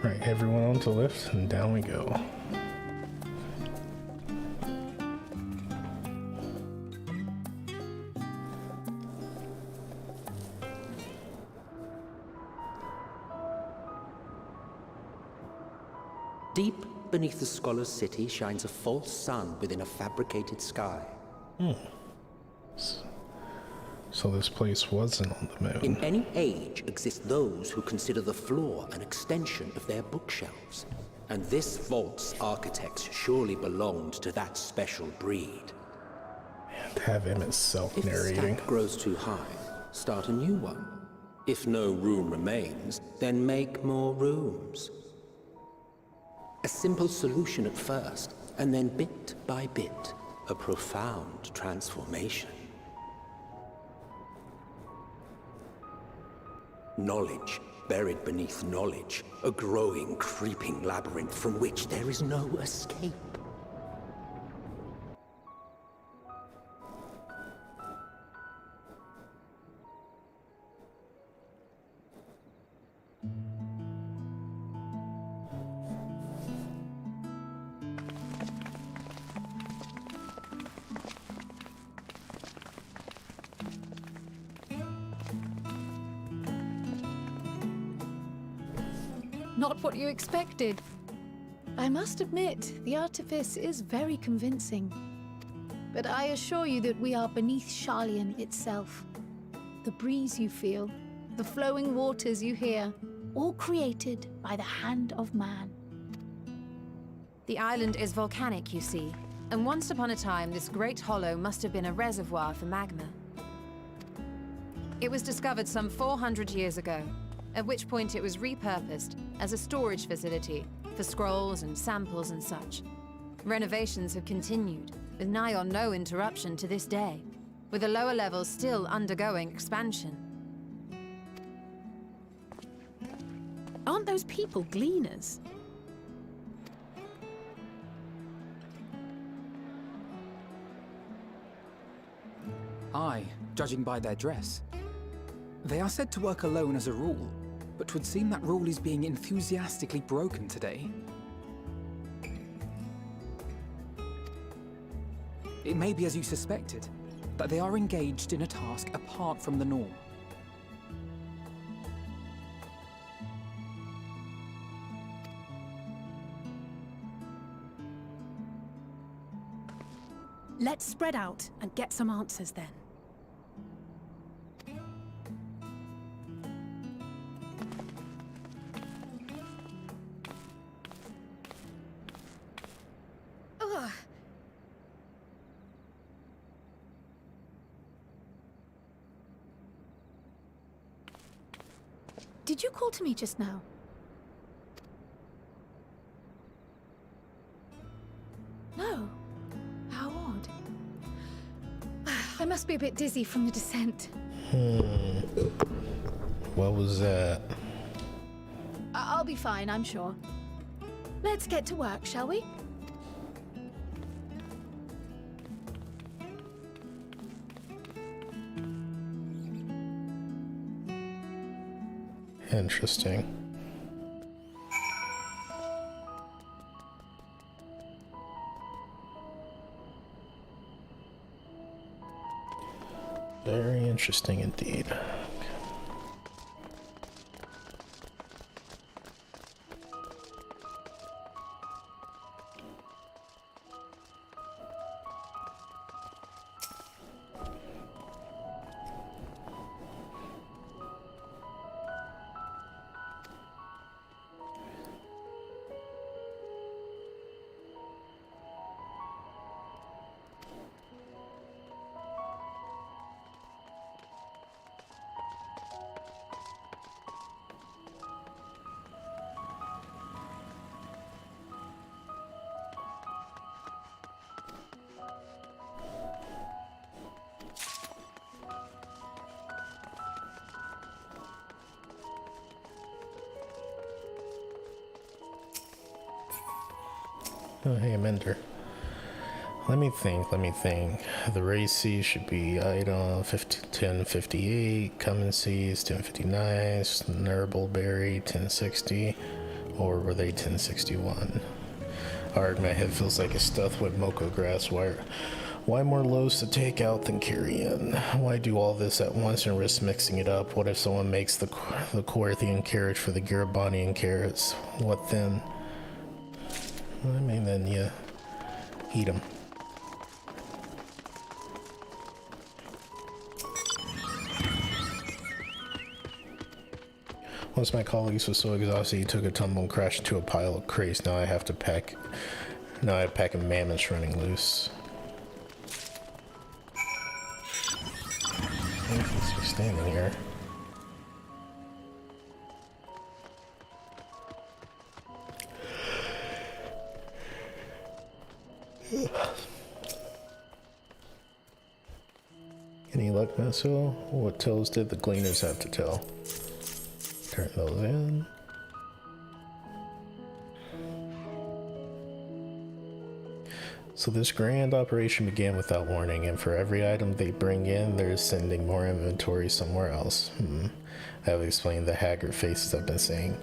Right, everyone onto the lift, and down we go. Deep beneath the scholar's city shines a false sun within a fabricated sky. So this place wasn't on the moon. In any age exist those who consider the floor an extension of their bookshelves. And this vault's architects surely belonged to that special breed. And have him as If the self-narrating. stack grows too high, start a new one. If no room remains, then make more rooms. A simple solution at first, and then bit by bit, a profound transformation. Knowledge, buried beneath knowledge, a growing, creeping labyrinth from which there is no escape. Not what you expected. I must admit, the artifice is very convincing. But I assure you that we are beneath Sharlayan itself. The breeze you feel, the flowing waters you hear, all created by the hand of man. The island is volcanic, you see, and once upon a time this great hollow must have been a reservoir for magma. It was discovered some 400 years ago, at which point it was repurposed as a storage facility for scrolls and samples and such. Renovations have continued, with nigh on no interruption to this day, with the lower levels still undergoing expansion. Aren't those people gleaners? Aye, judging by their dress. They are said to work alone as a rule, but 'twould seem that rule is being enthusiastically broken today. It may be as you suspected, that they are engaged in a task apart from the norm. Let's spread out and get some answers then. Ugh. Did you call to me just now? No. How odd. I must be a bit dizzy from the descent. What was that? I'll be fine, I'm sure. Let's get to work, shall we? Interesting. Very interesting indeed. Oh, hey, Mender. Let me think. The racy should be item 1058, Common Seas 1059, Snurbbleberry 1060, or were they 1061? Alright, my head feels like it's stuffed with mocha grass. Why more loaves to take out than carry in? Why do all this at once and risk mixing it up? What if someone makes the Quarthian carriage for the Garabonian carrots? What then? I mean, then yeah, eat them. Once my colleagues were so exhausted, he took a tumble and crashed into a pile of crates. Now I have a pack of mammoths running loose. Thanks for standing here. Any luck, Meso? What tales did the gleaners have to tell? Turn those in. So this grand operation began without warning, and for every item they bring in, they're sending more inventory somewhere else. That would explain the haggard faces I've been seeing.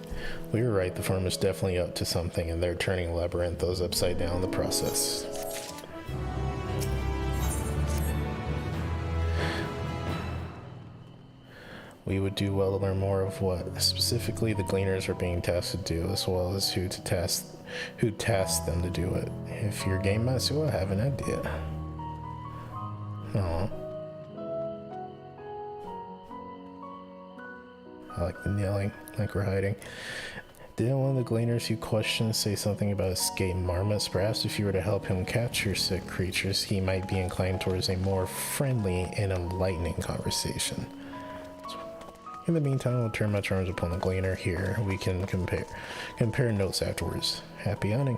We were right, the firm is definitely up to something, and they're turning Labyrinthos upside down in the process. We would do well to learn more of what specifically the Gleaners are being tasked to do, as well as who tasked them to do it. If you're game master, I have an idea. Aww. I like the yelling, like we're hiding. Didn't one of the Gleaners you questioned say something about escape marmots? Perhaps if you were to help him capture sick creatures, he might be inclined towards a more friendly and enlightening conversation. In the meantime, I'll turn my charms upon the Gleaner here. We can compare notes afterwards. Happy hunting.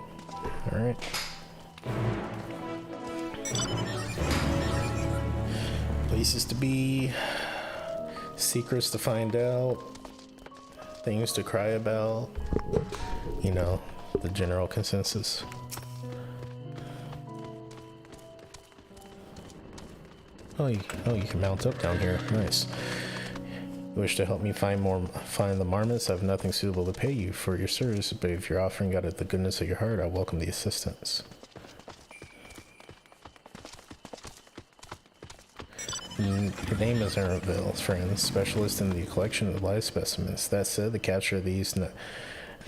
Alright. Places to be. Secrets to find out. Things to cry about. You know, the general consensus. Oh, you can mount up down here. Nice. You wish to help me find the marmots? I have nothing suitable to pay you for your service, but if you're offering out of the goodness of your heart, I welcome the assistance. The name is Ernville, friend, specialist in the collection of live specimens. That said, the capture of these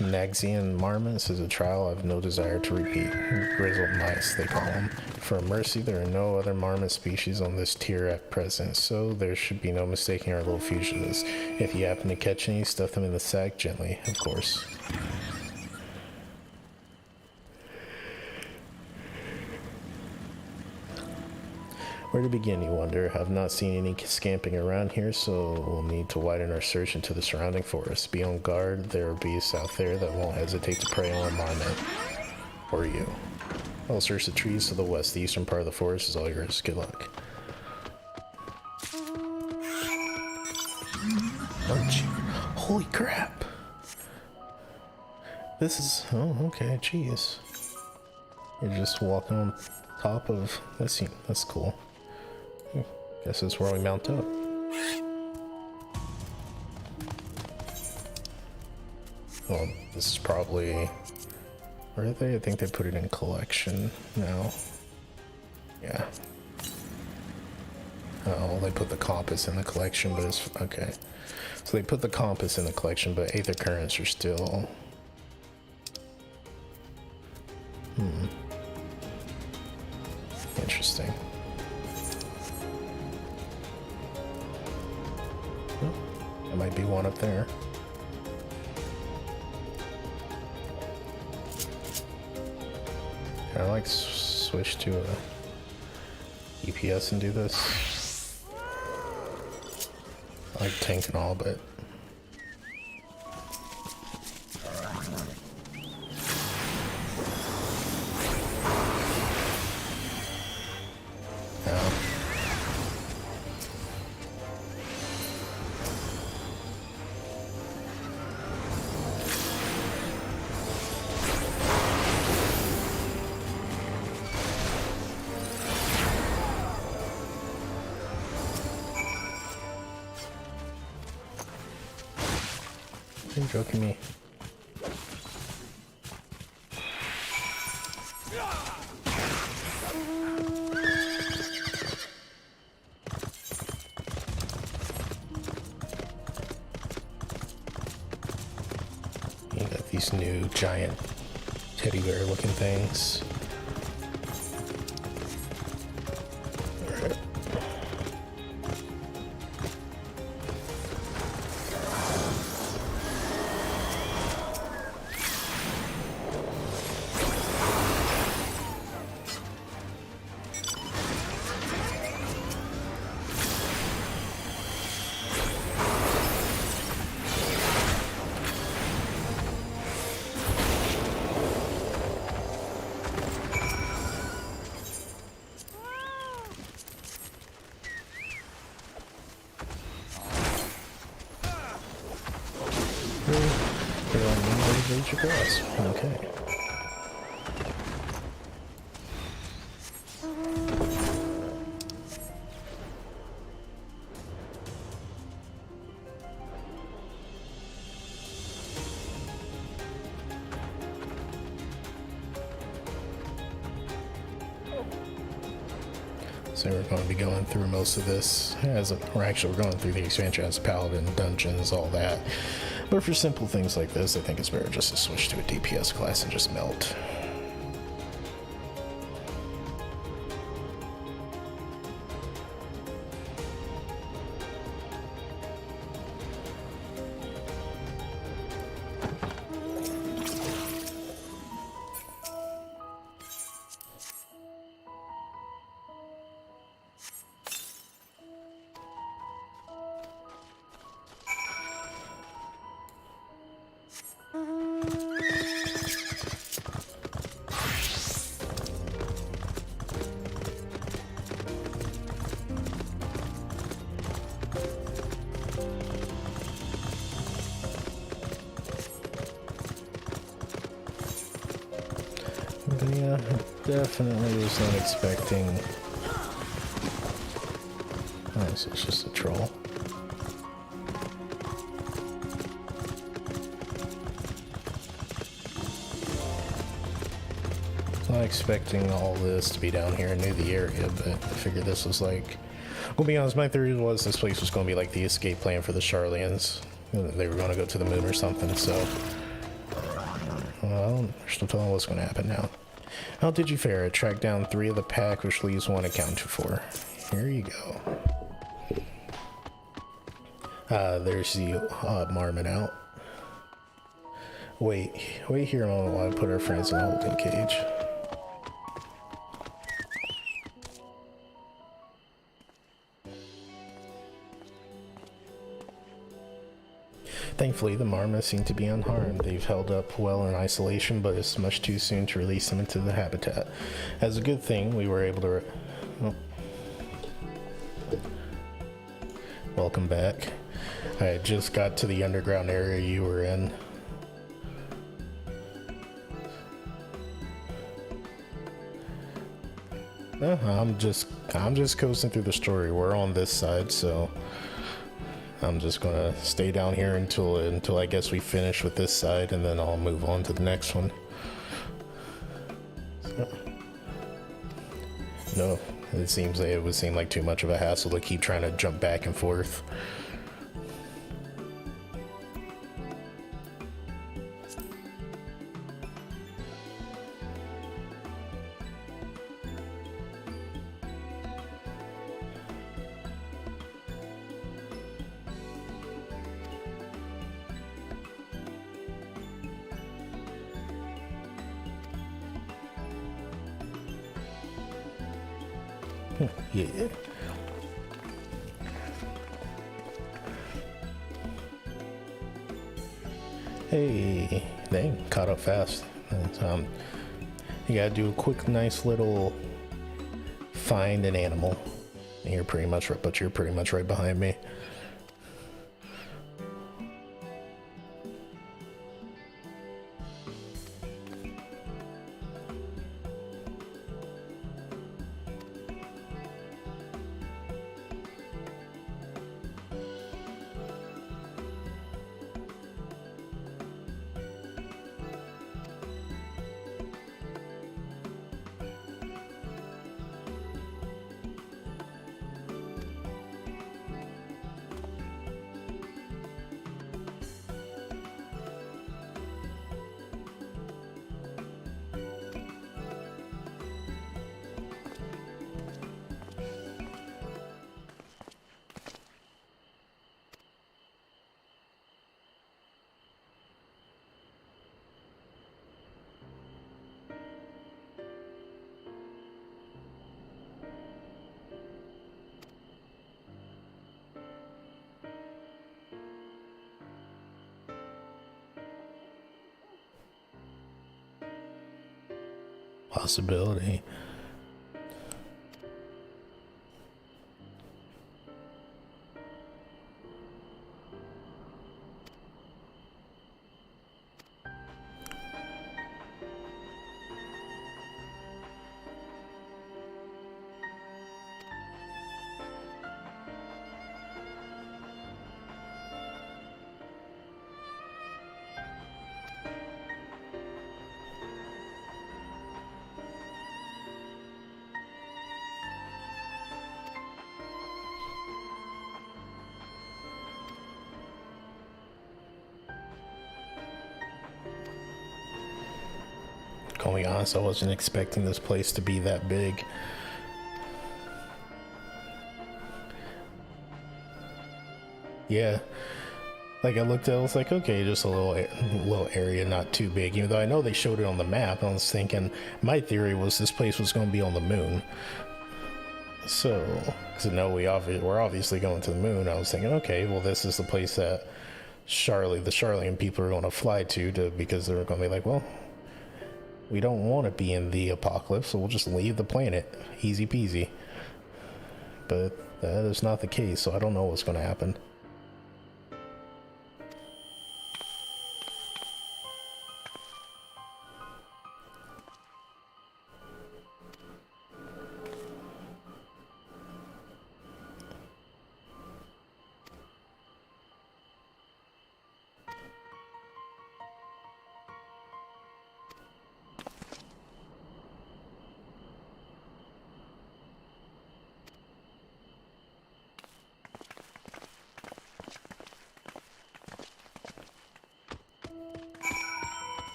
Naxian marmots is a trial I have no desire to repeat. Grizzled mice, they call them. For mercy, there are no other marmot species on this tier at present, so there should be no mistaking our little fugitives. If you happen to catch any, stuff them in the sack gently, of course. Where to begin, you wonder? I've not seen any scamping around here, so we'll need to widen our search into the surrounding forest. Be on guard, there are beasts out there that won't hesitate to prey on a marmot. Or you. I'll search the trees to the west. The eastern part of the forest is all yours. Good luck. Oh, gee. Holy crap. This is... Oh, okay, jeez. You're just walking on top of... That's cool. Guess that's where we mount up. Well, this is probably... Where are they? I think they put it in collection now. Yeah. Oh, they put the compass in the collection, but it's... Okay. So they put the compass in the collection, but Aether Currents are still... Interesting. Oh, there might be one up there. Can I like switch to a EPS and do this? I like tank and all, but you joking me? You got these new giant teddy bear looking things. Okay. So we're going to be going through most of this we're going through the expansion as a paladin, dungeons, all that. But for simple things like this, I think it's better just to switch to a DPS class and just melt. But yeah, definitely was not expecting. Oh, so it's just a troll. Not expecting all this to be down here. I knew the area, but I figured this was like. Well, to be honest, my theory was this place was going to be like the escape plan for the Sharlayans. They were going to go to the moon or something, so. Well, they're still telling what's going to happen now. How did you fare? I tracked down 3 of the pack, which leaves 1 accounted for. Here you go. There's the marmot out. Wait here a moment while I put our friends in a holding cage. Thankfully, the marmots seem to be unharmed. They've held up well in isolation, but it's much too soon to release them into the habitat. As a good thing, we were able to... Welcome back. I just got to the underground area you were in. I'm just coasting through the story. We're on this side, so... I'm just gonna stay down here until I guess we finish with this side, and then I'll move on to the next one. So, no, it would seem like too much of a hassle to keep trying to jump back and forth. Yeah. Hey, dang, caught up fast. You gotta do a quick, nice little find an animal. You're pretty much right behind me. Possibility. Going honest, I wasn't expecting this place to be that big. Yeah, like I looked at it, I was like, okay, just a little area, not too big. Even though I know they showed it on the map, I was thinking, my theory was this place was going to be on the moon. So, because I know we're obviously going to the moon, I was thinking, okay, well, this is the place that the Charlian people are going to fly to because they're going to be like, well, we don't want to be in the apocalypse, so we'll just leave the planet. Easy peasy. But that is not the case, so I don't know what's going to happen.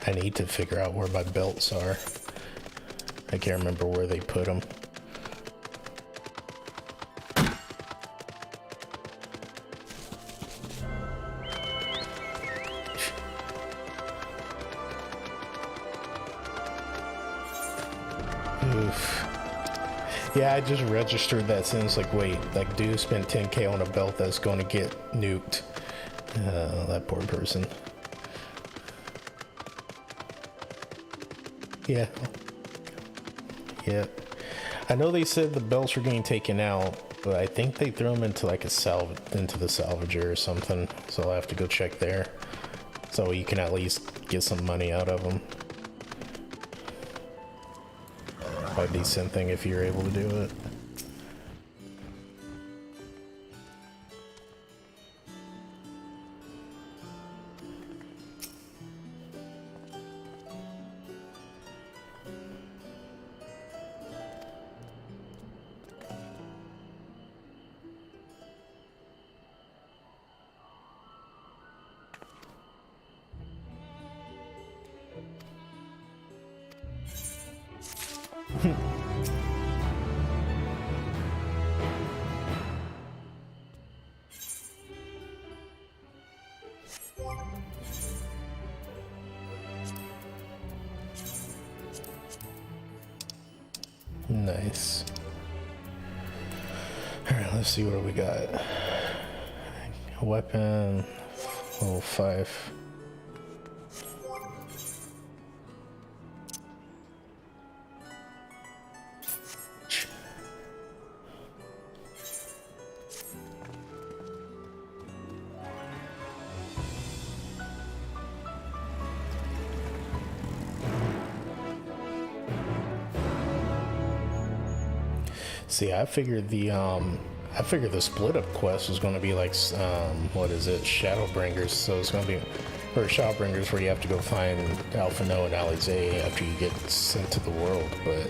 I need to figure out where my belts are. I can't remember where they put them. Oof. Yeah, I just registered that sentence like, wait, like dude spent 10K on a belt that's going to get nuked. That poor person. Yeah. Yeah. I know they said the belts were getting taken out, but I think they threw them into like into the salvager or something. So I'll have to go check there. So you can at least get some money out of them. A decent thing if you're able to do it. Nice. Alright, let's see what we got. A weapon, level 5. See, I figured the split up quest was going to be like, what is it, Shadowbringers. So it's going to be, or Shadowbringers, where you have to go find Alpha No and Alizé after you get sent to the world. But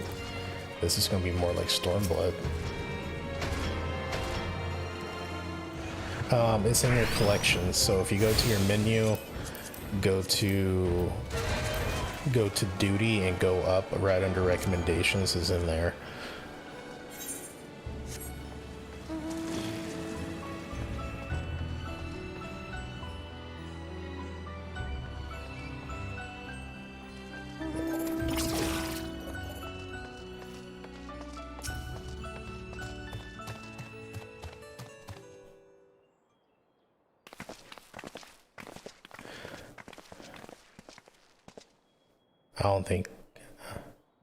this is going to be more like Stormblood. It's in your collection. So if you go to your menu, go to duty and go up right under recommendations is in there. I don't think.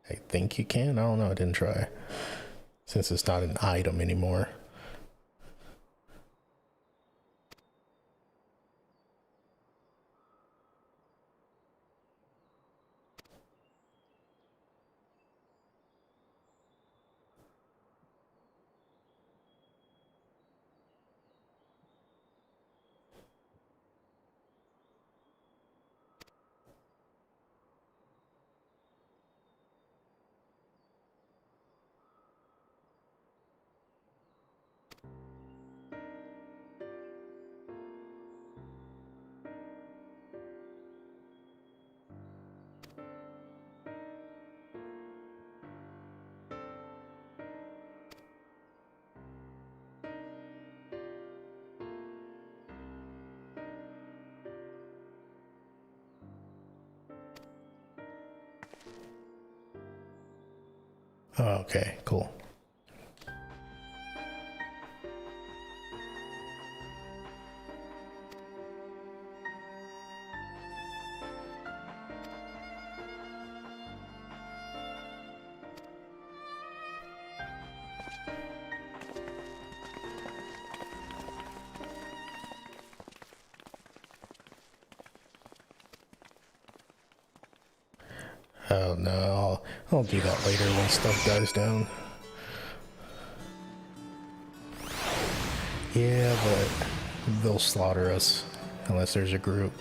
I think you can. I don't know. I didn't try. Since it's not an item anymore. Oh, okay, cool. Oh no, I'll do that later when stuff dies down. Yeah, but they'll slaughter us unless there's a group.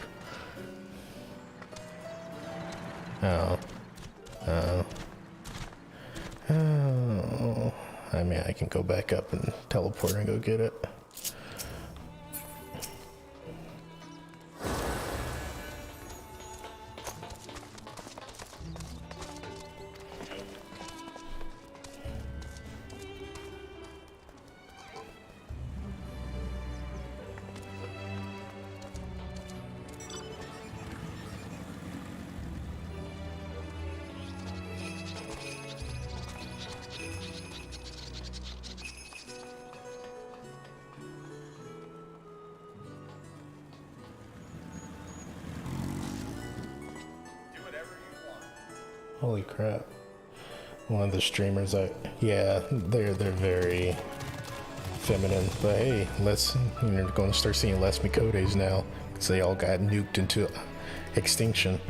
Oh. Oh. Oh. I mean, I can go back up and teleport and go get it. Holy crap. One of the streamers, yeah, they're very feminine, but hey, you're going to start seeing less Mikodes now, because they all got nuked into extinction.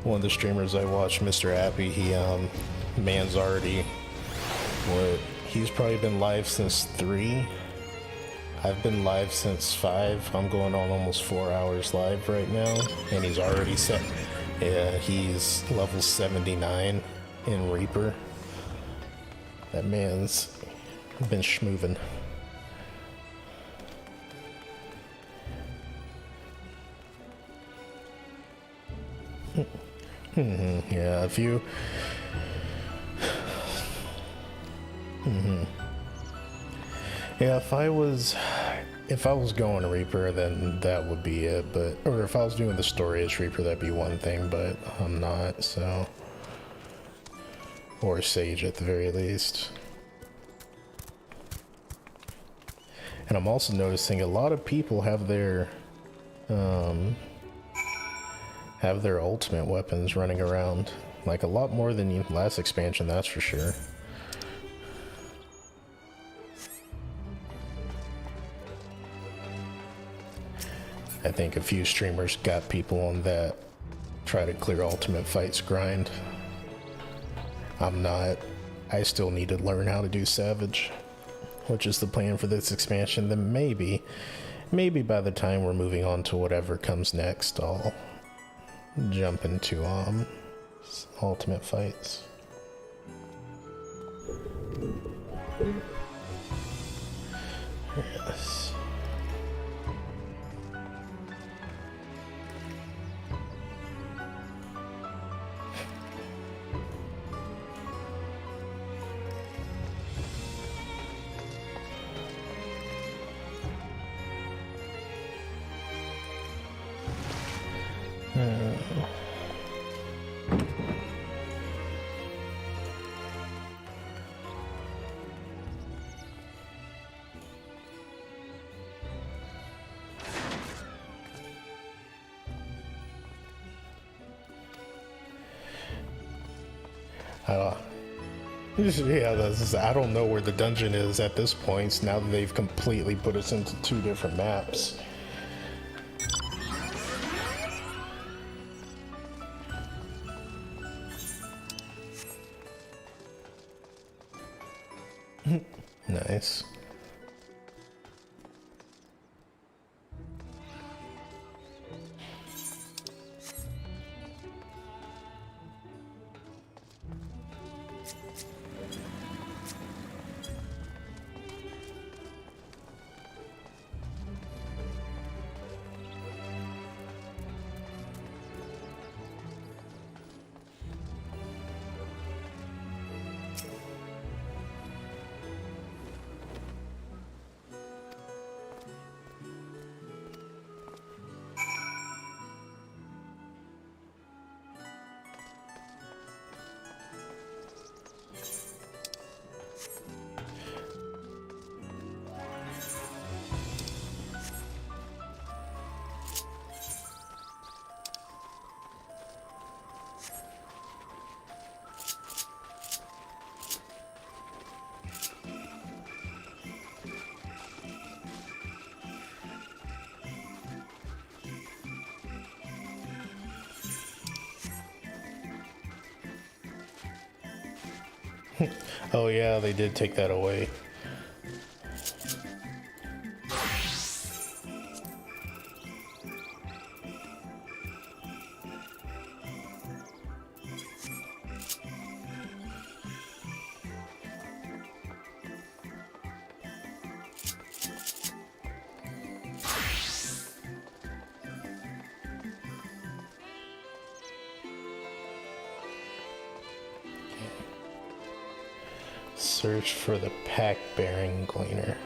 One of the streamers I watched, Mr. Appy, man's already, he's probably been live since 3. I've been live since 5. I'm going on almost 4 hours live right now, and he's already set. Yeah, he's level 79 in Reaper. That man's been schmoovin'. Yeah, if you... Yeah, if I was going Reaper, then that would be it, or if I was doing the story as Reaper, that'd be one thing, but I'm not, so... Or Sage at the very least. And I'm also noticing a lot of people have their ultimate weapons running around, like a lot more than last expansion, that's for sure. I think a few streamers got people on that try to clear ultimate fights grind. I'm not. I still need to learn how to do Savage, which is the plan for this expansion. Then maybe by the time we're moving on to whatever comes next, I'll jump into ultimate fights. Yes. Yeah, I don't know where the dungeon is at this point, now that they've completely put us into two different maps. Nice. Oh yeah, they did take that away. Search for the pack bearing gleaner.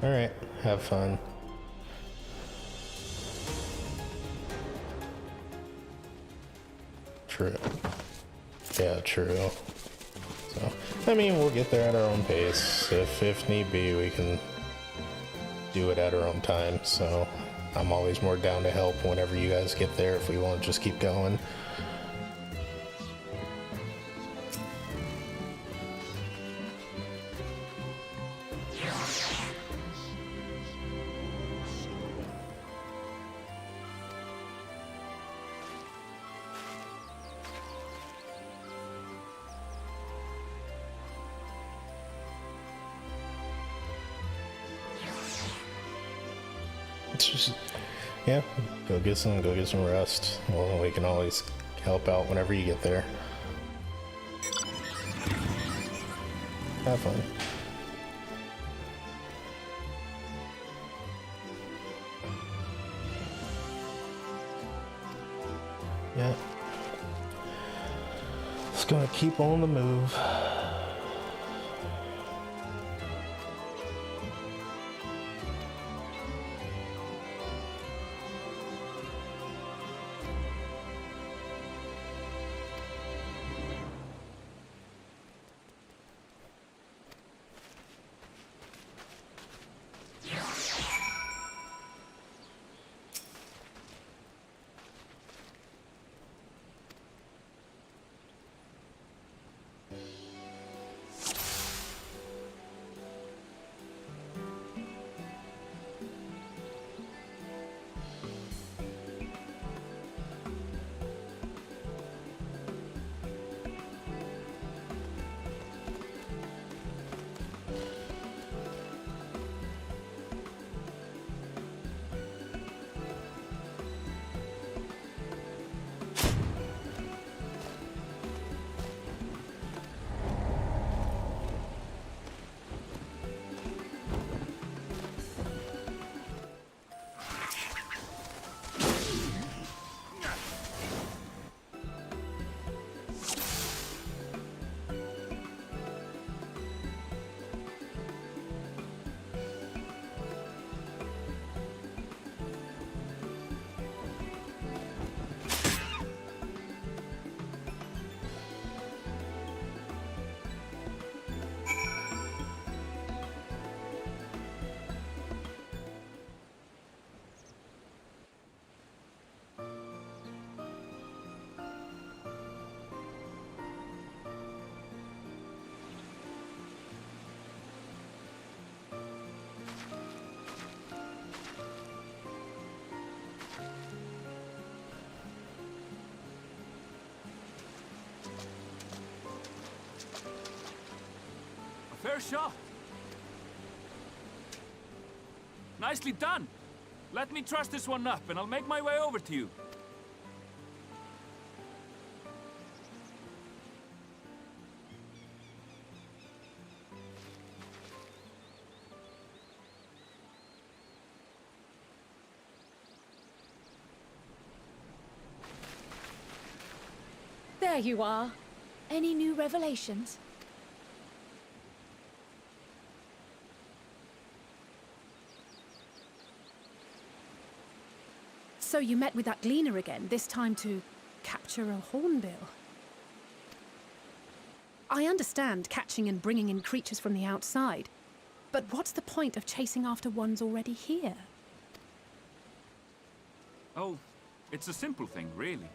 Alright, have fun. True. Yeah, true. So, I mean, we'll get there at our own pace. If need be, we can do it at our own time. So, I'm always more down to help whenever you guys get there if we want to just keep going. Just, yeah, go get some rest. Well, we can always help out whenever you get there. Have fun. Yeah. Just gonna keep on the move. Fair shot. Nicely done. Let me truss this one up, and I'll make my way over to you. There you are. Any new revelations? So you met with that gleaner again, this time to capture a hornbill. I understand catching and bringing in creatures from the outside, but what's the point of chasing after ones already here? Oh, it's a simple thing, really.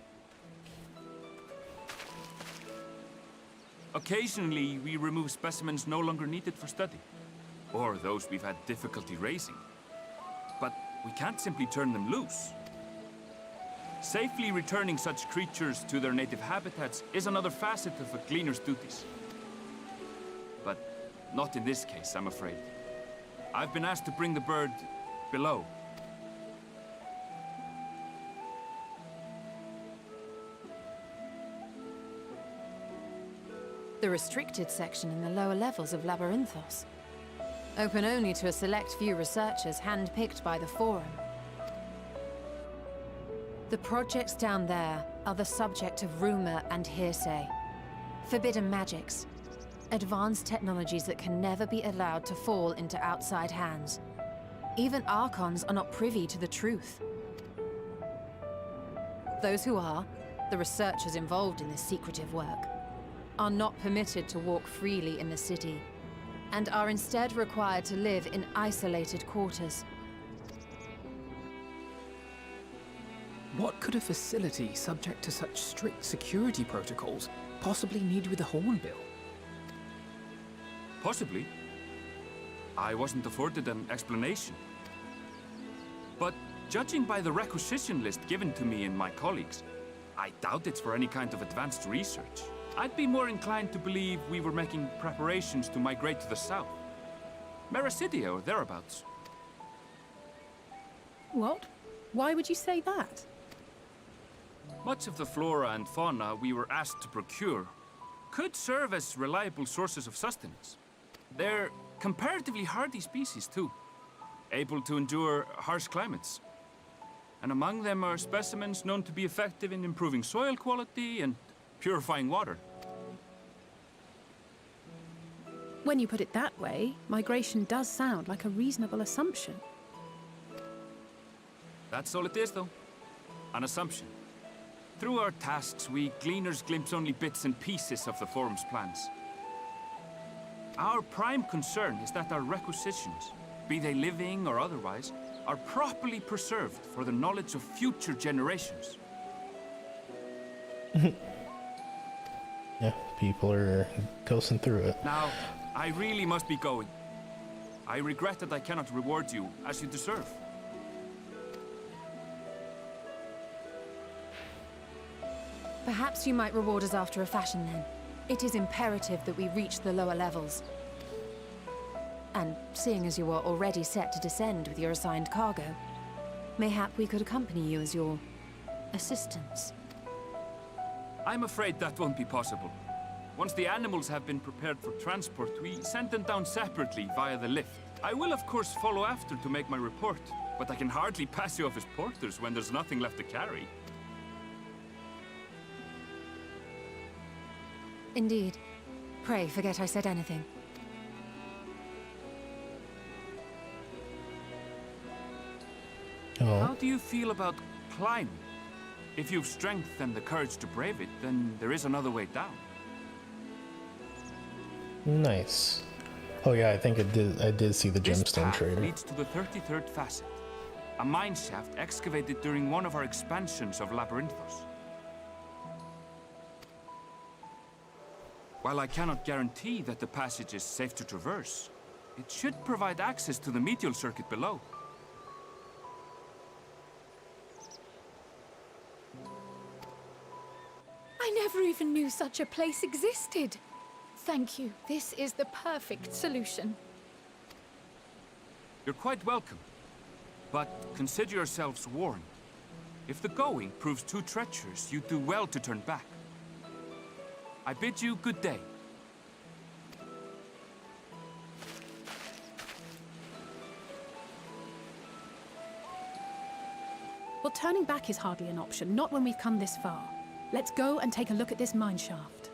Occasionally, we remove specimens no longer needed for study, or those we've had difficulty raising. But we can't simply turn them loose. Safely returning such creatures to their native habitats is another facet of a cleaner's duties. But not in this case, I'm afraid. I've been asked to bring the bird below. The restricted section in the lower levels of Labyrinthos. Open only to a select few researchers hand-picked by the Forum. The projects down there are the subject of rumor and hearsay. Forbidden magics. Advanced technologies that can never be allowed to fall into outside hands. Even Archons are not privy to the truth. Those who are, the researchers involved in this secretive work, are not permitted to walk freely in the city, and are instead required to live in isolated quarters. What could a facility subject to such strict security protocols possibly need with a hornbill? Possibly. I wasn't afforded an explanation. But judging by the requisition list given to me and my colleagues, I doubt it's for any kind of advanced research. I'd be more inclined to believe we were making preparations to migrate to the south. Mericidia or thereabouts. What? Why would you say that? Much of the flora and fauna we were asked to procure could serve as reliable sources of sustenance. They're comparatively hardy species, too, able to endure harsh climates. And among them are specimens known to be effective in improving soil quality and purifying water. When you put it that way, migration does sound like a reasonable assumption. That's all it is, though. An assumption. Through our tasks, we gleaners glimpse only bits and pieces of the Forum's plans. Our prime concern is that our requisitions, be they living or otherwise, are properly preserved for the knowledge of future generations. Yeah, people are coasting through it. Now, I really must be going. I regret that I cannot reward you as you deserve. Perhaps you might reward us after a fashion then. It is imperative that we reach the lower levels. And seeing as you are already set to descend with your assigned cargo, mayhap we could accompany you as your assistants. I'm afraid that won't be possible. Once the animals have been prepared for transport, we send them down separately via the lift. I will, of course, follow after to make my report, but I can hardly pass you off as porters when there's nothing left to carry. Indeed. Pray forget I said anything. Oh. How do you feel about climbing? If you've strength and the courage to brave it, then there is another way down. Nice. Oh yeah, I think I did see the gemstone trader. This path leads to the 33rd facet, a mine shaft excavated during one of our expansions of Labyrinthos. While I cannot guarantee that the passage is safe to traverse, it should provide access to the medial circuit below. I never even knew such a place existed. Thank you. This is the perfect solution. You're quite welcome. But consider yourselves warned. If the going proves too treacherous, you'd do well to turn back. I bid you good day. Well, turning back is hardly an option, not when we've come this far. Let's go and take a look at this mine shaft.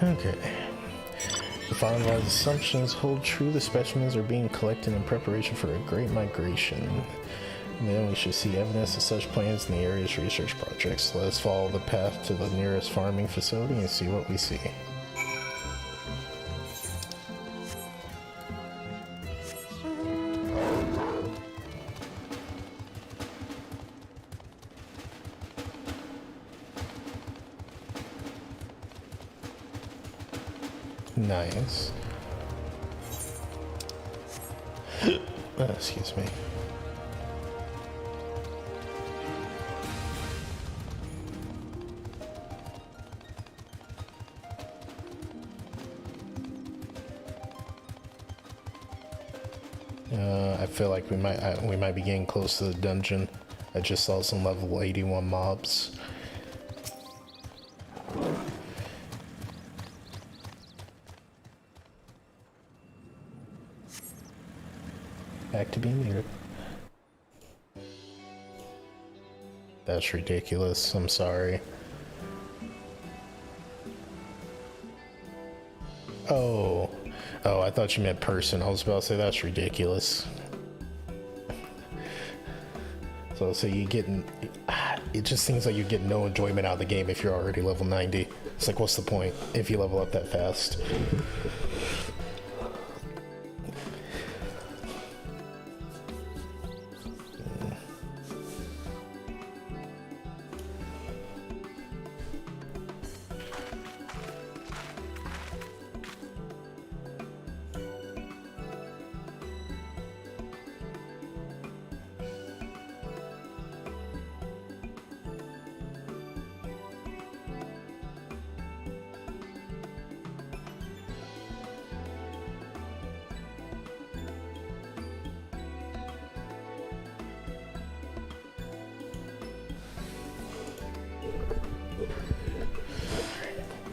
Okay. If our assumptions hold true, the specimens are being collected in preparation for a great migration. And then we should see evidence of such plans in the area's research projects. Let us follow the path to the nearest farming facility and see what we see. Nice. Excuse me. I feel like we might be getting close to the dungeon. I just saw some level 81 mobs. Back to being muted. That's ridiculous. I'm sorry. Oh, I thought you meant person. I was about to say that's ridiculous. So you getting? It just seems like you get no enjoyment out of the game if you're already level 90. It's like, what's the point if you level up that fast?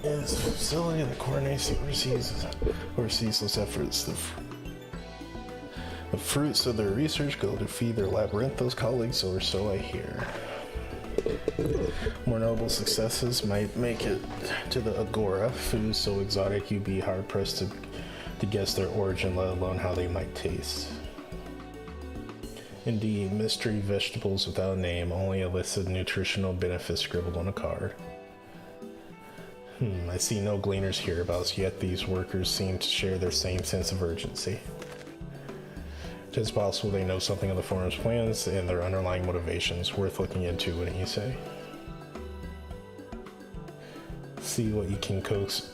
Is the facility that coordinates and oversees those efforts. The fruits of their research go to feed their labyrinthos colleagues, or so I hear. More notable successes might make it to the Agora. Foods so exotic you'd be hard-pressed to guess their origin, let alone how they might taste. Indeed, mystery vegetables without a name, only illicit nutritional benefits scribbled on a card. I see no gleaners hereabouts, yet these workers seem to share their same sense of urgency. It is possible they know something of the forum's plans and their underlying motivations. Worth looking into, wouldn't you say? See what you can coax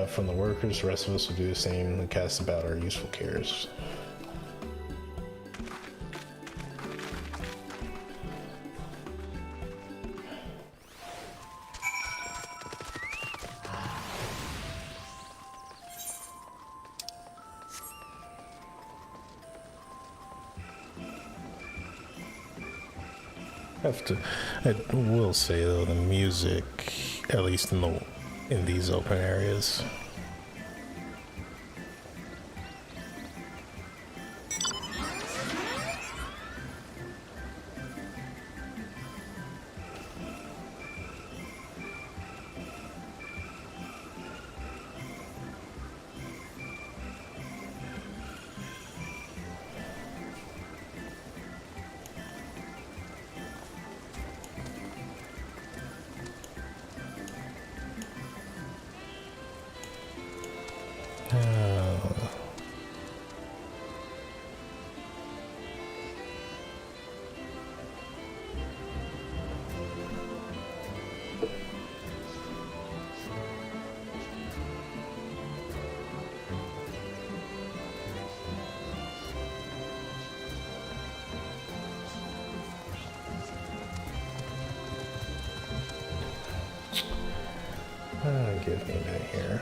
from the workers. The rest of us will do the same and cast about our useful cares. I will say though, the music, at least in these open areas, give me a minute here.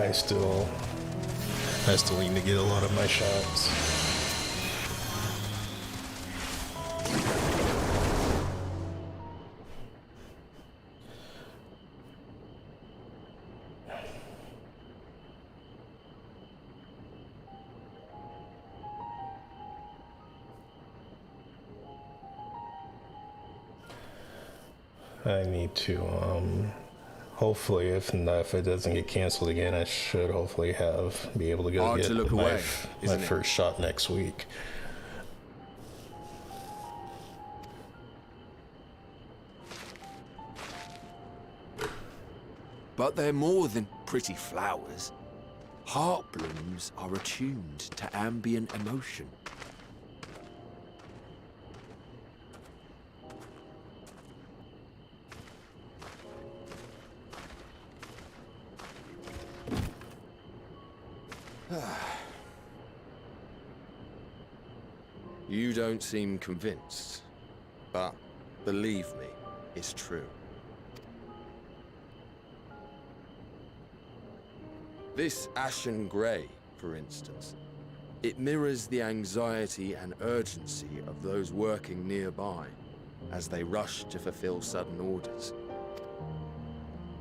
I still need to get a lot of my shots. I need to, hopefully, if it doesn't get canceled again, I should hopefully be able to go Hard get to look my away, isn't it? first shot next week. But they're more than pretty flowers. Heart blooms are attuned to ambient emotion. You don't seem convinced, but believe me, it's true. This ashen grey, for instance, it mirrors the anxiety and urgency of those working nearby as they rush to fulfill sudden orders.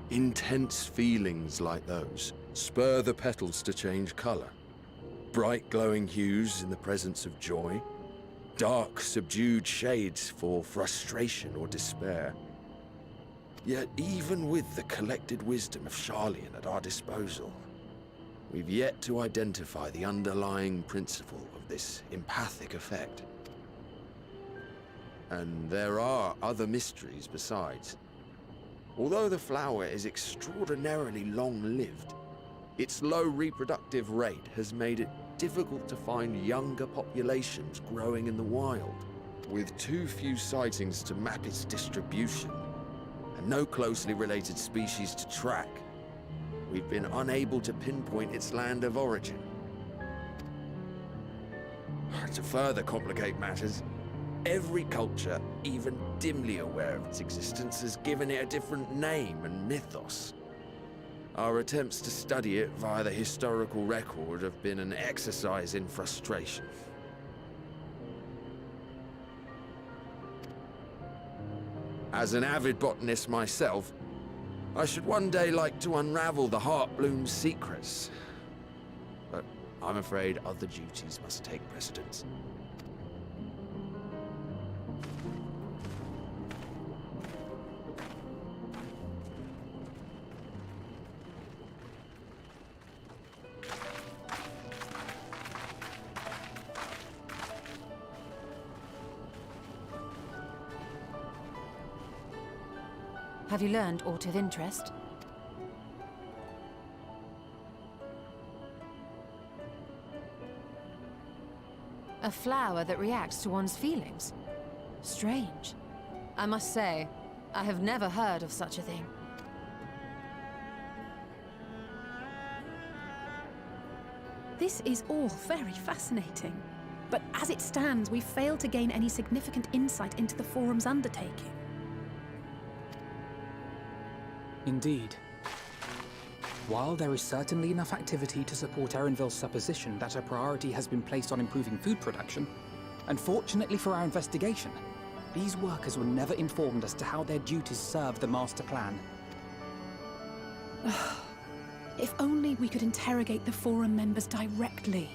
Intense feelings like those spur the petals to change colour. Bright glowing hues in the presence of joy, dark subdued shades for frustration or despair. Yet even with the collected wisdom of Charlian at our disposal, we've yet to identify the underlying principle of this empathic effect. And there are other mysteries besides. Although the flower is extraordinarily long-lived, its low reproductive rate has made it difficult to find younger populations growing in the wild. With too few sightings to map its distribution, and no closely related species to track, we've been unable to pinpoint its land of origin. To further complicate matters, every culture, even dimly aware of its existence, has given it a different name and mythos. Our attempts to study it via the historical record have been an exercise in frustration. As an avid botanist myself, I should one day like to unravel the Heartbloom's secrets. But I'm afraid other duties must take precedence. Have you learned aught of interest? A flower that reacts to one's feelings? Strange. I must say, I have never heard of such a thing. This is all very fascinating. But as it stands, we've failed to gain any significant insight into the Forum's undertaking. Indeed. While there is certainly enough activity to support Erenville's supposition that a priority has been placed on improving food production, unfortunately for our investigation, these workers were never informed as to how their duties serve the master plan. If only we could interrogate the Forum members directly.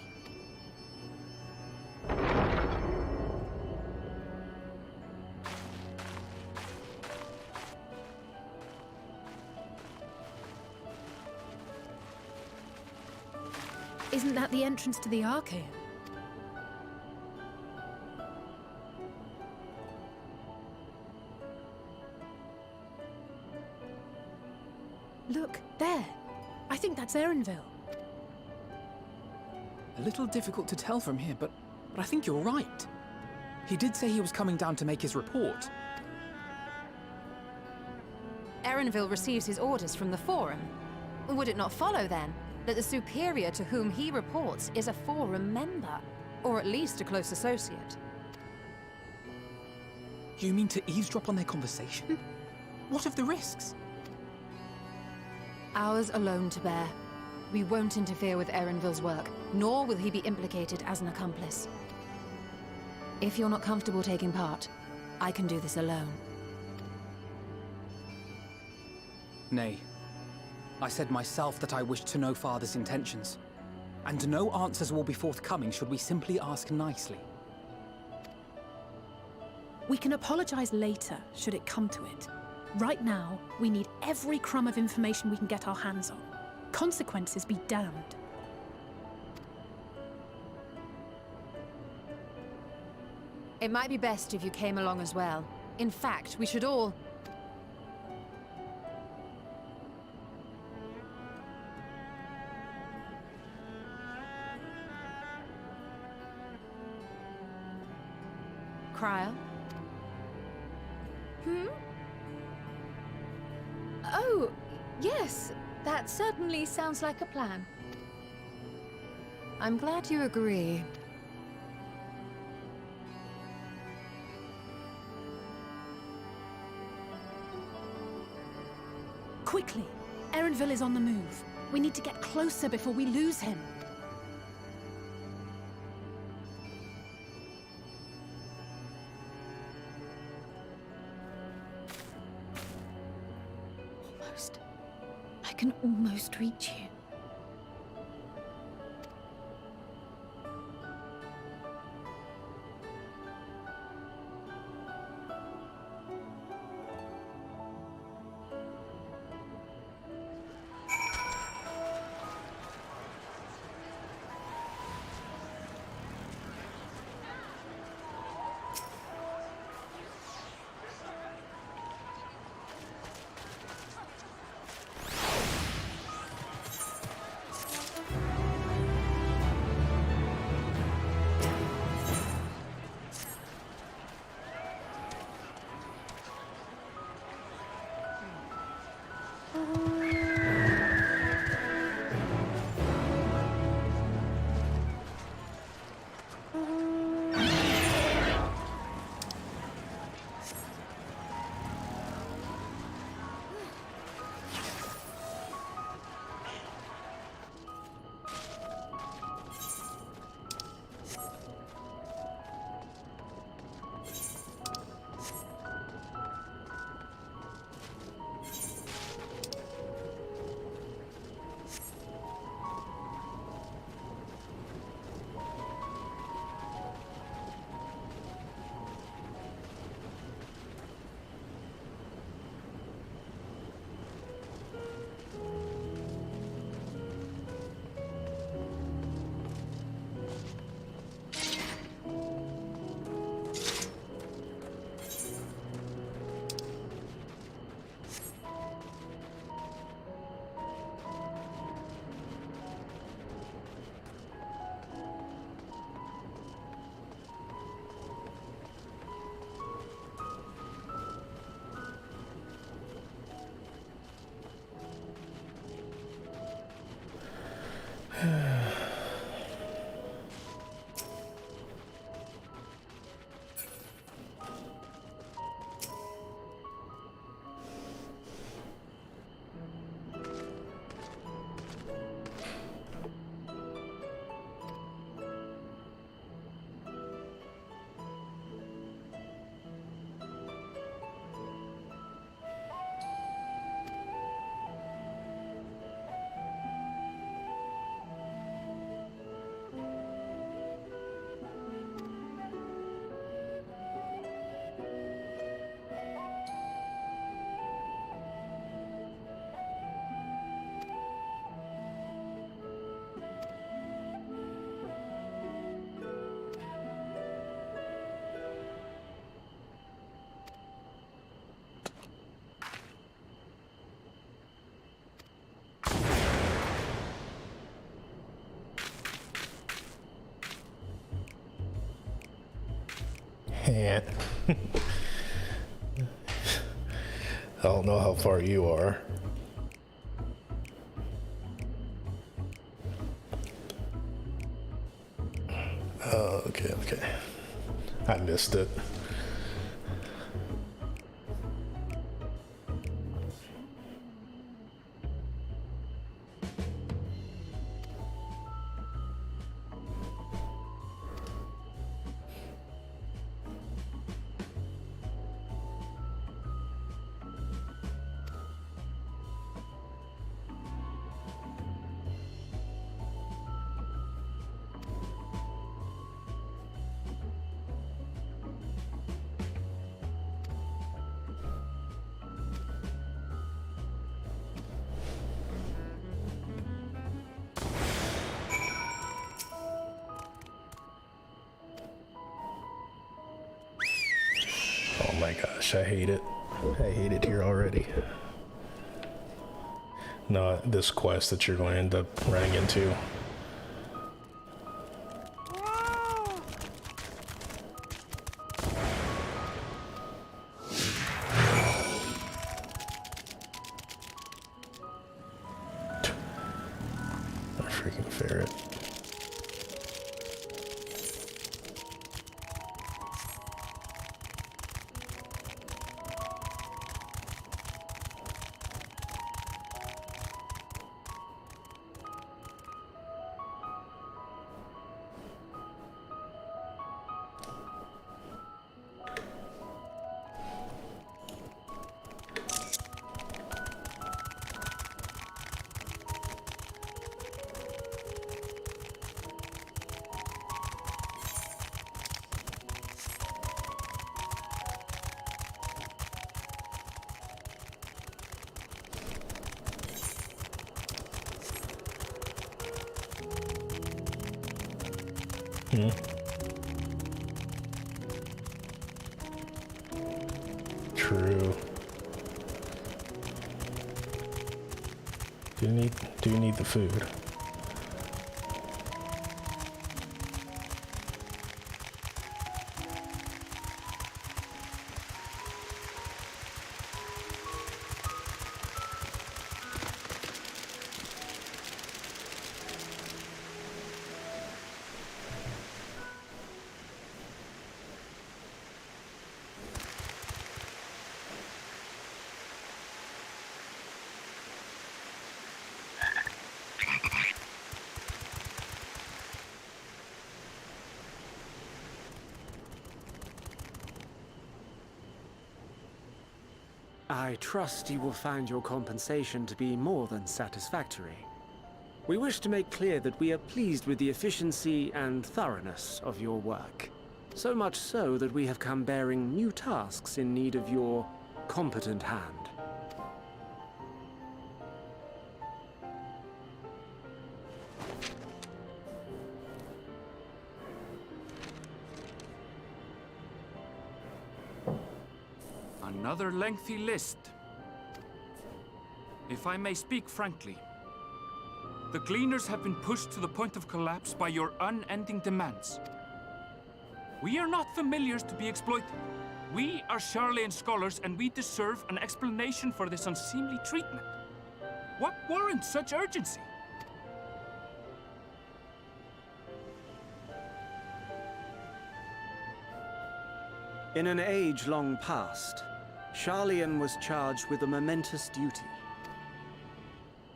Isn't that the entrance to the Archaeum? Look, there. I think that's Erenville. A little difficult to tell from here, but I think you're right. He did say he was coming down to make his report. Erenville receives his orders from the Forum. Would it not follow, then, that the superior to whom he reports is a Forum member, or at least a close associate? You mean to eavesdrop on their conversation? What of the risks? Ours alone to bear. We won't interfere with Erenville's work, nor will he be implicated as an accomplice. If you're not comfortable taking part, I can do this alone. Nay. I said myself that I wished to know Father's intentions. And no answers will be forthcoming should we simply ask nicely. We can apologize later, should it come to it. Right now, we need every crumb of information we can get our hands on. Consequences be damned. It might be best if you came along as well. In fact, we should all... Cryo? Oh, yes. That certainly sounds like a plan. I'm glad you agree. Quickly! Erenville is on the move. We need to get closer before we lose him. Almost. I can almost reach you. Yeah. I don't know how far you are. Oh, okay. I missed it. my gosh, I hate it. I hate it here already. No, this quest that you're going to end up running into. A freaking ferret. True. Do need the food. I trust you will find your compensation to be more than satisfactory. We wish to make clear that we are pleased with the efficiency and thoroughness of your work. So much so that we have come bearing new tasks in need of your competent hand. Another lengthy list. If I may speak frankly, the Gleaners have been pushed to the point of collapse by your unending demands. We are not familiars to be exploited. We are Sharlayan scholars, and we deserve an explanation for this unseemly treatment. What warrants such urgency? In an age long past, Sharlayan was charged with a momentous duty.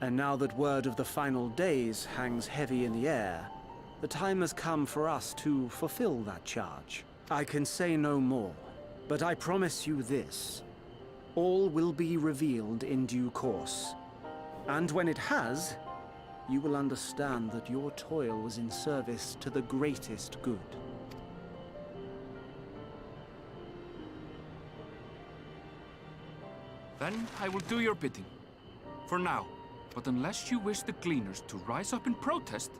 And now that word of the final days hangs heavy in the air, the time has come for us to fulfill that charge. I can say no more, but I promise you this. All will be revealed in due course. And when it has, you will understand that your toil was in service to the greatest good. Then I will do your bidding. For now. But unless you wish the Gleaners to rise up in protest,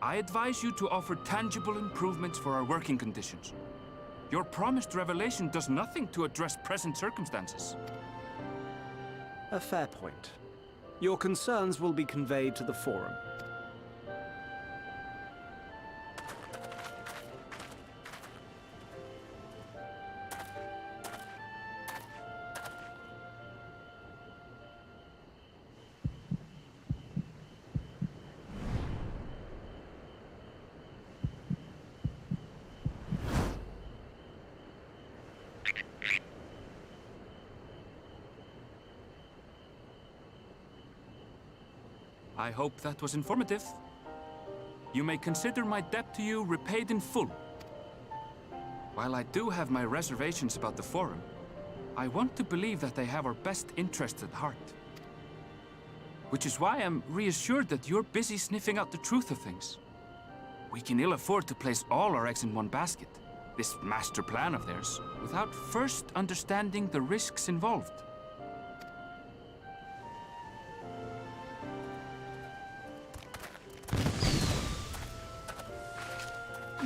I advise you to offer tangible improvements for our working conditions. Your promised revelation does nothing to address present circumstances. A fair point. Your concerns will be conveyed to the Forum. I hope that was informative. You may consider my debt to you repaid in full. While I do have my reservations about the Forum, I want to believe that they have our best interests at heart. Which is why I'm reassured that you're busy sniffing out the truth of things. We can ill afford to place all our eggs in one basket, this master plan of theirs, without first understanding the risks involved.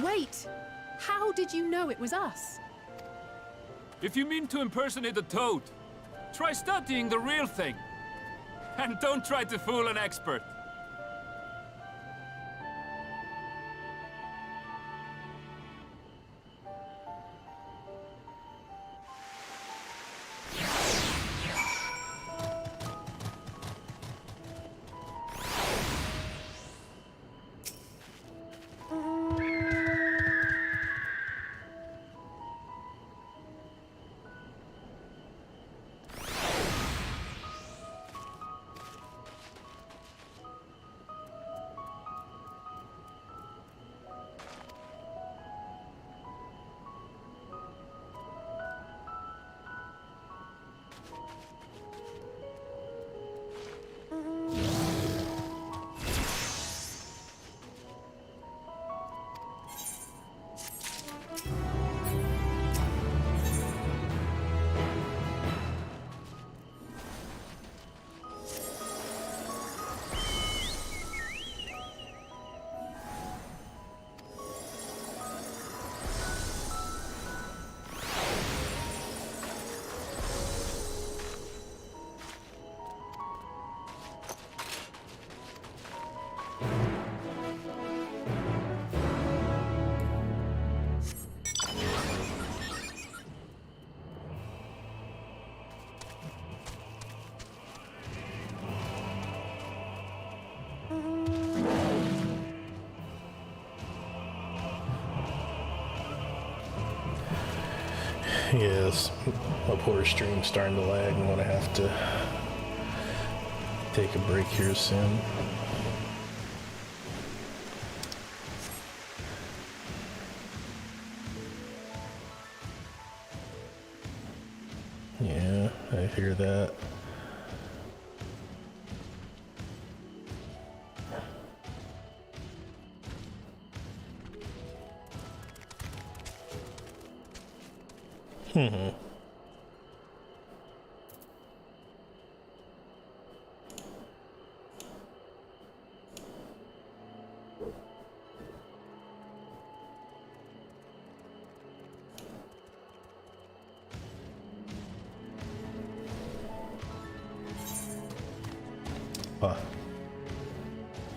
Wait! How did you know it was us? If you mean to impersonate a toad, try studying the real thing. And don't try to fool an expert. Yes, my poor stream's starting to lag. I'm gonna have to take a break here soon. Yeah, I hear that. Mm-hmm.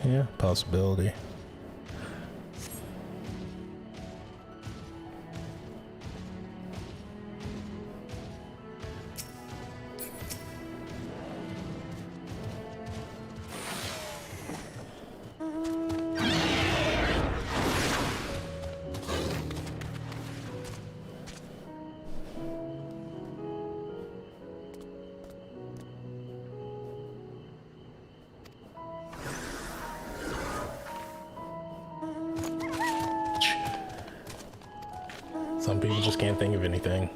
Yeah, possibility. Some people just can't think of anything.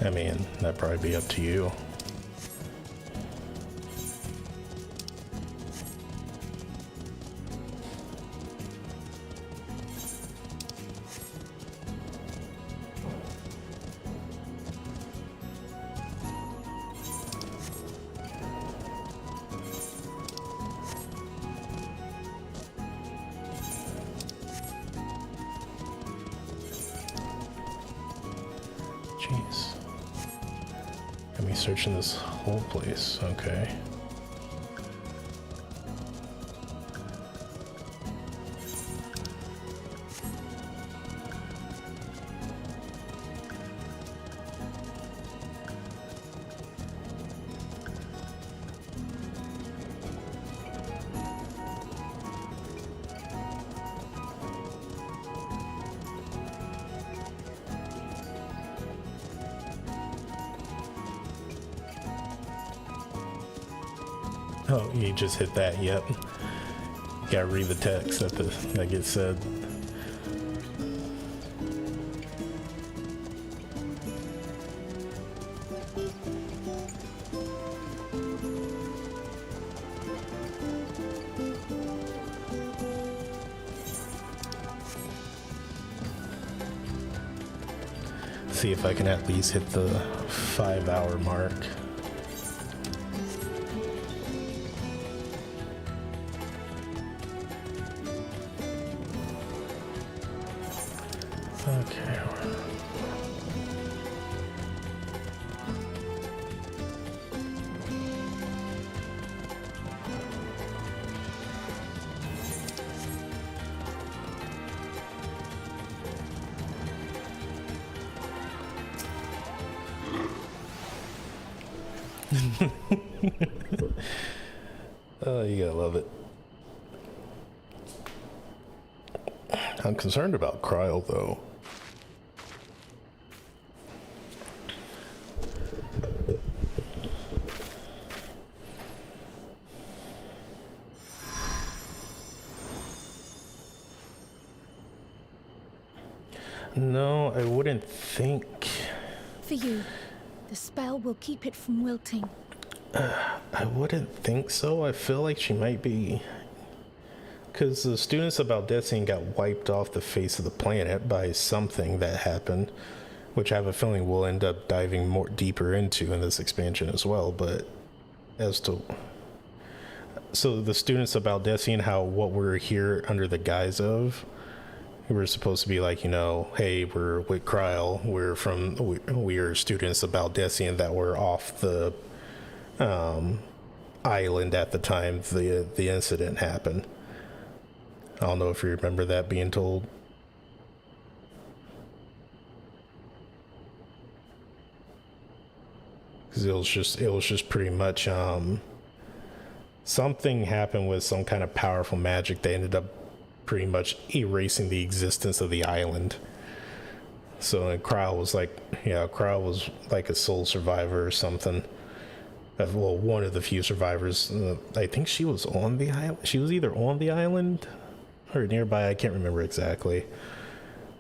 I mean, that'd probably be up to you. Jeez. Got me searching this whole place. Okay. Oh, you just hit that, yep. Gotta read the text that gets said. See if I can at least hit the 5-hour mark. Okay. Oh, you gotta love it. I'm concerned about Cryle, though. No, I wouldn't think. For you, the spell will keep it from wilting. I wouldn't think so. I feel like she might be... Because the students of Baldessian got wiped off the face of the planet by something that happened, which I have a feeling we'll end up diving more deeper into in this expansion as well, but as to... So the students of Baldessian, how what we're here under the guise of, we're supposed to be like, you know, hey, we're with Cryle, we are students of Baldessian that were off the island at the time the incident happened. I don't know if you remember that being told. Because it was just pretty much something happened with some kind of powerful magic that ended up pretty much erasing the existence of the island. So Cryle was like a sole survivor or something. Well, one of the few survivors. I think she was on the island. She was either on the island or nearby. I can't remember exactly.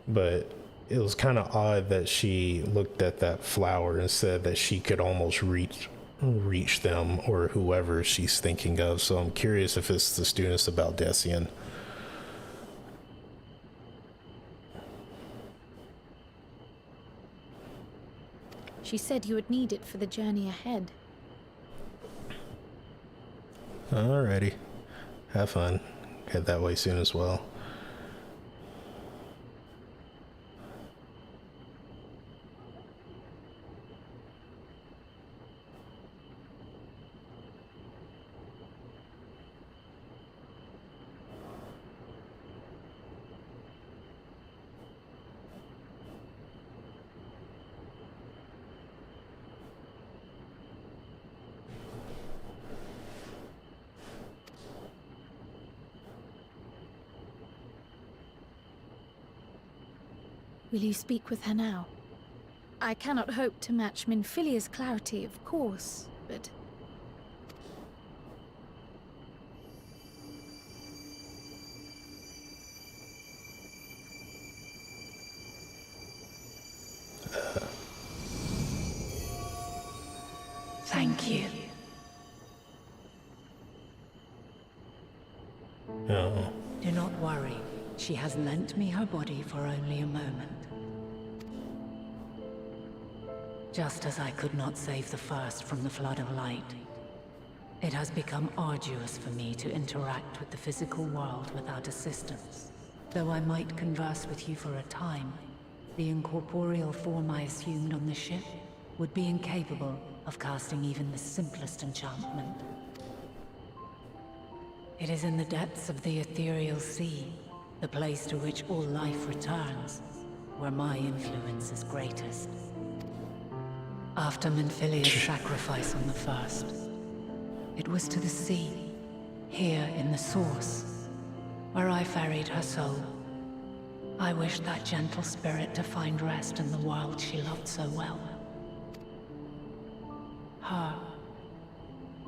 But it was kind of odd that she looked at that flower and said that she could almost reach them or whoever she's thinking of. So I'm curious if it's the students of Baldessian. She said you would need it for the journey ahead. Alrighty. Have fun. Head that way soon as well. Will you speak with her now? I cannot hope to match Minfilia's clarity, of course, but... Thank you. No. Do not worry. She has lent me her body for only a moment. Just as I could not save the first from the flood of light, it has become arduous for me to interact with the physical world without assistance. Though I might converse with you for a time, the incorporeal form I assumed on the ship would be incapable of casting even the simplest enchantment. It is in the depths of the ethereal sea, the place to which all life returns, where my influence is greatest. After Minfilia's sacrifice on the first, it was to the sea, here in the source, where I ferried her soul. I wished that gentle spirit to find rest in the world she loved so well. Her,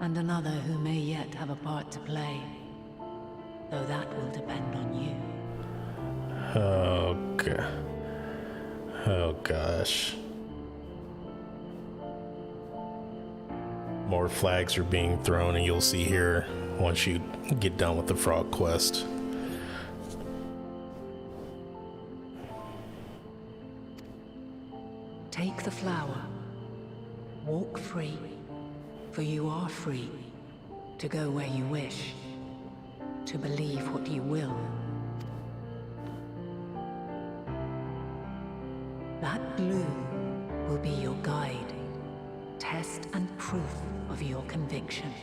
and another who may yet have a part to play, though that will depend on you. Oh gosh. More flags are being thrown, and you'll see here once you get done with the frog quest. Take the flower. Walk free, for you are free to go where you wish, to believe what you will. That blue will be your guide, test and proof of your conviction.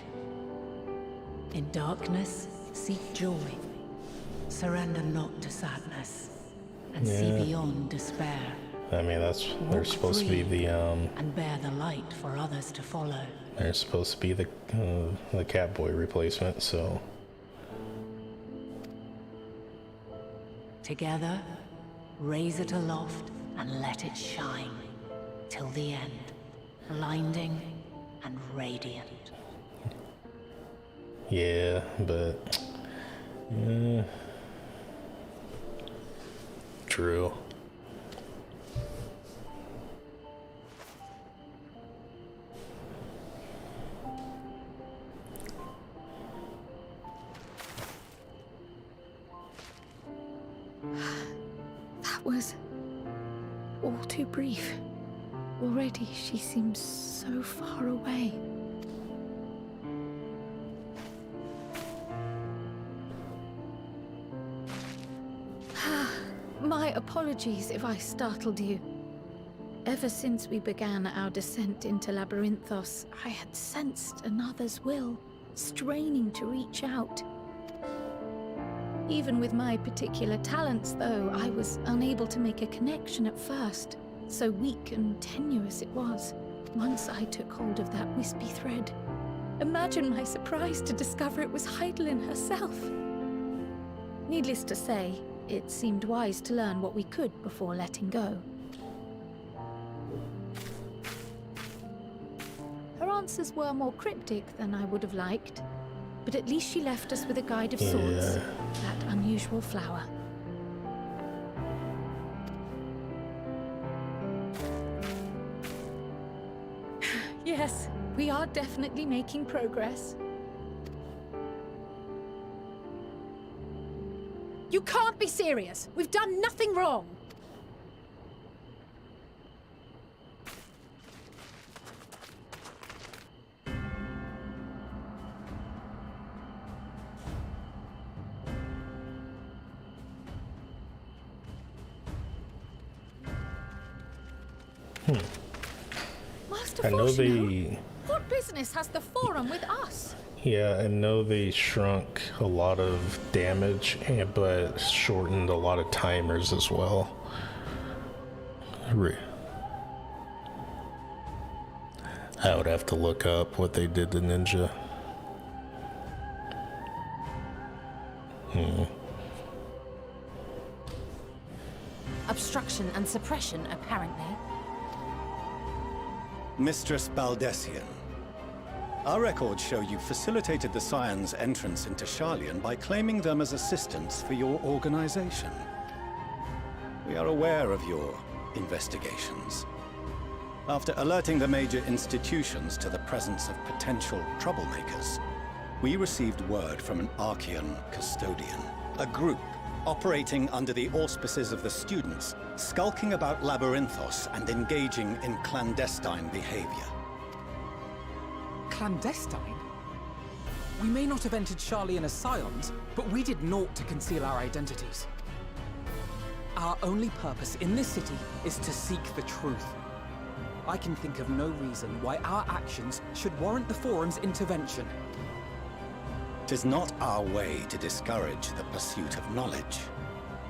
In darkness, seek joy. Surrender not to sadness, and see beyond despair. I mean, they're supposed to be the and bear the light for others to follow. They're supposed to be the Catboy replacement, so. Together, raise it aloft and let it shine till the end, blinding and radiant. Yeah, but true. That was all too brief. Already she seems so far away. My apologies if I startled you. Ever since we began our descent into Labyrinthos, I had sensed another's will, straining to reach out. Even with my particular talents, though, I was unable to make a connection at first. So weak and tenuous it was, once I took hold of that wispy thread. Imagine my surprise to discover it was Heidelin herself. Needless to say, it seemed wise to learn what we could before letting go. Her answers were more cryptic than I would have liked, but at least she left us with a guide of sorts, that unusual flower. Yes, we are definitely making progress. You can't be serious! We've done nothing wrong! Master I know Fortuno, what business has the Forum with us? Yeah, I know they shrunk a lot of damage, but shortened a lot of timers as well. I would have to look up what they did to Ninja. Obstruction and suppression, apparently. Mistress Baldessian, our records show you facilitated the Scions' entrance into Sharlayan by claiming them as assistants for your organization. We are aware of your investigations. After alerting the major institutions to the presence of potential troublemakers, we received word from an Archean custodian, a group operating under the auspices of the students, skulking about Labyrinthos and engaging in clandestine behavior. Clandestine? We may not have entered Sharlayan as Scions, but we did naught to conceal our identities. Our only purpose in this city is to seek the truth. I can think of no reason why our actions should warrant the Forum's intervention. 'Tis not our way to discourage the pursuit of knowledge,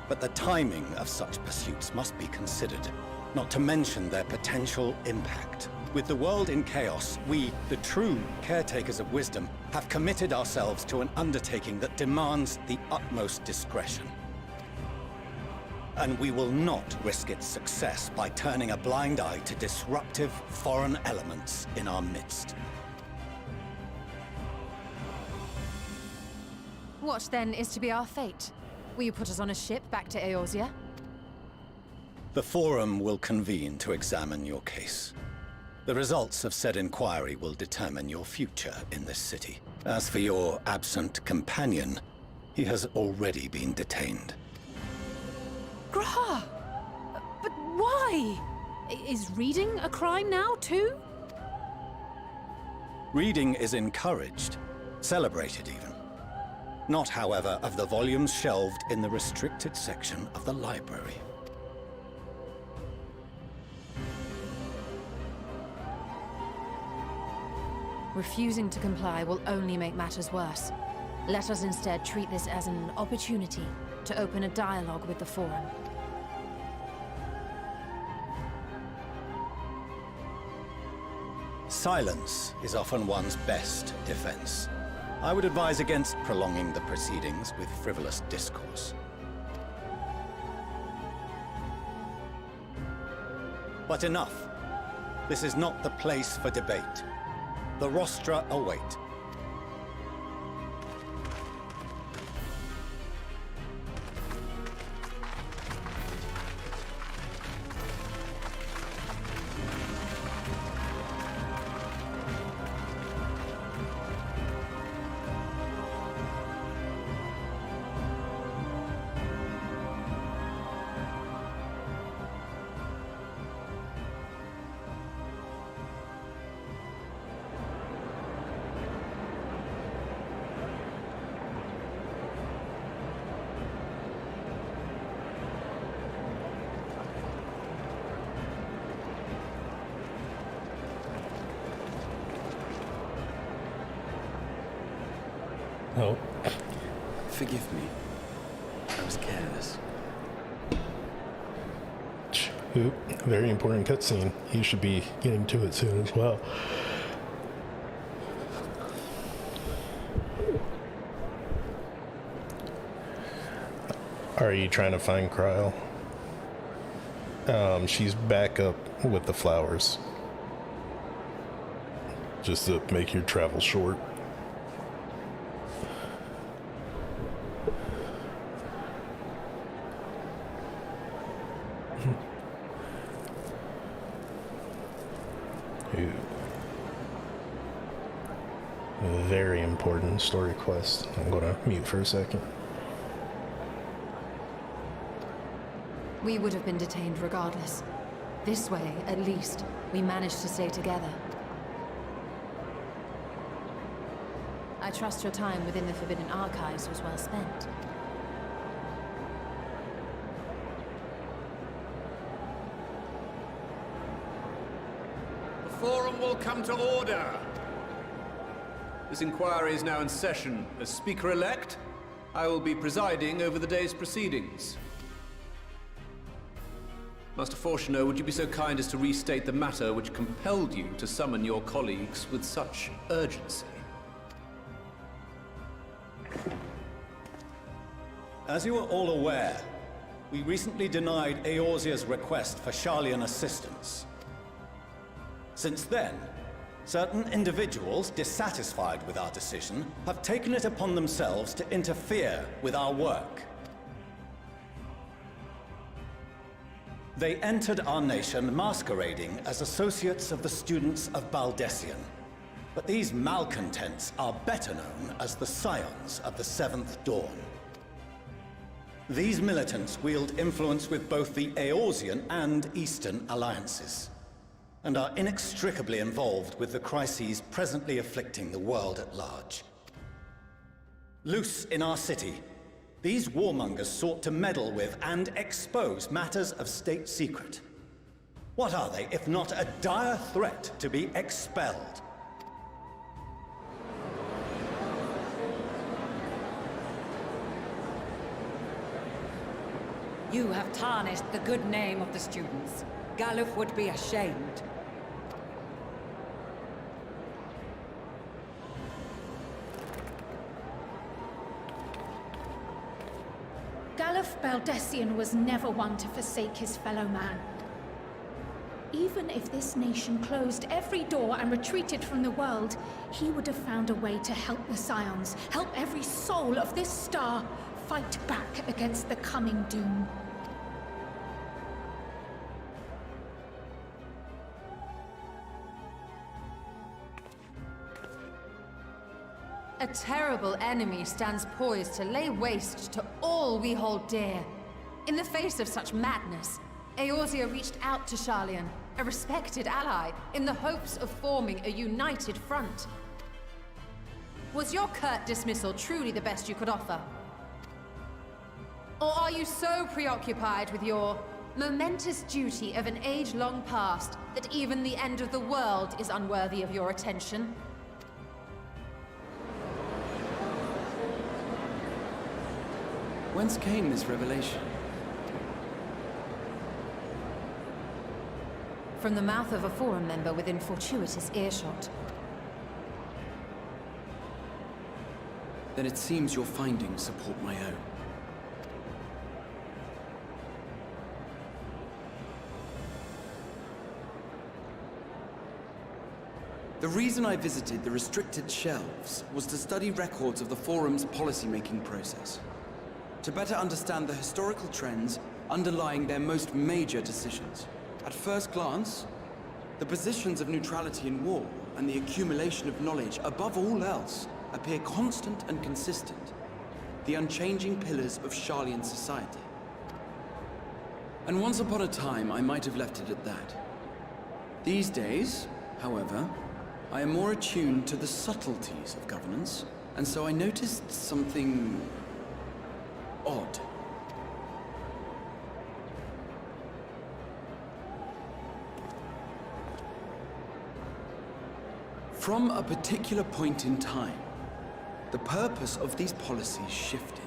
but the timing of such pursuits must be considered, not to mention their potential impact. With the world in chaos, we, the true caretakers of wisdom, have committed ourselves to an undertaking that demands the utmost discretion. And we will not risk its success by turning a blind eye to disruptive foreign elements in our midst. What, then, is to be our fate? Will you put us on a ship back to Eorzea? The Forum will convene to examine your case. The results of said inquiry will determine your future in this city. As for your absent companion, he has already been detained. Graha! But why? Is reading a crime now, too? Reading is encouraged, celebrated even. Not, however, of the volumes shelved in the restricted section of the library. Refusing to comply will only make matters worse. Let us instead treat this as an opportunity to open a dialogue with the Forum. Silence is often one's best defense. I would advise against prolonging the proceedings with frivolous discourse. But enough. This is not the place for debate. The rostra await. Oh. Forgive me. I was careless. Oop, very important cutscene. You should be getting to it soon as well. Are you trying to find Kryl? She's back up with the flowers. Just to make your travel short. Very important story quest. I'm gonna mute for a second. We would have been detained regardless. This way, at least, we managed to stay together. I trust your time within the Forbidden Archives was well spent. The Forum will come to order. This inquiry is now in session. As Speaker-elect, I will be presiding over the day's proceedings. Master Fortuner, would you be so kind as to restate the matter which compelled you to summon your colleagues with such urgency? As you are all aware, we recently denied Eorzea's request for Sharlayan assistance. Since then, certain individuals dissatisfied with our decision have taken it upon themselves to interfere with our work. They entered our nation masquerading as associates of the students of Baldessian. But these malcontents are better known as the Scions of the Seventh Dawn. These militants wield influence with both the Eorzean and Eastern alliances, and are inextricably involved with the crises presently afflicting the world at large. Loose in our city, these warmongers sought to meddle with and expose matters of state secret. What are they, if not a dire threat to be expelled? You have tarnished the good name of the students. Galuf would be ashamed. Galuf Baldessian was never one to forsake his fellow man. Even if this nation closed every door and retreated from the world, he would have found a way to help the Scions, help every soul of this star fight back against the coming doom. A terrible enemy stands poised to lay waste to all we hold dear. In the face of such madness, Eorzea reached out to Sharlayan, a respected ally, in the hopes of forming a united front. Was your curt dismissal truly the best you could offer? Or are you so preoccupied with your momentous duty of an age long past that even the end of the world is unworthy of your attention? Whence came this revelation? From the mouth of a Forum member within fortuitous earshot. Then it seems your findings support my own. The reason I visited the restricted shelves was to study records of the Forum's policy-making process, to better understand the historical trends underlying their most major decisions. At first glance, the positions of neutrality in war and the accumulation of knowledge above all else appear constant and consistent, the unchanging pillars of Sharlayan society. And once upon a time, I might have left it at that. These days, however, I am more attuned to the subtleties of governance, and so I noticed something odd. From a particular point in time, the purpose of these policies shifted.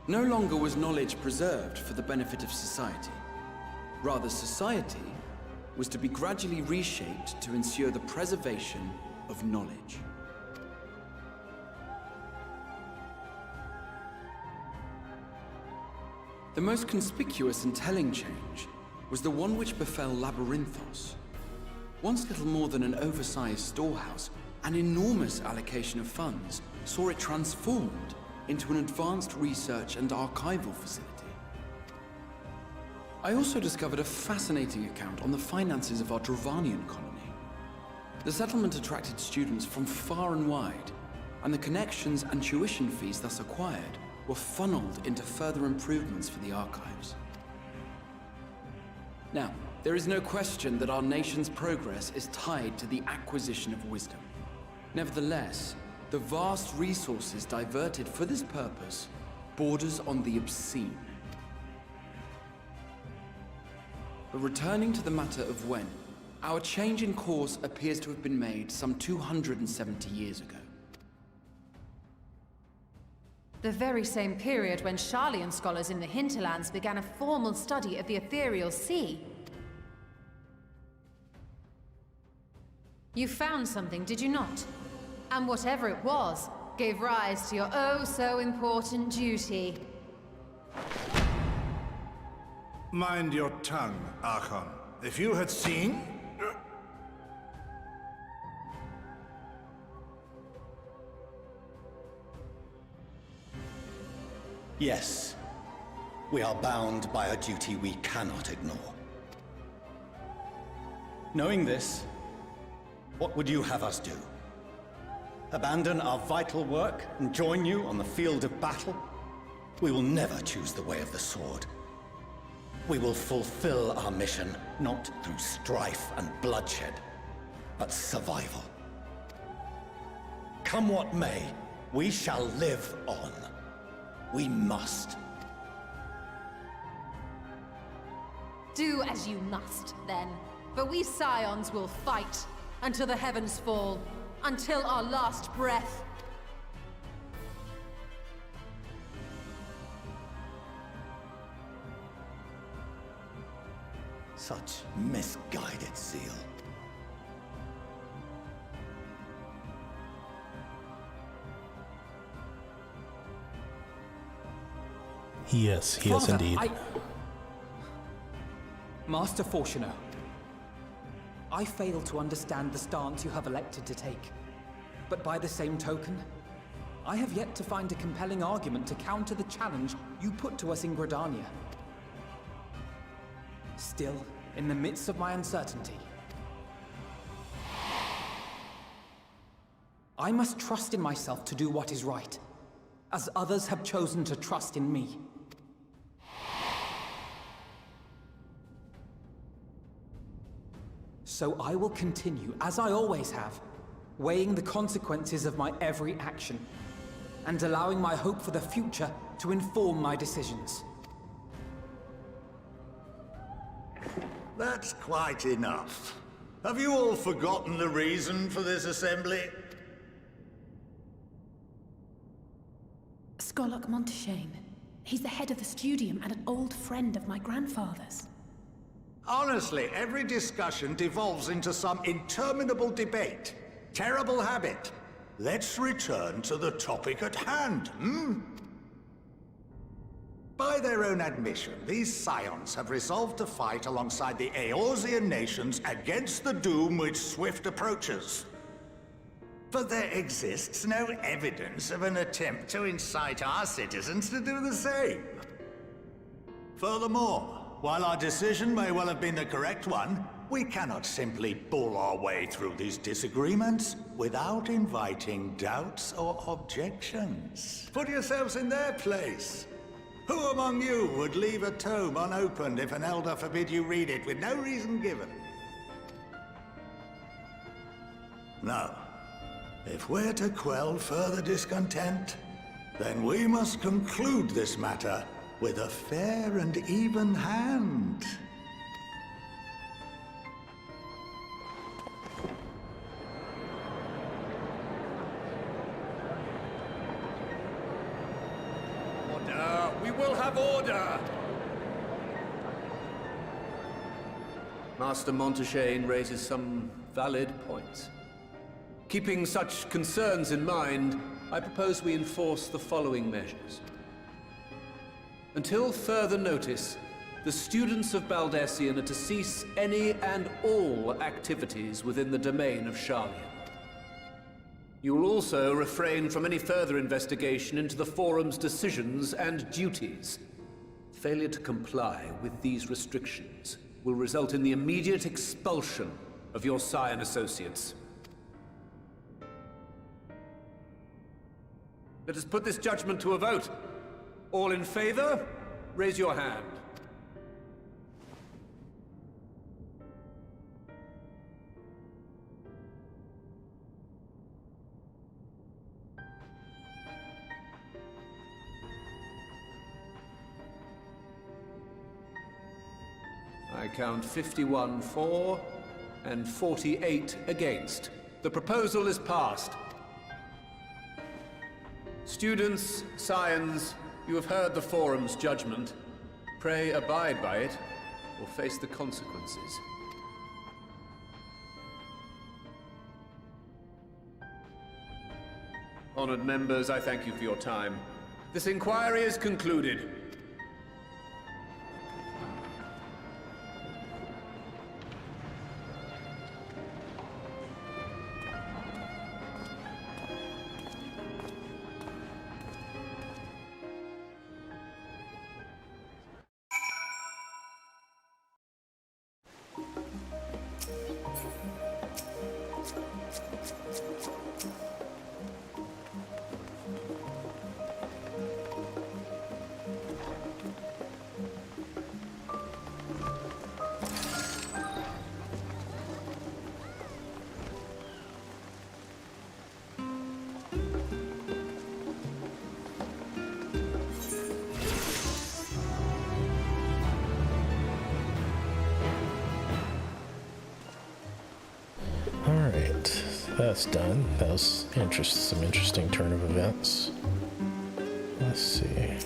No longer was knowledge preserved for the benefit of society. Rather, society was to be gradually reshaped to ensure the preservation of knowledge. The most conspicuous and telling change was the one which befell Labyrinthos. Once little more than an oversized storehouse, an enormous allocation of funds saw it transformed into an advanced research and archival facility. I also discovered a fascinating account on the finances of our Dravanian colony. The settlement attracted students from far and wide, and the connections and tuition fees thus acquired were funneled into further improvements for the archives. Now, there is no question that our nation's progress is tied to the acquisition of wisdom. Nevertheless, the vast resources diverted for this purpose borders on the obscene. But returning to the matter of when, our change in course appears to have been made some 270 years ago. The very same period when Sharlayan scholars in the hinterlands began a formal study of the ethereal sea. You found something, did you not? And whatever it was, gave rise to your oh-so-important duty. Mind your tongue, Archon. If you had seen... Yes. We are bound by a duty we cannot ignore. Knowing this, what would you have us do? Abandon our vital work and join you on the field of battle? We will never choose the way of the sword. We will fulfill our mission, not through strife and bloodshed, but survival. Come what may, we shall live on. We must. Do as you must, then. For we Scions will fight until the heavens fall, until our last breath. Such misguided zeal. Yes, Father, indeed. Master Fortuner, I fail to understand the stance you have elected to take. But by the same token, I have yet to find a compelling argument to counter the challenge you put to us in Gridania. Still, in the midst of my uncertainty, I must trust in myself to do what is right, as others have chosen to trust in me. So I will continue, as I always have, weighing the consequences of my every action, and allowing my hope for the future to inform my decisions. That's quite enough. Have you all forgotten the reason for this assembly? Skolok Monteshane. He's the head of the Studium and an old friend of my grandfather's. Honestly, every discussion devolves into some interminable debate. Terrible habit. Let's return to the topic at hand, By their own admission, these scions have resolved to fight alongside the Eorzean nations against the doom which swift approaches. But there exists no evidence of an attempt to incite our citizens to do the same. Furthermore, while our decision may well have been the correct one, we cannot simply bull our way through these disagreements without inviting doubts or objections. Put yourselves in their place. Who among you would leave a tome unopened if an elder forbid you read it with no reason given? No. If we're to quell further discontent, then we must conclude this matter with a fair and even hand. Order! We will have order! Master Monteshane raises some valid points. Keeping such concerns in mind, I propose we enforce the following measures. Until further notice, the students of Baldesion are to cease any and all activities within the domain of Sharlian. You will also refrain from any further investigation into the Forum's decisions and duties. Failure to comply with these restrictions will result in the immediate expulsion of your Scion associates. Let us put this judgment to a vote. All in favor, raise your hand. I count 51 for and 48 against. The proposal is passed. Students, Scions, you have heard the Forum's judgment. Pray abide by it, or face the consequences. Honored members, I thank you for your time. This inquiry is concluded. Alright, that's done. That was some interesting turn of events. Let's see.